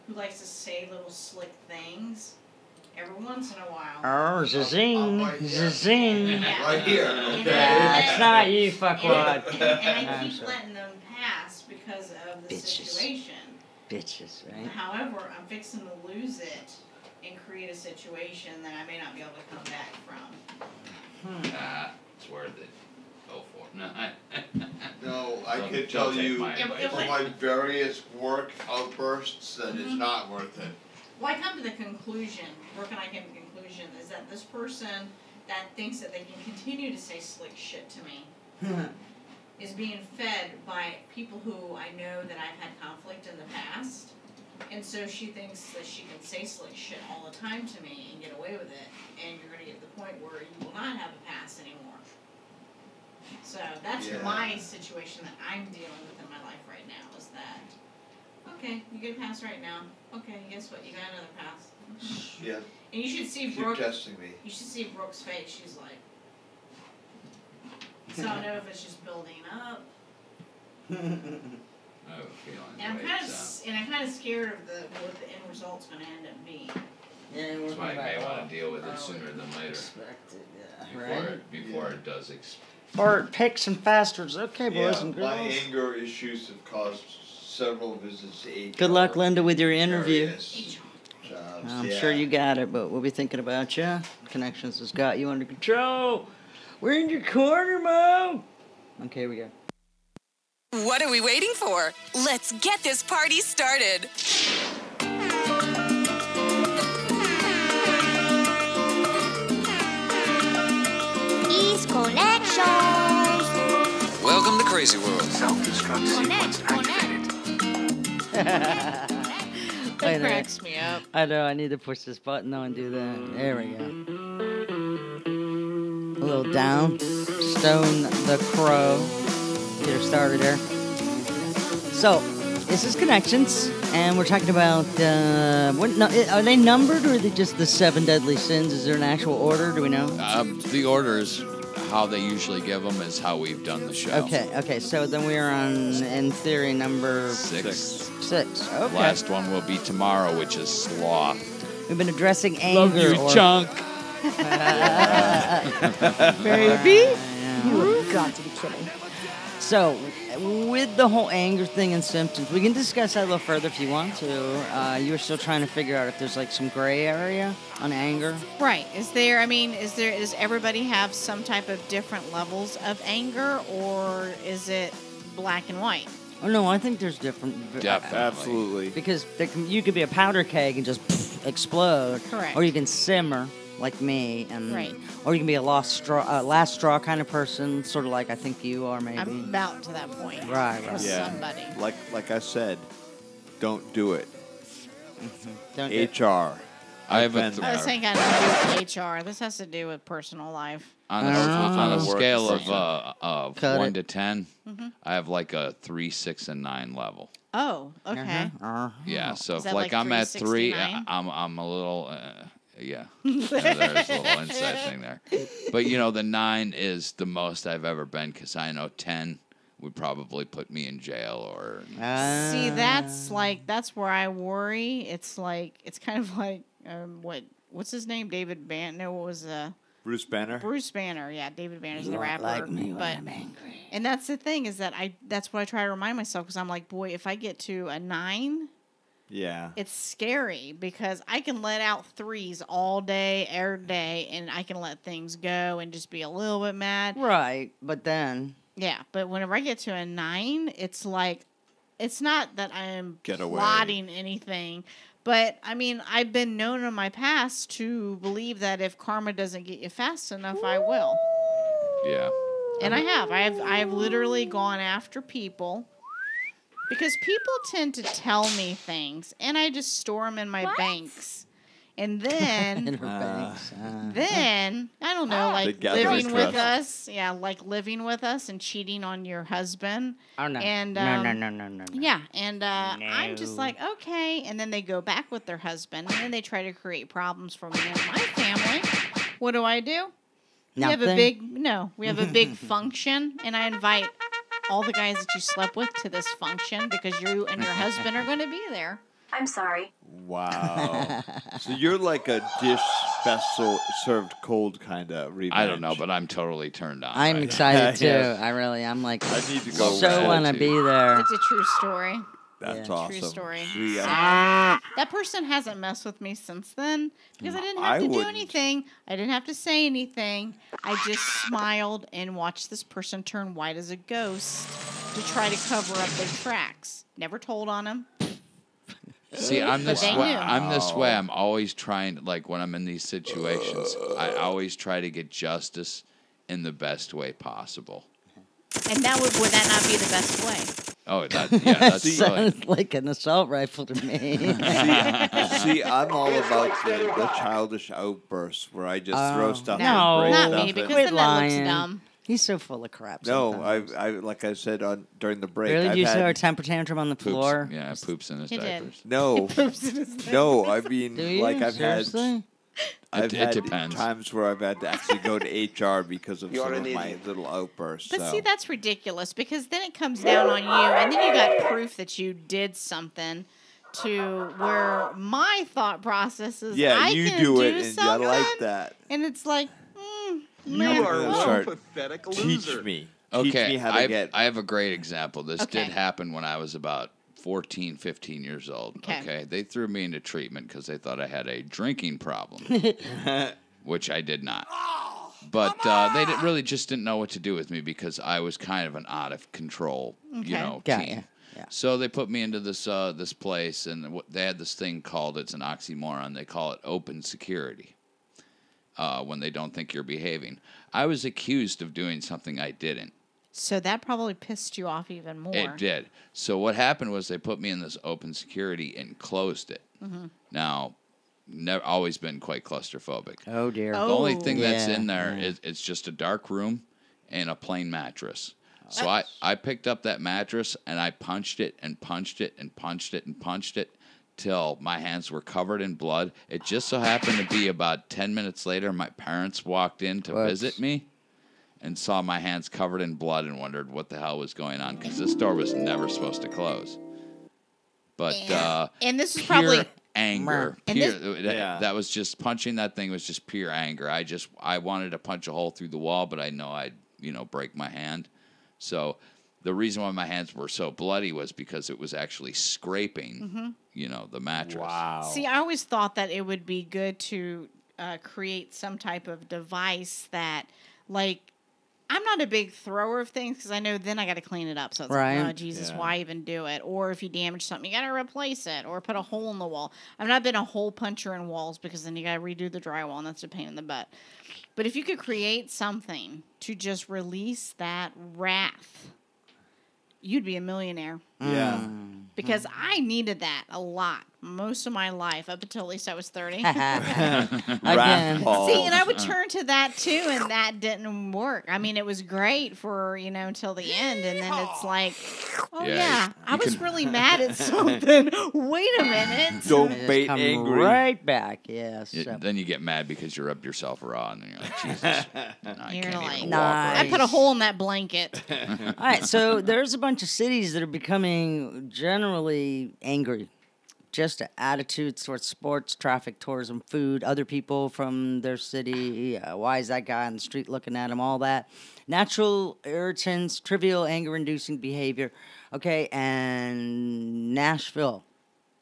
who likes to say little slick things every once in a while. Oh, zing. Zing. Yeah. Right here, okay? That's not you, fuckwad. And I I'm keep sorry. letting them pass because of the Bitches. situation. Bitches, right? However, I'm fixing to lose it and create a situation that I may not be able to come back from. Nah, it's worth it. Go for it. No, I Don't- could don't tell take you my advice. from my various work outbursts that it's Mhm. not worth it. Well, I come to the conclusion, Brooke and I came to the conclusion, is that this person that thinks that they can continue to say slick shit to me is being fed by people who I know that I've had conflict in the past. And so she thinks that she can say slick shit all the time to me and get away with it. And you're going to get to the point where you will not have a pass anymore. So that's Yeah. my situation that I'm dealing with in my life right now is that, okay, you get a pass right now. Okay, guess what? You got another pass. Yeah. And you should see Keep Brooke. testing me. You should see Brooke's face. She's like, so I don't know if it's just building up. I have a feeling. And I'm the way kind it of sounds. and I'm kind of scared of what the end result's going to end up being. Yeah, That's why I may want to deal with it sooner than later. Before it does explode. Bart, picks and bastards. Okay, boys and My girls. anger issues have caused several visits to HR. Good luck, Linda, with your interview. Various jobs, I'm yeah. sure you got it, but we'll be thinking about you. Connections has got you under control. We're in your corner, Mo. Okay, here we go. What are we waiting for? Let's get this party started. East Connections. Welcome to Crazy World. Self-destruct sequence activated. Wait a minute. cracks me up. I know, I need to push this button though and do that. There we go. A little down. Stone the Crow. Get her started there. So, this is Connections, and we're talking about, are they numbered, or are they just the 7 deadly sins? Is there an actual order? Do we know? The order is how they usually give them is how we've done the show. Okay, so then we are on, in theory, number 6. 6. Okay. Last one will be tomorrow, which is sloth. We've been addressing anger. Love you, or... chunk. Baby? You've got to be kidding. So, with the whole anger thing and symptoms, we can discuss that a little further if you want to. You were still trying to figure out if there's like some gray area on anger. Right. Does everybody have some type of different levels of anger, or is it black and white? Oh, no, I think there's different. Definitely. Absolutely. Because you could be a powder keg and just explode. Correct. Or you can simmer. like me, and Right. or you can be a last straw kind of person, sort of like I think you are, maybe. I'm about to that point. Right, With right. somebody. Like I said, don't do it. Don't do it. HR. I have a been th- Oh, this ain't got nothing to do with HR. This has to do with personal life. On a work scale person. of Cut 1 it. to 10, Mhm. I have like a 3, 6, and 9 level. Oh, okay. Yeah, so Is if that like like I'm at 3, 369? I'm a little yeah. There's a little inside thing there. But you know, the 9 is the most I've ever been because I know 10 would probably put me in jail or. See, that's where I worry. It's like it's kind of like what's his name? David Banner. No, what was Bruce Banner. Bruce Banner. Yeah, David Banner's You the won't rapper. like me when but I'm angry. and that's the thing is that that's what I try to remind myself because I'm like, boy, if I get to a 9. Yeah. It's scary because I can let out 3s all day, every day, and I can let things go and just be a little bit mad. Right, but then Yeah, but whenever I get to a 9, it's like, it's not that I am Get away. plotting anything, but I mean, I've been known in my past to believe that if karma doesn't get you fast enough, I will. Yeah. And I have. I've literally gone after people. Because people tend to tell me things, and I just store them in my banks. And then, in her banks. then I don't know, They like gather living with trust. us, yeah, like living with us and cheating on your husband. Oh no! And No. yeah, and I'm just like, okay, and then they go back with their husband, and then they try to create problems for me and my family. What do? We have a big function, and I invite all the guys that you slept with to this function because you and your husband are going to be there. I'm sorry. Wow. So you're like a dish vessel served cold kind of revenge. I don't know, but I'm totally turned on. I'm right excited too. Yeah. I'm like, I need to go. so red. want to be there. It's a true story. That's Yeah. awesome. True story. See, That person hasn't messed with me since then because I didn't have I to do wouldn't. anything. I didn't have to say anything. I just smiled and watched this person turn white as a ghost to try to cover up their tracks. Never told on him. See, I'm But this they way. knew. I'm this way. I'm always trying, like when I'm in these situations, I always try to get justice in the best way possible. And would that not be the best way? Oh, that's brilliant. Sounds like an assault rifle to me. See, I'm all about the childish outbursts where I just throw stuff No, and break not stuff. me, because Quit then that looks lying. dumb. He's so full of crap. No, sometimes. I like I said during the break. Really? I've Did you had, see our temper tantrum on the Poops, floor? yeah, poops in his He did. diapers. No, Poops in his no. I mean, Do you? like I've Seriously? I've It had depends. times where I've had to actually go to HR because of some of my little outbursts. But so. see, that's ridiculous because then it comes down on you, and then you got proof that you did something to where my thought process is, yeah, I you can do it, and something, I like that. and it's like, You man, are no. one pathetic Teach loser. me. Okay, Teach me how to get. I have a great example. This Okay. did happen when I was about 14, 15 years old. Okay. They threw me into treatment because they thought I had a drinking problem, which I did not. But they really just didn't know what to do with me because I was kind of an out of control, Okay. Got teen. ya. Yeah. So they put me into this this place, and they had this thing called, it's an oxymoron, they call it open security when they don't think you're behaving. I was accused of doing something I didn't. So that probably pissed you off even more. It did. So what happened was they put me in this open security and closed it. Mhm. Now, never always been quite claustrophobic. Oh dear. The only thing that's Yeah, in there yeah. is it's just a dark room and a plain mattress. So I picked up that mattress and I punched it and punched it and punched it and punched it till my hands were covered in blood. It just so happened to be about 10 minutes later, my parents walked in to Whoops. visit me and saw my hands covered in blood and wondered what the hell was going on because this door was never supposed to close. But And this is pure probably anger. And Pure, this- that was just punching that thing was just pure anger. I wanted to punch a hole through the wall, but I know I'd break my hand. So the reason why my hands were so bloody was because it was actually scraping, the mattress. Wow. See, I always thought that it would be good to create some type of device that, like, I'm not a big thrower of things because I know then I got to clean it up. So it's Right. like, oh, Jesus, why even do it? Or if you damage something, you got to replace it or put a hole in the wall. I've not been a hole puncher in walls because then you got to redo the drywall, and that's a pain in the butt. But if you could create something to just release that wrath, you'd be a millionaire. Yeah. Because I needed that a lot most of my life up until at least I was 30. Again. See, and I would turn to that too, and that didn't work. I mean, it was great for, until the end, and then it's like, oh yeah, I was really mad at something. Wait a minute. Don't bait Come angry. right back, yes. Then you get mad because you rubbed yourself raw, and you're like, Jesus, I You're can't like, even walk right. I put a hole in that blanket. All right, so there's a bunch of cities that are becoming generally angry. Just attitudes towards sports, traffic, tourism, food, other people from their city. Why is that guy on the street looking at him? All that. Natural irritants, trivial anger-inducing behavior. Okay, and Nashville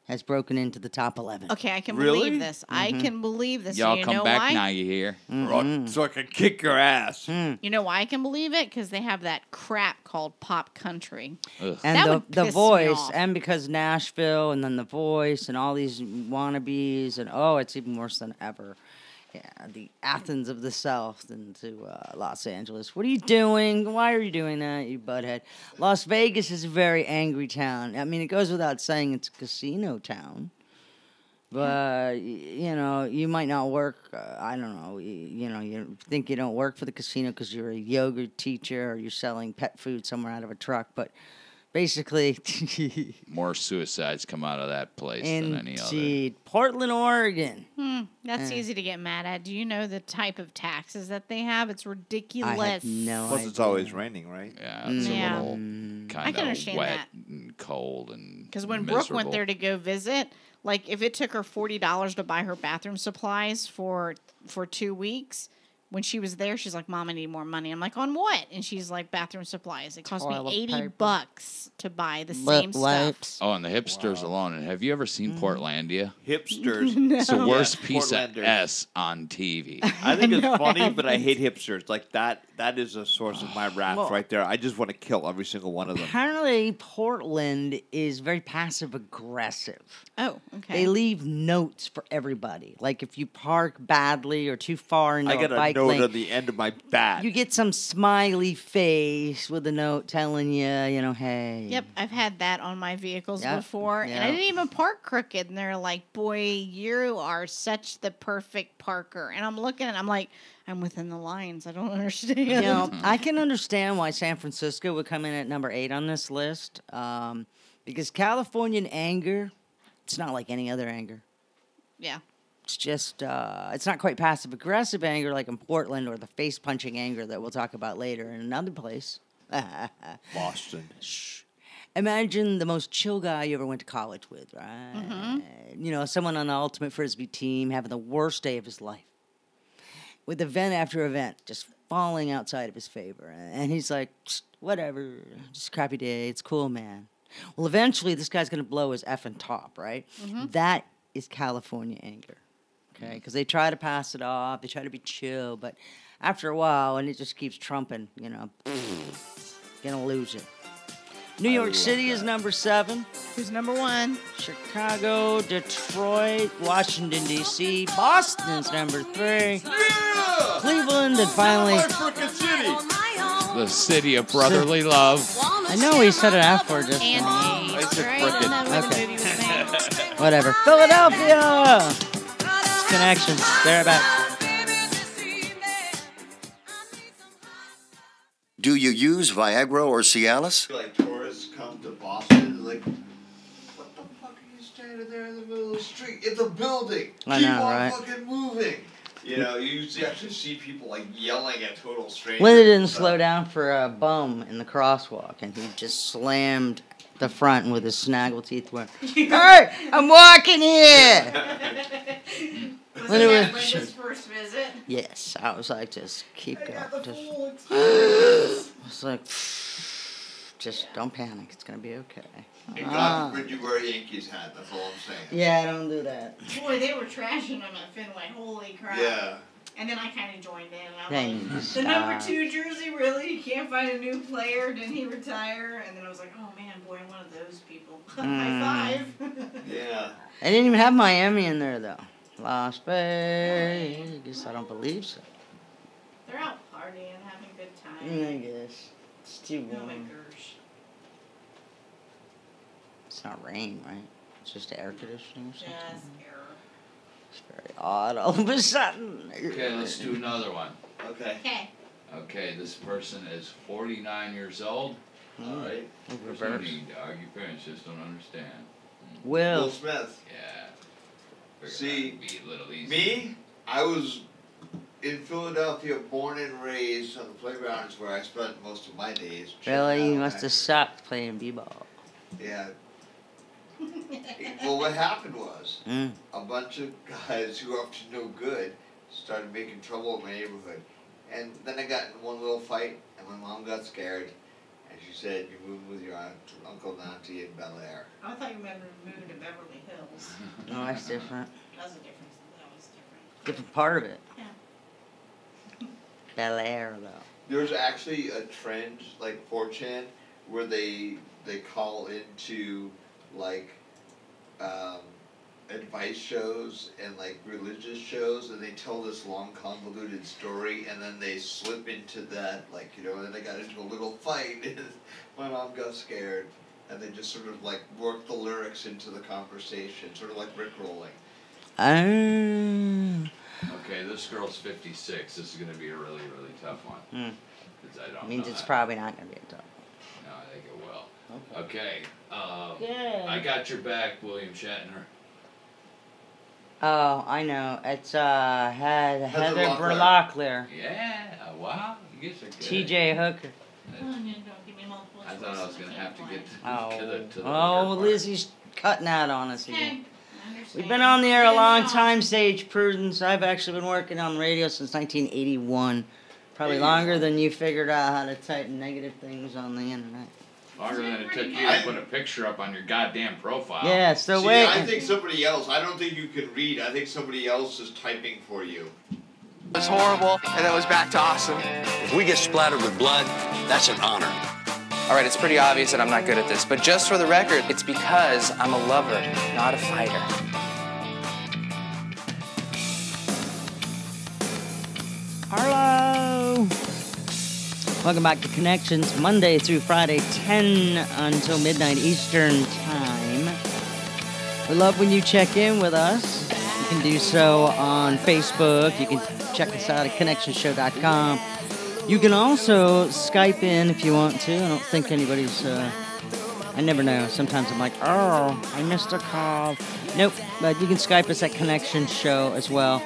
has broken into the top 11. Okay, I can Really? believe this. I can believe this. Y'all you come know back why? now, you hear? So I can kick your ass. You know why I can believe it? Because they have that crap called pop country. Ugh. And That the would piss me Voice, off. and because Nashville, and then the Voice, and all these wannabes, and it's even worse than ever. Yeah, the Athens of the South into Los Angeles. What are you doing? Why are you doing that, you butthead? Las Vegas is a very angry town. I mean, it goes without saying it's a casino town. But, you might not work, I don't know, you think you don't work for the casino because you're a yoga teacher or you're selling pet food somewhere out of a truck. But basically, More suicides come out of that place than any other. indeed. Portland, Oregon. That's easy to get mad at. Do you know the type of taxes that they have? It's ridiculous. I have no Plus, idea. it's always raining, right? Yeah, it's Yeah. a little I kind can of understand wet that. and cold and Because when miserable. Brooke went there to go visit, like if it took her $40 to buy her bathroom supplies for 2 weeks, when she was there, she's like, "Mom, I need more money." I'm like, "On what?" And she's like, "Bathroom supplies. It cost Toilet me paper. $80 to buy the Lip same stuff." wipes. Oh, and the hipsters alone. And have you ever seen Portlandia? Hipsters. It's the worst Yeah, piece of Portlanders. S on TV. I think it's No, I funny, but I haven't. hate hipsters. Like that is a source of my wrath Well- right there. I just want to kill every single one of them. Apparently, Portland is very passive aggressive. Oh, okay. They leave notes for everybody. Like if you park badly or too far into I got a a bike note lane, on the end of my bat. you get some smiley face with a note telling you, hey. Yep, I've had that on my vehicles Yep, before, and I yep. didn't even park crooked. And they're like, "Boy, you are such the perfect parker." And I'm looking, and I'm like, "I'm within the lines. I don't understand." I can understand why San Francisco would come in at number 8 on this list, because Californian anger, it's not like any other anger. Yeah. It's just, it's not quite passive-aggressive anger like in Portland or the face-punching anger that we'll talk about later in another place. Boston. Imagine the most chill guy you ever went to college with, right? Someone on the Ultimate Frisbee team having the worst day of his life. With event after event, just falling outside of his favor. And he's like, whatever, just a crappy day, it's cool, man. Well, eventually, this guy's going to blow his effing top, right? That is California anger, okay? Because they try to pass it off, they try to be chill, but after a while, and it just keeps trumping, gonna lose it. New York City is number 7. Who's number 1? Chicago, Detroit, Washington, D.C. Boston's number 3. Cleveland, and finally... The city of brotherly love. I know he said it after just And now. AIDS, said right? frickin'. Isn't that what the Okay. movie was saying? Whatever. Philadelphia! It's Connections. They're back. Do you use Viagra or Cialis? Like tourists come to Boston, like, what the fuck are you standing there in the middle of the street? It's a building. I Keep know, on right? fucking moving. You actually see people like yelling at total strangers. Linda didn't slow down for a bum in the crosswalk, and he just slammed the front with his snaggle teeth. Went, hey, I'm walking here. Was Linda that was- Linda's first visit? Yes, I was like, just keep going. Just, I was like, just don't panic. It's gonna be okay. And God forbid you wear a Yankees hat. That's all I'm saying. Yeah, don't do that. Boy, they were trashing him at Fenway. Holy crap. Yeah. And then I kind of joined in. And They I'm need to like, the number stop. 2 jersey, really? You can't find a new player? Didn't he retire? And then I was like, oh man, boy, I'm one of those people. High five. Yeah. I didn't even have Miami in there though. Las Vegas. I don't believe so. They're out partying, having a good time. I guess it's too Oh my warm. gosh. It's not rain, right? It's just air conditioning or something. Yes, error. It's very odd all of a sudden. Okay, let's do another one. Okay. Okay. Okay, this person is 49 years old. All right. There's no need to argue. Parents just don't understand. Will. Smith. Yeah. Figure See, that'd be a little easy. me, I was in Philadelphia, born and raised on the playgrounds where I spent most of my days. Really? You must have sucked playing b-ball. Yeah. Well, what happened was Mm. a bunch of guys who were up to no good started making trouble in my neighborhood. And then I got in one little fight, and my mom got scared. And she said, "You're moving with your uncle and auntie in Bel Air." I thought you meant moving to Beverly Hills. No, that's different. That was a difference. That was different. Different part of it. Yeah. Bel Air, though. There's actually a trend, like 4chan, where they call into, like, advice shows and, like, religious shows, and they tell this long, convoluted story, and then they slip into that, like, you know, and then they got into a little fight, and my mom got scared, and they just sort of, like, worked the lyrics into the conversation, sort of like rickrolling. Okay, this girl's 56. This is going to be a really, really tough one. Hmm. 'Cause I don't Means know it's that. probably not going to be a tough. No, I think it will. Okay. Okay. Good. I got your back, William Shatner. Oh, I know. It's Heather Locklear. Locklear. Yeah, wow. You guys are good. T.J. Hooker. I thought I was going to have to get to the Oh, Lizzie's cutting out on us again. We've been on the air a long time, Sage Prudence. I've actually been working on the radio since 1981. Probably longer than you figured out how to type negative things on the internet. Longer than it took you to put a picture up on your goddamn profile. Yeah, so See, wait. I think somebody else, I don't think you can read, I think somebody else is typing for you. It was horrible, and then it was back to awesome. If we get splattered with blood, that's an honor. All right, it's pretty obvious that I'm not good at this, but just for the record, it's because I'm a lover, not a fighter. Hello. Welcome back to Connections, Monday through Friday, 10 until midnight Eastern Time. We love when you check in with us. You can do so on Facebook. You can check us out at connectionshow.com. You can also Skype in if you want to. I don't think anybody's... I never know. Sometimes I'm like, oh, I missed a call. Nope. But you can Skype us at Connection Show as well.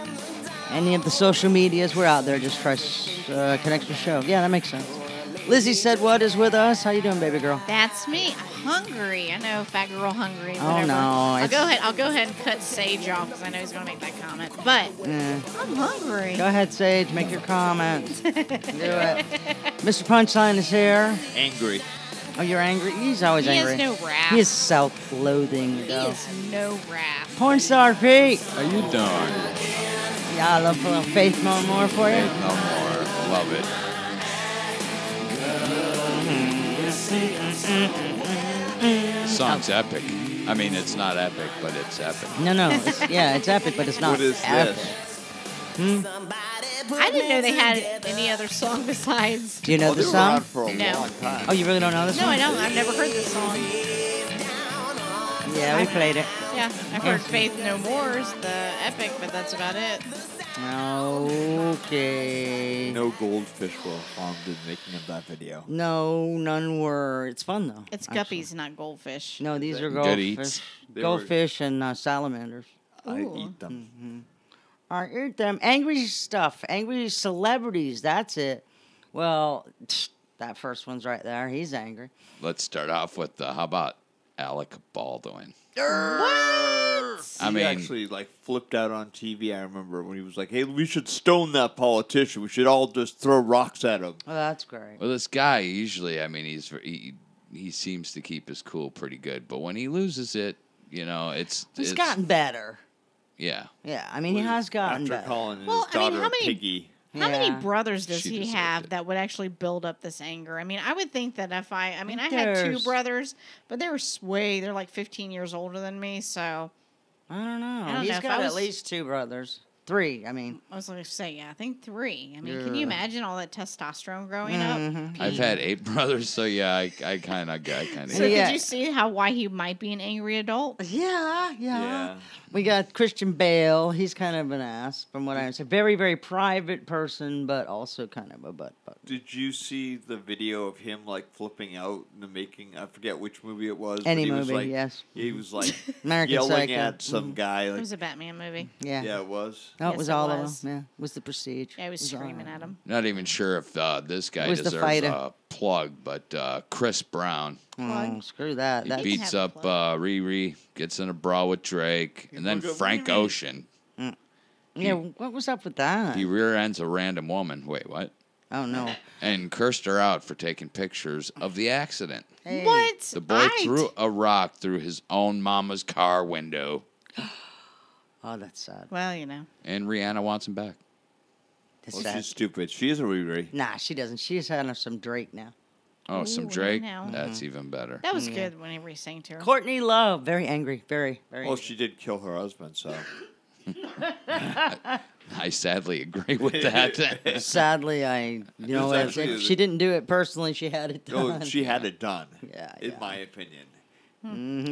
Any of the social medias, we're out there. Just try Connection Show. Yeah, that makes sense. Lizzie said what is with us. How you doing, baby girl? That's me. I'm hungry. I know, fat girl hungry. Oh, Whatever. no, I'll go ahead and cut Sage off because I know he's going to make that comment. But I'm hungry. Go ahead, Sage. Make your comments. Do it. Mr. Punchline is here. Angry. Oh, you're angry? He's always He angry. has no wrath. He is self-loathing, He though. has no wrath. Porn star Pete. How you doing? Yeah, I love a little Faith No More for you. No more. Love it. Song's epic. I mean, it's not epic, but it's epic. No, it's epic, but it's not What is epic. this? I didn't know they had any other song besides. Do you know the song? No. Oh, you really don't know this No, song? I don't. I've never heard this song. Yeah, we played it. Yeah, I've heard Faith No More's the epic, but that's about it. Okay. No goldfish were harmed in making of that video. No, none were. It's fun, though. It's actually. guppies, not goldfish. No, these are Good goldfish. eats. They Goldfish and salamanders. I Ooh. eat them. Mm-hmm. I eat them. Angry stuff. Angry celebrities. That's it. Well, that first one's right there. He's angry. Let's start off with how about Alec Baldwin? What? I He mean, actually like flipped out on TV. I remember when he was like, "Hey, we should stone that politician. We should all just throw rocks at him." Oh, that's great. well, this guy usually, I mean, he seems to keep his cool pretty good, but when he loses it, you know, He's gotten better. Yeah. Yeah, I mean, he has gotten After better. calling his Well, I mean, daughter how a many- piggy. How many Yeah. brothers does She he deserved have that would actually build up this anger? I mean, I would think that if I mean, I had 2 There's- brothers, but they were they're like 15 years older than me, so I don't know. I don't He's know if got I at was- least 2 brothers. 3, I mean. I was going to say, yeah, I think 3. I mean, can you Yeah. imagine all that testosterone growing up? Mhm. I've had 8 brothers, so yeah, I kind of So Yeah. could you see why he might be an angry adult? Yeah. We got Christian Bale. He's kind of an ass, from what I understand. Very, very private person, but also kind of a butt. Did you see the video of him like flipping out in the making? I forget which movie it was. Any but he was movie, like, yes. He was like American yelling Psycho. at some Mhm. guy. It Like, was a Batman movie. Yeah. Yeah, it was. No, it Yes, was it all was. of them. Yeah, it was the Prestige. Yeah, he was It all screaming of at him. Not even sure if this guy It was the deserves fighter. a plug, but Chris Brown. Oh, screw that. He That's beats up Riri, gets in a brawl with Drake, and then look at Frank Riri. Ocean. Yeah, what was up with that? He rear ends a random woman. Wait, what? Oh, no. And cursed her out for taking pictures of the accident. Hey. What? The boy threw a rock through his own mama's car window, Oh, that's sad. Well, you know. and Rihanna wants him back. That's well, sad. she's stupid. She is a Riri. Nah, she doesn't. She's had some Drake now. Oh, Ooh, some I Drake? know. That's even better. That was Yeah. good whenever he sang to her. Courtney Love, very angry. Very, very Well, angry. she did kill her husband, so. I sadly agree with that. Sadly, you know, It's if actually she didn't do it personally, she had it done. No, she had it done. Yeah, in my opinion.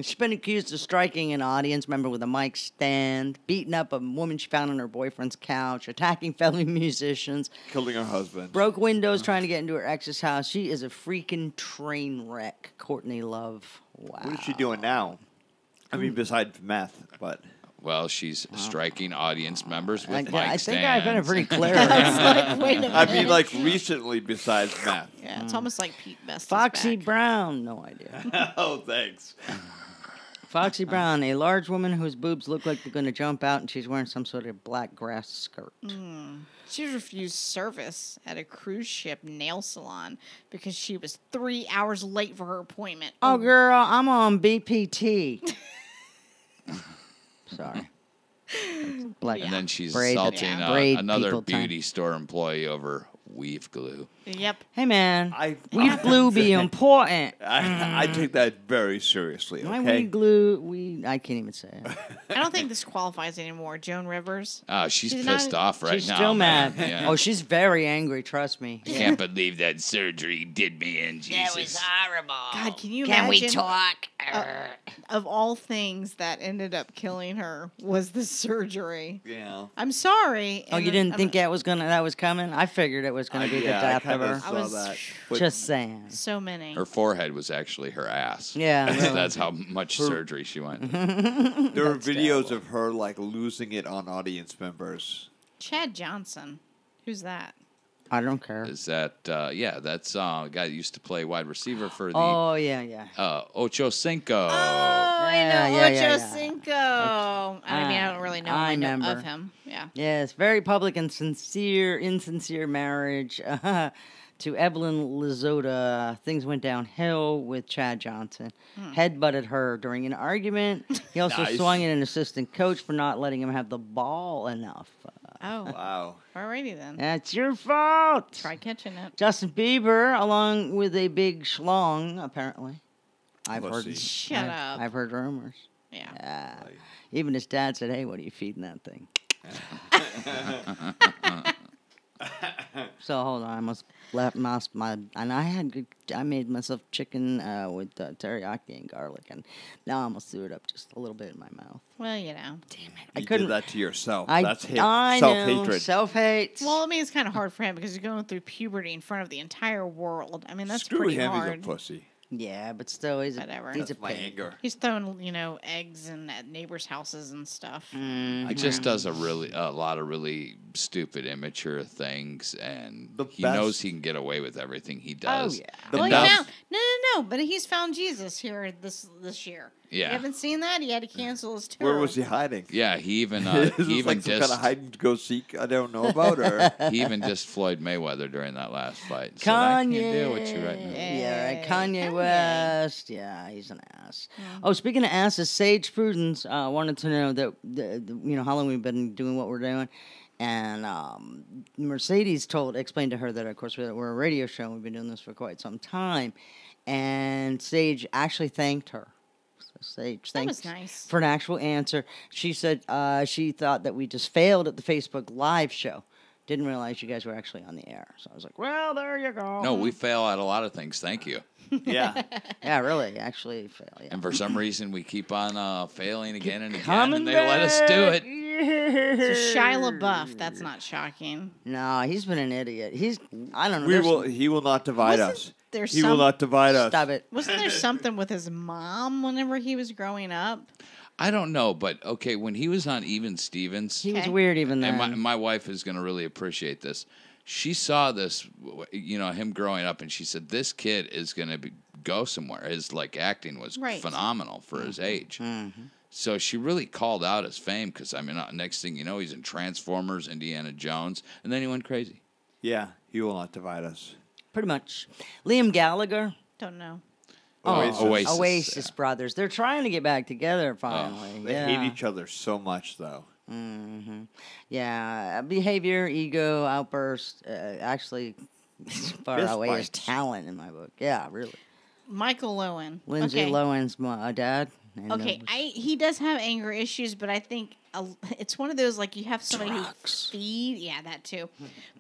She's been accused of striking an audience member with a mic stand, beating up a woman she found on her boyfriend's couch, attacking fellow musicians, Killing her husband. broke windows trying to get into her ex's house. She is a freaking train wreck, Courtney Love. Wow. What is she doing now? I mean, besides meth, but. Well, she's striking audience members with mic I think I've been stands. pretty clear. Like, wait a I mean, minute. like recently, besides meth. Yeah, it's almost like Pete Best. Foxy Brown, no idea. Oh, thanks. Foxy Brown, a large woman whose boobs look like they're going to jump out, and she's wearing some sort of black grass skirt. She refused service at a cruise ship nail salon because she was 3 hours late for her appointment. Oh, girl, I'm on BPT. Sorry. Black And then she's braid- assaulting braid another people time. beauty store employee over weave glue. Yep. Hey, man. I Weed glue be important. I take that very seriously. My Okay. weed glue, I can't even say it. I don't think this qualifies anymore. Joan Rivers. She's She's pissed not- off right She's now. still man. mad. Yeah. Oh, she's very angry, trust me. I can't believe that surgery did me in, Jesus. horrible. God, can you Can we imagine? talk? Of all things that ended up killing her was the surgery. Yeah. I'm sorry. Oh, and you didn't I'm- think that was coming? I figured it was gonna be the yeah, I death of kinda her. saw I was- that. But Just saying. So many. Her forehead was actually her ass. Yeah, really. That's how much surgery she went. there are videos of her like losing it on audience members. Chad Johnson. Who's that? I don't care. Is that that's a guy that used to play wide receiver for the Oh yeah. Ocho Cinco. Oh, I know. yeah, Ocho yeah. Cinco. I mean, I don't really know. I I know remember. of him. Yeah. Yes, very public and insincere marriage to Evelyn Lizzotta. Things went downhill with Chad Johnson. Headbutted her during an argument. He also Nice. swung at an assistant coach for not letting him have the ball enough. Oh. Wow. Alrighty then. That's your fault. Try catching it. Justin Bieber, along with a big schlong, apparently. I've Pussy. heard. Shut up. I've heard rumors. Yeah. Even his dad said, "Hey, what are you feeding that thing?" So hold on, I must left my and I made myself chicken with teriyaki and garlic, and now I almost threw it up just a little bit in my mouth. Well, you know. I You couldn't. did that to yourself. I That's I self-hatred. know, self-hate. Well, I mean, it's kind of hard for him because he's going through puberty in front of the entire world. I mean, that's Screw pretty him, hard. he's a pussy. Yeah, but still, he's Whatever. he's a That's my pig. anger. He's throwing, eggs in at neighbors' houses and stuff. Mm-hmm. He just does a lot of really stupid, immature things, and The he best- knows he can get away with everything he does. yeah. The Well, best- no. know, but he's found Jesus here this year. Yeah. You haven't seen that? He had to cancel his tour. Where was he hiding? Yeah, he even Is he this even like some kind of dissed hide and go seek I don't know about, or he even dissed Floyd Mayweather during that last fight. And said, I can't deal with you right now. Yeah, right. Kanye West. Yeah, he's an ass. Oh, speaking of asses, Sage Prudence wanted to know that how long we've been doing what we're doing, and Mercedes explained to her that of course we're a radio show and we've been doing this for quite some time, and Sage actually thanked her. Sage, thanks was nice. for an actual answer. She said she thought that we just failed at the Facebook Live show. Didn't realize you guys were actually on the air. So I was like, well, there you go. No, we fail at a lot of things. Thank you. Yeah. Yeah, really. Actually fail. Yeah. And for some reason, we keep on failing again and again, coming and they let us do it. So Shia LaBeouf, that's not shocking. No, he's been an idiot. I don't know. He will not divide us. There's He will not divide us. Stop it. Wasn't there something with his mom whenever he was growing up? I don't know, but okay, when he was on Even Stevens, He was weird even then. and my wife is going to really appreciate this. She saw this, him growing up, and she said, this kid is going to go somewhere. His acting was Right. phenomenal for his age. Mm-hmm. So she really called out his fame because, next thing you know, he's in Transformers, Indiana Jones, and then he went crazy. Yeah, he will not divide us. Pretty much. Liam Gallagher. Don't know. Oasis brothers. They're trying to get back together finally. They hate each other so much, though. Mm-hmm. Yeah, behavior, ego, outburst. Actually, far Fist outweighs fights. talent in my book. Yeah, really. Michael Lowen. Lindsay Okay. Lohan's dad. and Okay, he does have anger issues, but I think it's one of those you have somebody who feed, that too,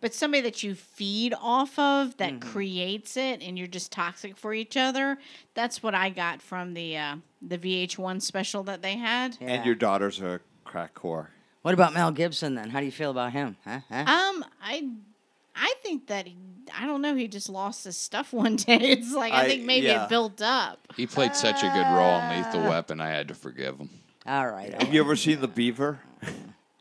but somebody that you feed off of that creates it, and you're just toxic for each other. That's what I got from the VH1 special that they had. Yeah. And your daughter's a crack whore. What about Mel Gibson then? How do you feel about him? Huh? I think that I don't know. He just lost his stuff one day. It's I think maybe it built up. He played such a good role in Lethal Weapon, I had to forgive him. All right. Have you ever seen The Beaver?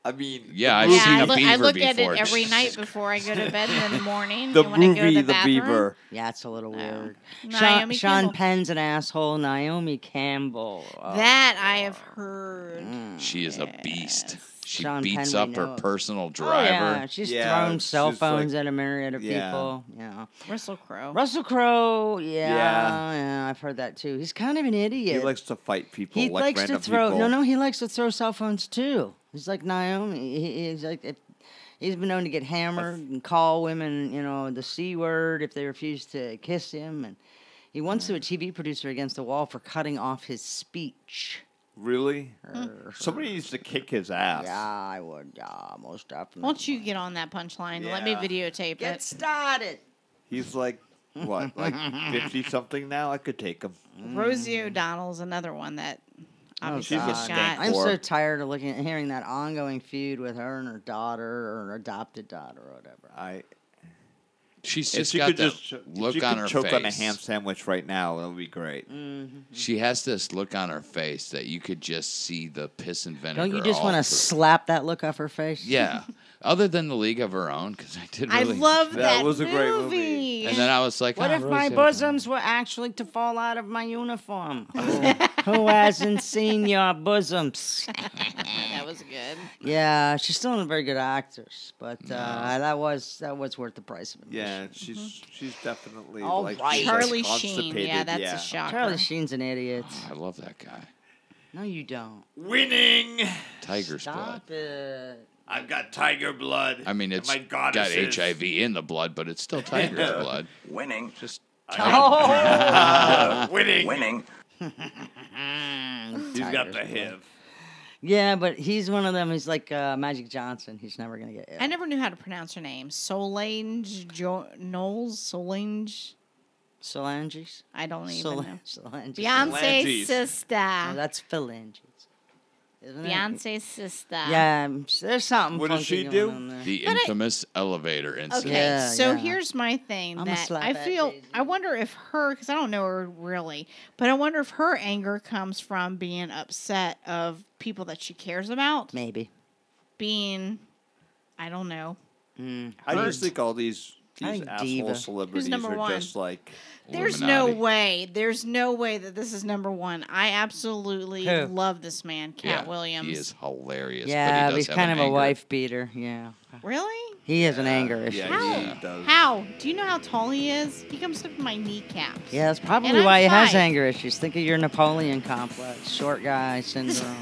I mean, Yeah, I've seen a beaver I look at before. it every night before I go to bed and in the morning. The and when I go to movie the The bathroom. Beaver. Yeah, it's a little weird. Naomi Sean Campbell. Penn's an asshole. Naomi Campbell. Oh. That I have heard. She is a beast. She Sean beats Penn, up we her know. personal Oh, driver. yeah, she's thrown cell phones at a myriad of Yeah. people. Yeah. Russell Crowe. Russell Crowe, Yeah. yeah, I've heard that too. He's kind of an idiot. He likes to fight people He like likes random to throw. people. No, he likes to throw cell phones too. He's like Naomi. He's like he's been known to get hammered and call women, the C word if they refuse to kiss him, and he once threw a TV producer against the wall for cutting off his speech. Really? Somebody needs to kick his ass. Yeah, I would. Yeah, most definitely. Why don't you get on that punchline? Let me Yeah. videotape Get it. started. He's like, what, like 50-something now? I could take him. Rosie O'Donnell's another one that obviously she's a just skank. got. I'm so tired of hearing that ongoing feud with her and her daughter or her adopted daughter or whatever. She's If just she got could that just look if she on could her choke face. on a ham sandwich right now, that would be great. She has this look on her face that you could just see the piss and vinegar. Don't you just all want to through. slap that look off her face? Yeah. Other than The League of Her Own, because I did really. I love that was a great movie. And then I was like, What oh, if my Rosie bosoms were actually to fall out of my uniform? Who hasn't seen your bosoms? That was good. Yeah, she's still a very good actress, but that was worth the price of admission. Yeah, she's definitely All like right. she's, like, Charlie Sheen. constipated, Yeah, that's yeah. a shocker. Charlie Sheen's an idiot. I love that guy. No, you don't. Winning. Tiger's blood. Stop it. I've got tiger blood. I mean, it's my got goddesses. HIV in the blood, but it's still tiger's blood. Winning. Just Winning. Winning. He's got the HIV. Yeah, but he's one of them. He's like Magic Johnson. He's never gonna get ill. I never knew how to pronounce her name. Solange Knowles? Solanges? I don't even know. Solanges. Beyonce's Phalanges. sister. Oh, that's phalanges. Isn't it? Beyonce's sister. Yeah, there's something. What does funky she going do? on there. the But I- infamous elevator incident. Okay, Yeah, so yeah. here's my thing I'ma that slap I that feel. daisy. I wonder if her, because I don't know her really, but I wonder if her anger comes from being upset of people that she cares about, Maybe. being, I don't know. I just think all these I these think asshole Diva. celebrities number are one? just like. There's no Illuminati. way. There's no way that this is number one. I absolutely Who? love this man, Cat Yeah, Williams. He is hilarious. Yeah, but but he he's does kind have of an a anger. wife beater. Yeah. Really? He has an anger issue. Yeah, he does. How? Do you know how tall he is? He comes up to my kneecaps. Yeah, that's probably And I'm why he has 5. anger issues. Think of your Napoleon complex, short guy syndrome.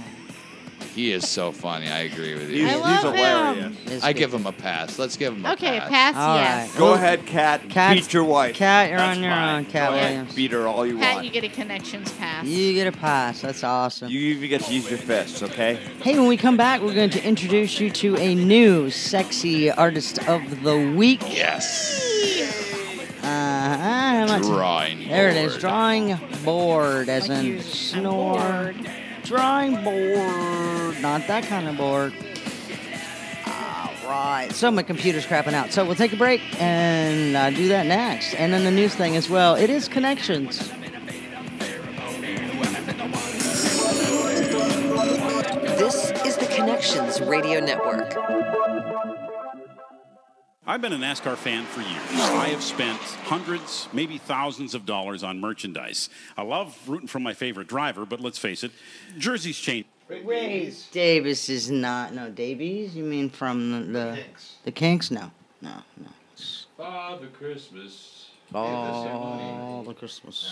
He is so funny. I agree with you. I love hilarious. him. It's I good. give him a pass. Let's give him a Okay, pass. pass, All yes. right. Go ahead, Cat. Cat's- Beat your wife. Cat, you're That's on your fine. own, Cat Go ahead, Williams. beat her all you Pat, want. you get a connections pass. You get a pass. That's awesome. You even get to use your fists, okay? Hey, when we come back, we're going to introduce you to a new sexy artist of the week. Yes. Drawing There it is. board. Drawing board, as Like in you- I'm snore. bored. Drawing board. Not that kind of board. All right. So my computer's crapping out. So we'll take a break and do that next. And then the news thing as well. It is Connections. This is the Connections Radio Network. I've been a NASCAR fan for years. I have spent hundreds, maybe thousands of dollars on merchandise. I love rooting for my favorite driver, but let's face it, jerseys change. Wait, Davis is not. No, Davies? You mean from the Kinks? No. Father Christmas. Oh, the Christmas.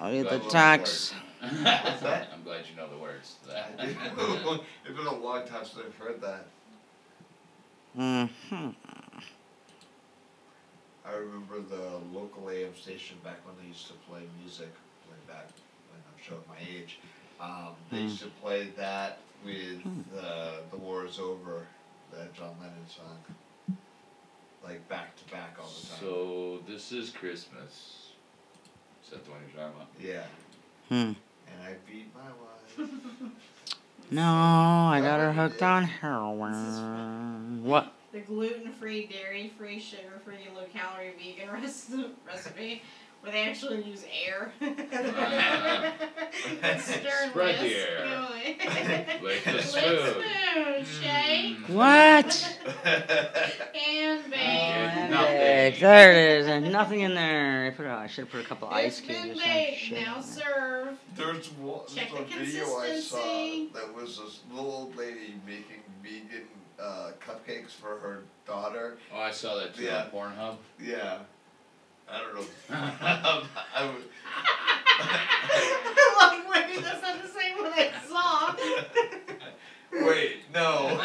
Oh, You the have tax. I'm glad you know the words to that. It's been a long time since I've heard that. Mm-hmm. I remember the local AM station back when they used to play music, way back when I'm showing my age. They used to play that with The War Is Over, that John Lennon song. Like back to back all the time. So this is Christmas. Is that the one you're talking about? Yeah. Hmm. And I beat my wife. No, I got her hooked on heroin. What? The gluten-free, dairy-free, sugar-free, low-calorie vegan recipe where they actually use air. Spread the air. Lick the spoon. Shay. What? And bake. Hey, there it is. And nothing in there. I should have put a couple ice It's cubes been or some baked. shit. Now serve. There's Check a the video I saw consistency. that was this little old lady making vegan cupcakes for her daughter. Oh, I saw that too Yeah. on Pornhub. Yeah. I don't know. I would. Like, wait, that's not the same one I saw. Wait, no.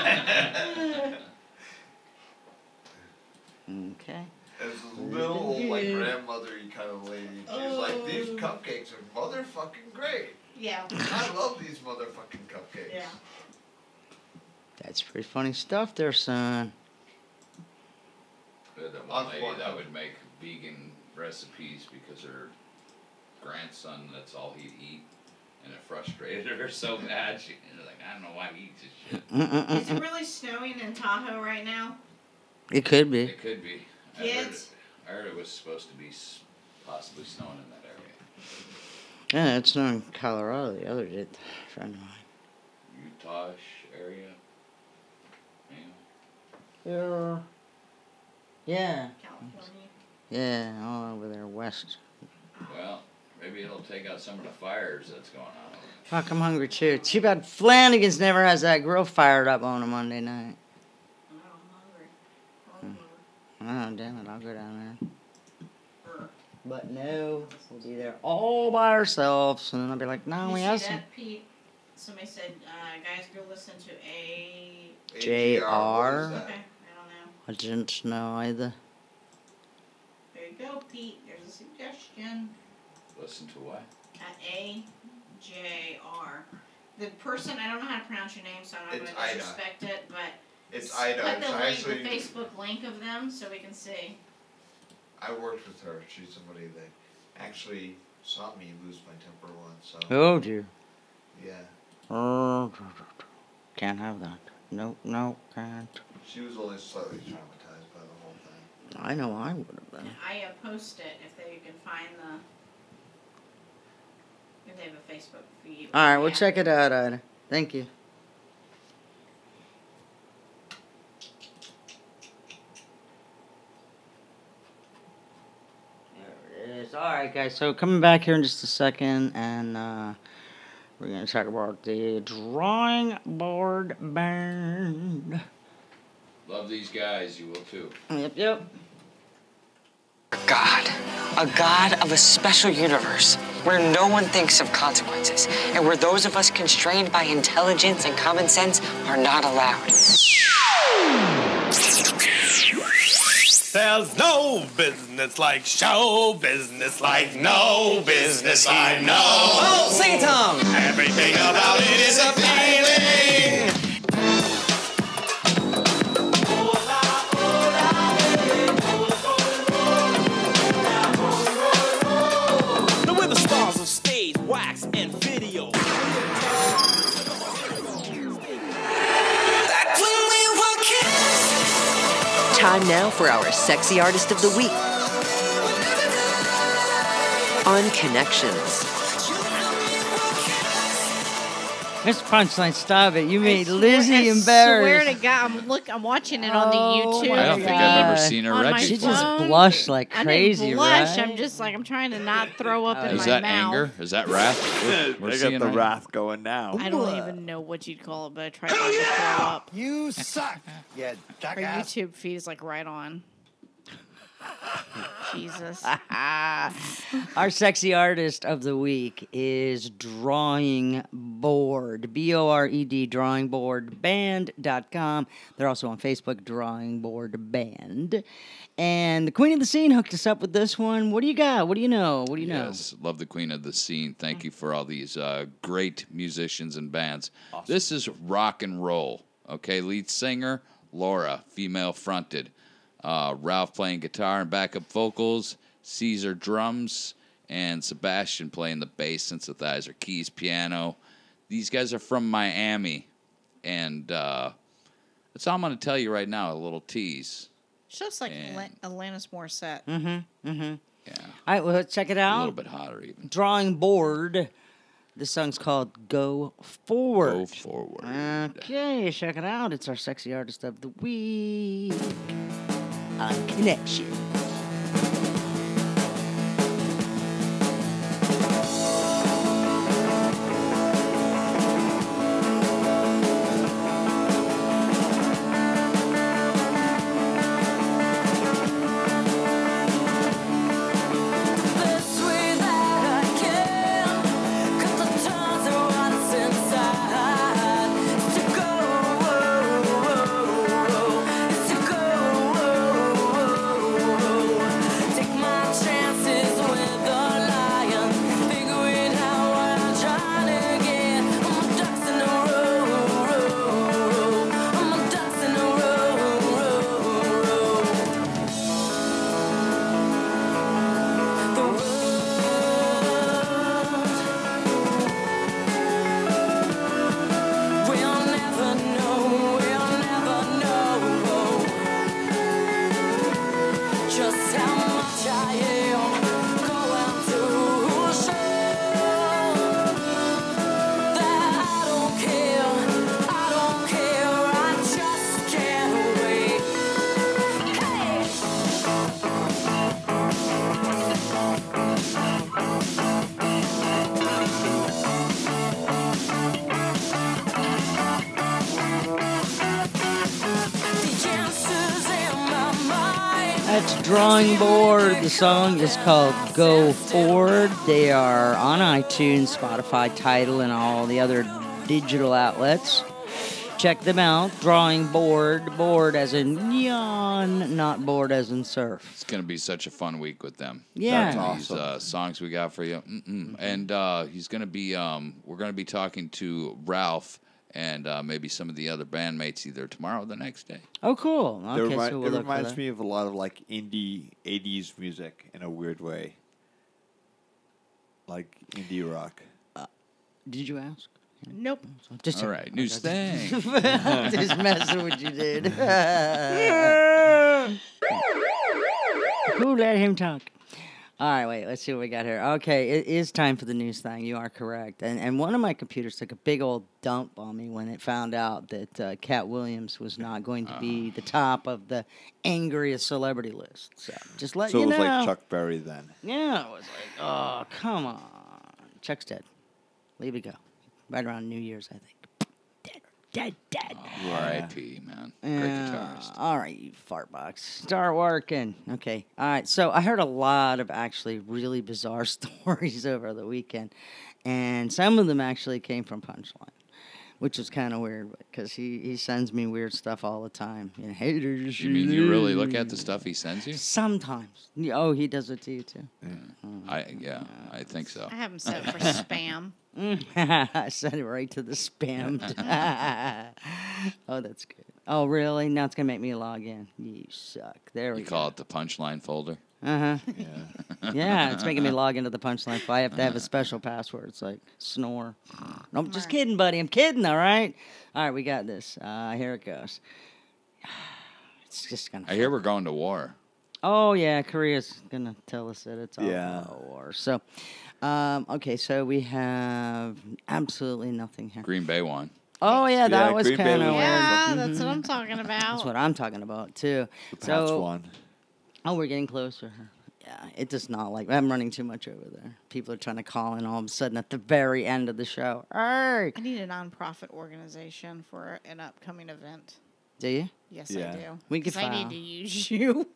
Okay. As a little old, like, grandmother-y kind of lady. She's like, these cupcakes are motherfucking great. Yeah. I love these motherfucking cupcakes. Yeah. That's pretty funny stuff there, son. That one lady that would make vegan recipes because her grandson, that's all he'd eat. And it frustrated her so bad. She was like, I don't know why he eats this shit. Is it really snowing in Tahoe right now? It could be. It could be. Kids? I heard it was supposed to be possibly snowing in that area. Yeah, it's not in Colorado. The other did, friend of mine. Utah-ish area. Yeah. Yeah. California. Yeah, all over there west. Well, maybe it'll take out some of the fires that's going on. Fuck, I'm hungry too. Too bad Flanagan's never has that grill fired up on a Monday night. Oh, damn it, I'll go down there. But no, we'll be there all by ourselves. And then I'll be like, no, You we see have some. that, Pete? Somebody said, guys, go listen to A... JR. Okay, I don't know. I didn't know either. There you go, Pete. There's a suggestion. Listen to what? AJR. The person, I don't know how to pronounce your name, so I'm not It's going to Ida. disrespect it, but It's Ida. put It's the link, actually, the Facebook link of them so we can see. I worked with her. She's somebody that actually saw me lose my temper once. So. Oh, dear. Yeah. Can't have that. Nope, nope, can't. She was only slightly traumatized by the whole thing. I know I would have been. I post it if they can find if they have a Facebook feed. All right, we'll check it out, Ida. Thank you. All right, guys. So coming back here in just a second, and we're gonna talk about the Drawing Board Band. Love these guys. You will too. Yep. God, a God of a special universe where no one thinks of consequences and where those of us constrained by intelligence and common sense are not allowed. There's no business like show business, like no business I know. Oh, sing it, Tom. Everything about it is a feeling. We're the stars of stage, wax, and video. Time now for our Sexy Artist of the Week on Connections. Miss Punchline, stop it. You made Lizzie embarrassed. Swear to God, I'm watching it on the YouTube. I don't think I've ever seen her on read my She before. just phone. blushed like I crazy, didn't blush. right? I'm just like, I'm trying to not throw up in Is my that mouth. anger? Is that wrath? We're I seeing got the right- wrath going now. I don't even know what you'd call it, but I tried not to throw up. You suck. Yeah, Our jackass. YouTube feed is like right on. Jesus. Our sexy artist of the week is Drawing Board. B-O-R-E-D, drawingboardband.com. They're also on Facebook, Drawing Board Band. And the Queen of the Scene hooked us up with this one. What do you got? What do you know? What do you know? Yes, love the Queen of the Scene. Thank you for all these great musicians and bands. This is rock and roll. Okay, lead singer, Laura, female fronted. Ralph playing guitar and backup vocals, Caesar drums, and Sebastian playing the bass, synthesizer, keys, piano. These guys are from Miami, and that's all I'm going to tell you right now, a little tease. Just like Alanis Morissette. Yeah. All right, well, let's check it out. A little bit hotter even. Drawing Board. This song's called Go Forward. Go Forward. Okay, check it out. It's our sexy artist of the week on Connection. That's Drawing Board. The song is called Go Forward. They are on iTunes, Spotify, Tidal, and all the other digital outlets. Check them out. Drawing Board. Board as in yawn, not board as in surf. It's going to be such a fun week with them. Yeah. These songs we got for you. And he's going to be, we're going to be talking to Ralph and maybe some of the other bandmates either tomorrow or the next day. Oh, cool. Okay, so we'll it look for reminds that. me of a lot of like indie 80s music in a weird way. Like indie rock. Did you ask? Nope. Just All right, news thing. Just messing with you, dude. Who let him talk? All right, wait. Let's see what we got here. Okay, it is time for the news thing. You are correct. And one of my computers took a big old dump on me when it found out that Cat Williams was not going to be the top of the angriest celebrity list. So just let So you it know. was like Chuck Berry then. Yeah, it was like, oh, come on. Chuck's dead. Leave it go. Right around New Year's, I think. Dead. R.I.P. man. Great guitarist. All right, you fart box. Start working. Okay. All right. So I heard a lot of actually really bizarre stories over the weekend, and some of them actually came from Punchline, which was kind of weird because he sends me weird stuff all the time. You know, hey, did you see You mean you really look this? at the stuff he sends you? Sometimes. Oh, he does it to you too. I think so. I have him set for spam. I sent it right to the spam. Oh, that's good. Oh, really? Now it's going to make me log in. You suck. There we You go. call it the punchline folder? Uh-huh. Yeah, it's making me log into the Punchline. I have to have a special password. It's like snore. No, I'm just kidding, buddy. I'm kidding, all right? All right, we got this. Here it goes. It's just going to... I hear we're going to war. Oh, yeah, Korea's going to tell us that it's all Yeah. war. So, okay, so we have absolutely nothing here. Green Bay won. Oh, yeah, that Yeah, was Green Bay kind of was- weird. Yeah, that's what I'm talking about. That's what I'm talking about, too. The Pats So, won. oh, we're getting closer. Yeah, it does not like... I'm running too much over there. People are trying to call in all of a sudden at the very end of the show. Hey! I need a nonprofit organization for an upcoming event. Do you? Yes, Yeah. I do. We could 'Cause I file. need to use you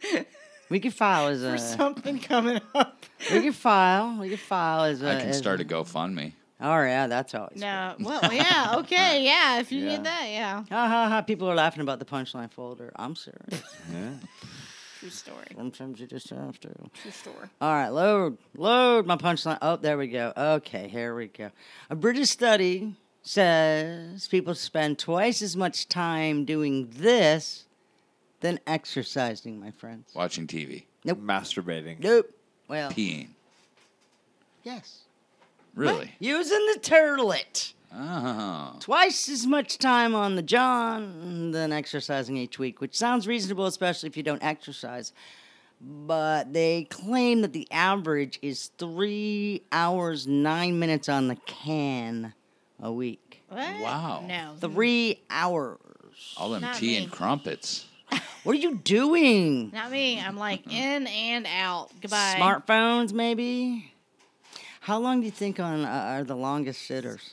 We could file as for a... something coming up. We could file. We could file as a... I can as start a GoFundMe. Oh, yeah, that's always... No, well, yeah, okay, yeah. If you Yeah. need that, yeah. Ha, ha, ha. People are laughing about the Punchline folder. I'm serious. Yeah. True story. Sometimes you just have to. True story. All right, load my Punchline. Oh, there we go. Okay, here we go. A British study says people spend twice as much time doing this than exercising, my friends. Watching TV. Nope. Masturbating. Nope. Well, Peeing. yes. Really? Using the toilet. Oh. Twice as much time on the John than exercising each week, which sounds reasonable, especially if you don't exercise. But they claim that the average is 3 hours, 9 minutes on the can a week. What? Wow. No. 3 hours. All them Not tea me. and crumpets. What are you doing? Not me. I'm like in and out. Goodbye. Smartphones, maybe? How long do you think are the longest sitters?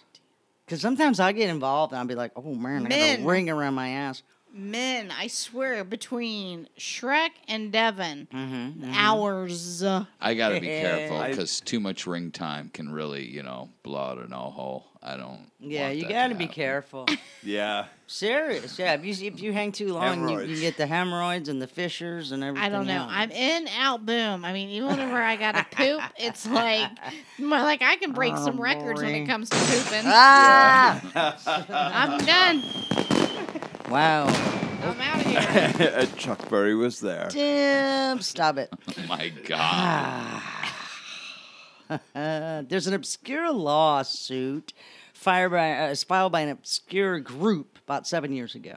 Because sometimes I get involved and I'll be like, oh, man, I got a Men. ring around my ass. Men, I swear, between Shrek and Devin, Mm-hmm. hours. I got to be careful I- because too much ring time can really, blow out an hole. I don't. Yeah, want you that got to to be happen. careful. Yeah. Serious, yeah. If you hang too long, you Hemorrhoids. get the hemorrhoids and the fissures and everything. I don't know. else. I'm in, out, boom. I mean, even whenever I gotta poop, it's like I can break some records when it comes to pooping. Ah! I'm done. Wow. I'm out of here. And Chuck Berry was there. Tim, stop it. Oh my God. There's an obscure lawsuit filed by an obscure group about 7 years ago.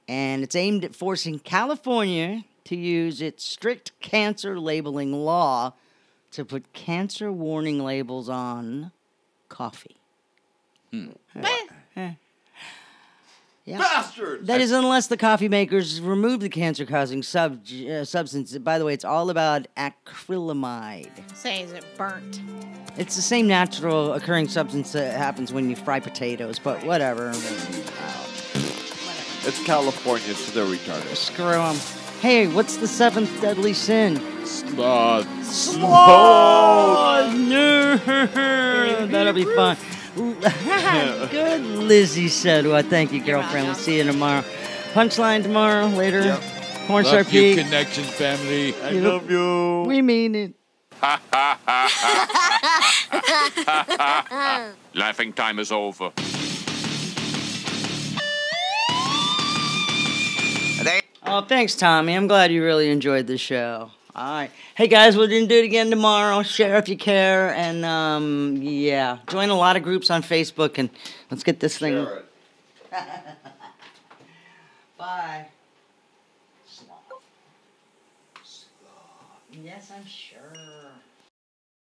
And it's aimed at forcing California to use its strict cancer labeling law to put cancer warning labels on coffee. Yeah. Bastards! That is, unless the coffee makers remove the cancer-causing substance. By the way, it's all about acrylamide. Say, is it burnt? It's the same natural occurring substance that happens when you fry potatoes, but whatever. It's California, so they're retarded. Screw them. Hey, what's the seventh deadly sin? Sloth. Sloth! No! That'll be fun. Good, Lizzie said. Well, thank you, girlfriend. We'll see you tomorrow. Punchline tomorrow, later. Yep. Porn Star Love you, Pete. Connections family. I love you. We mean it. Laughing time is over. Oh, thanks, Tommy. I'm glad you really enjoyed the show. All right. Hey, guys, we're going to do it again tomorrow. Share if you care. And, yeah, join a lot of groups on Facebook, and let's get this thing. Share it. Bye. Yes, I'm sure.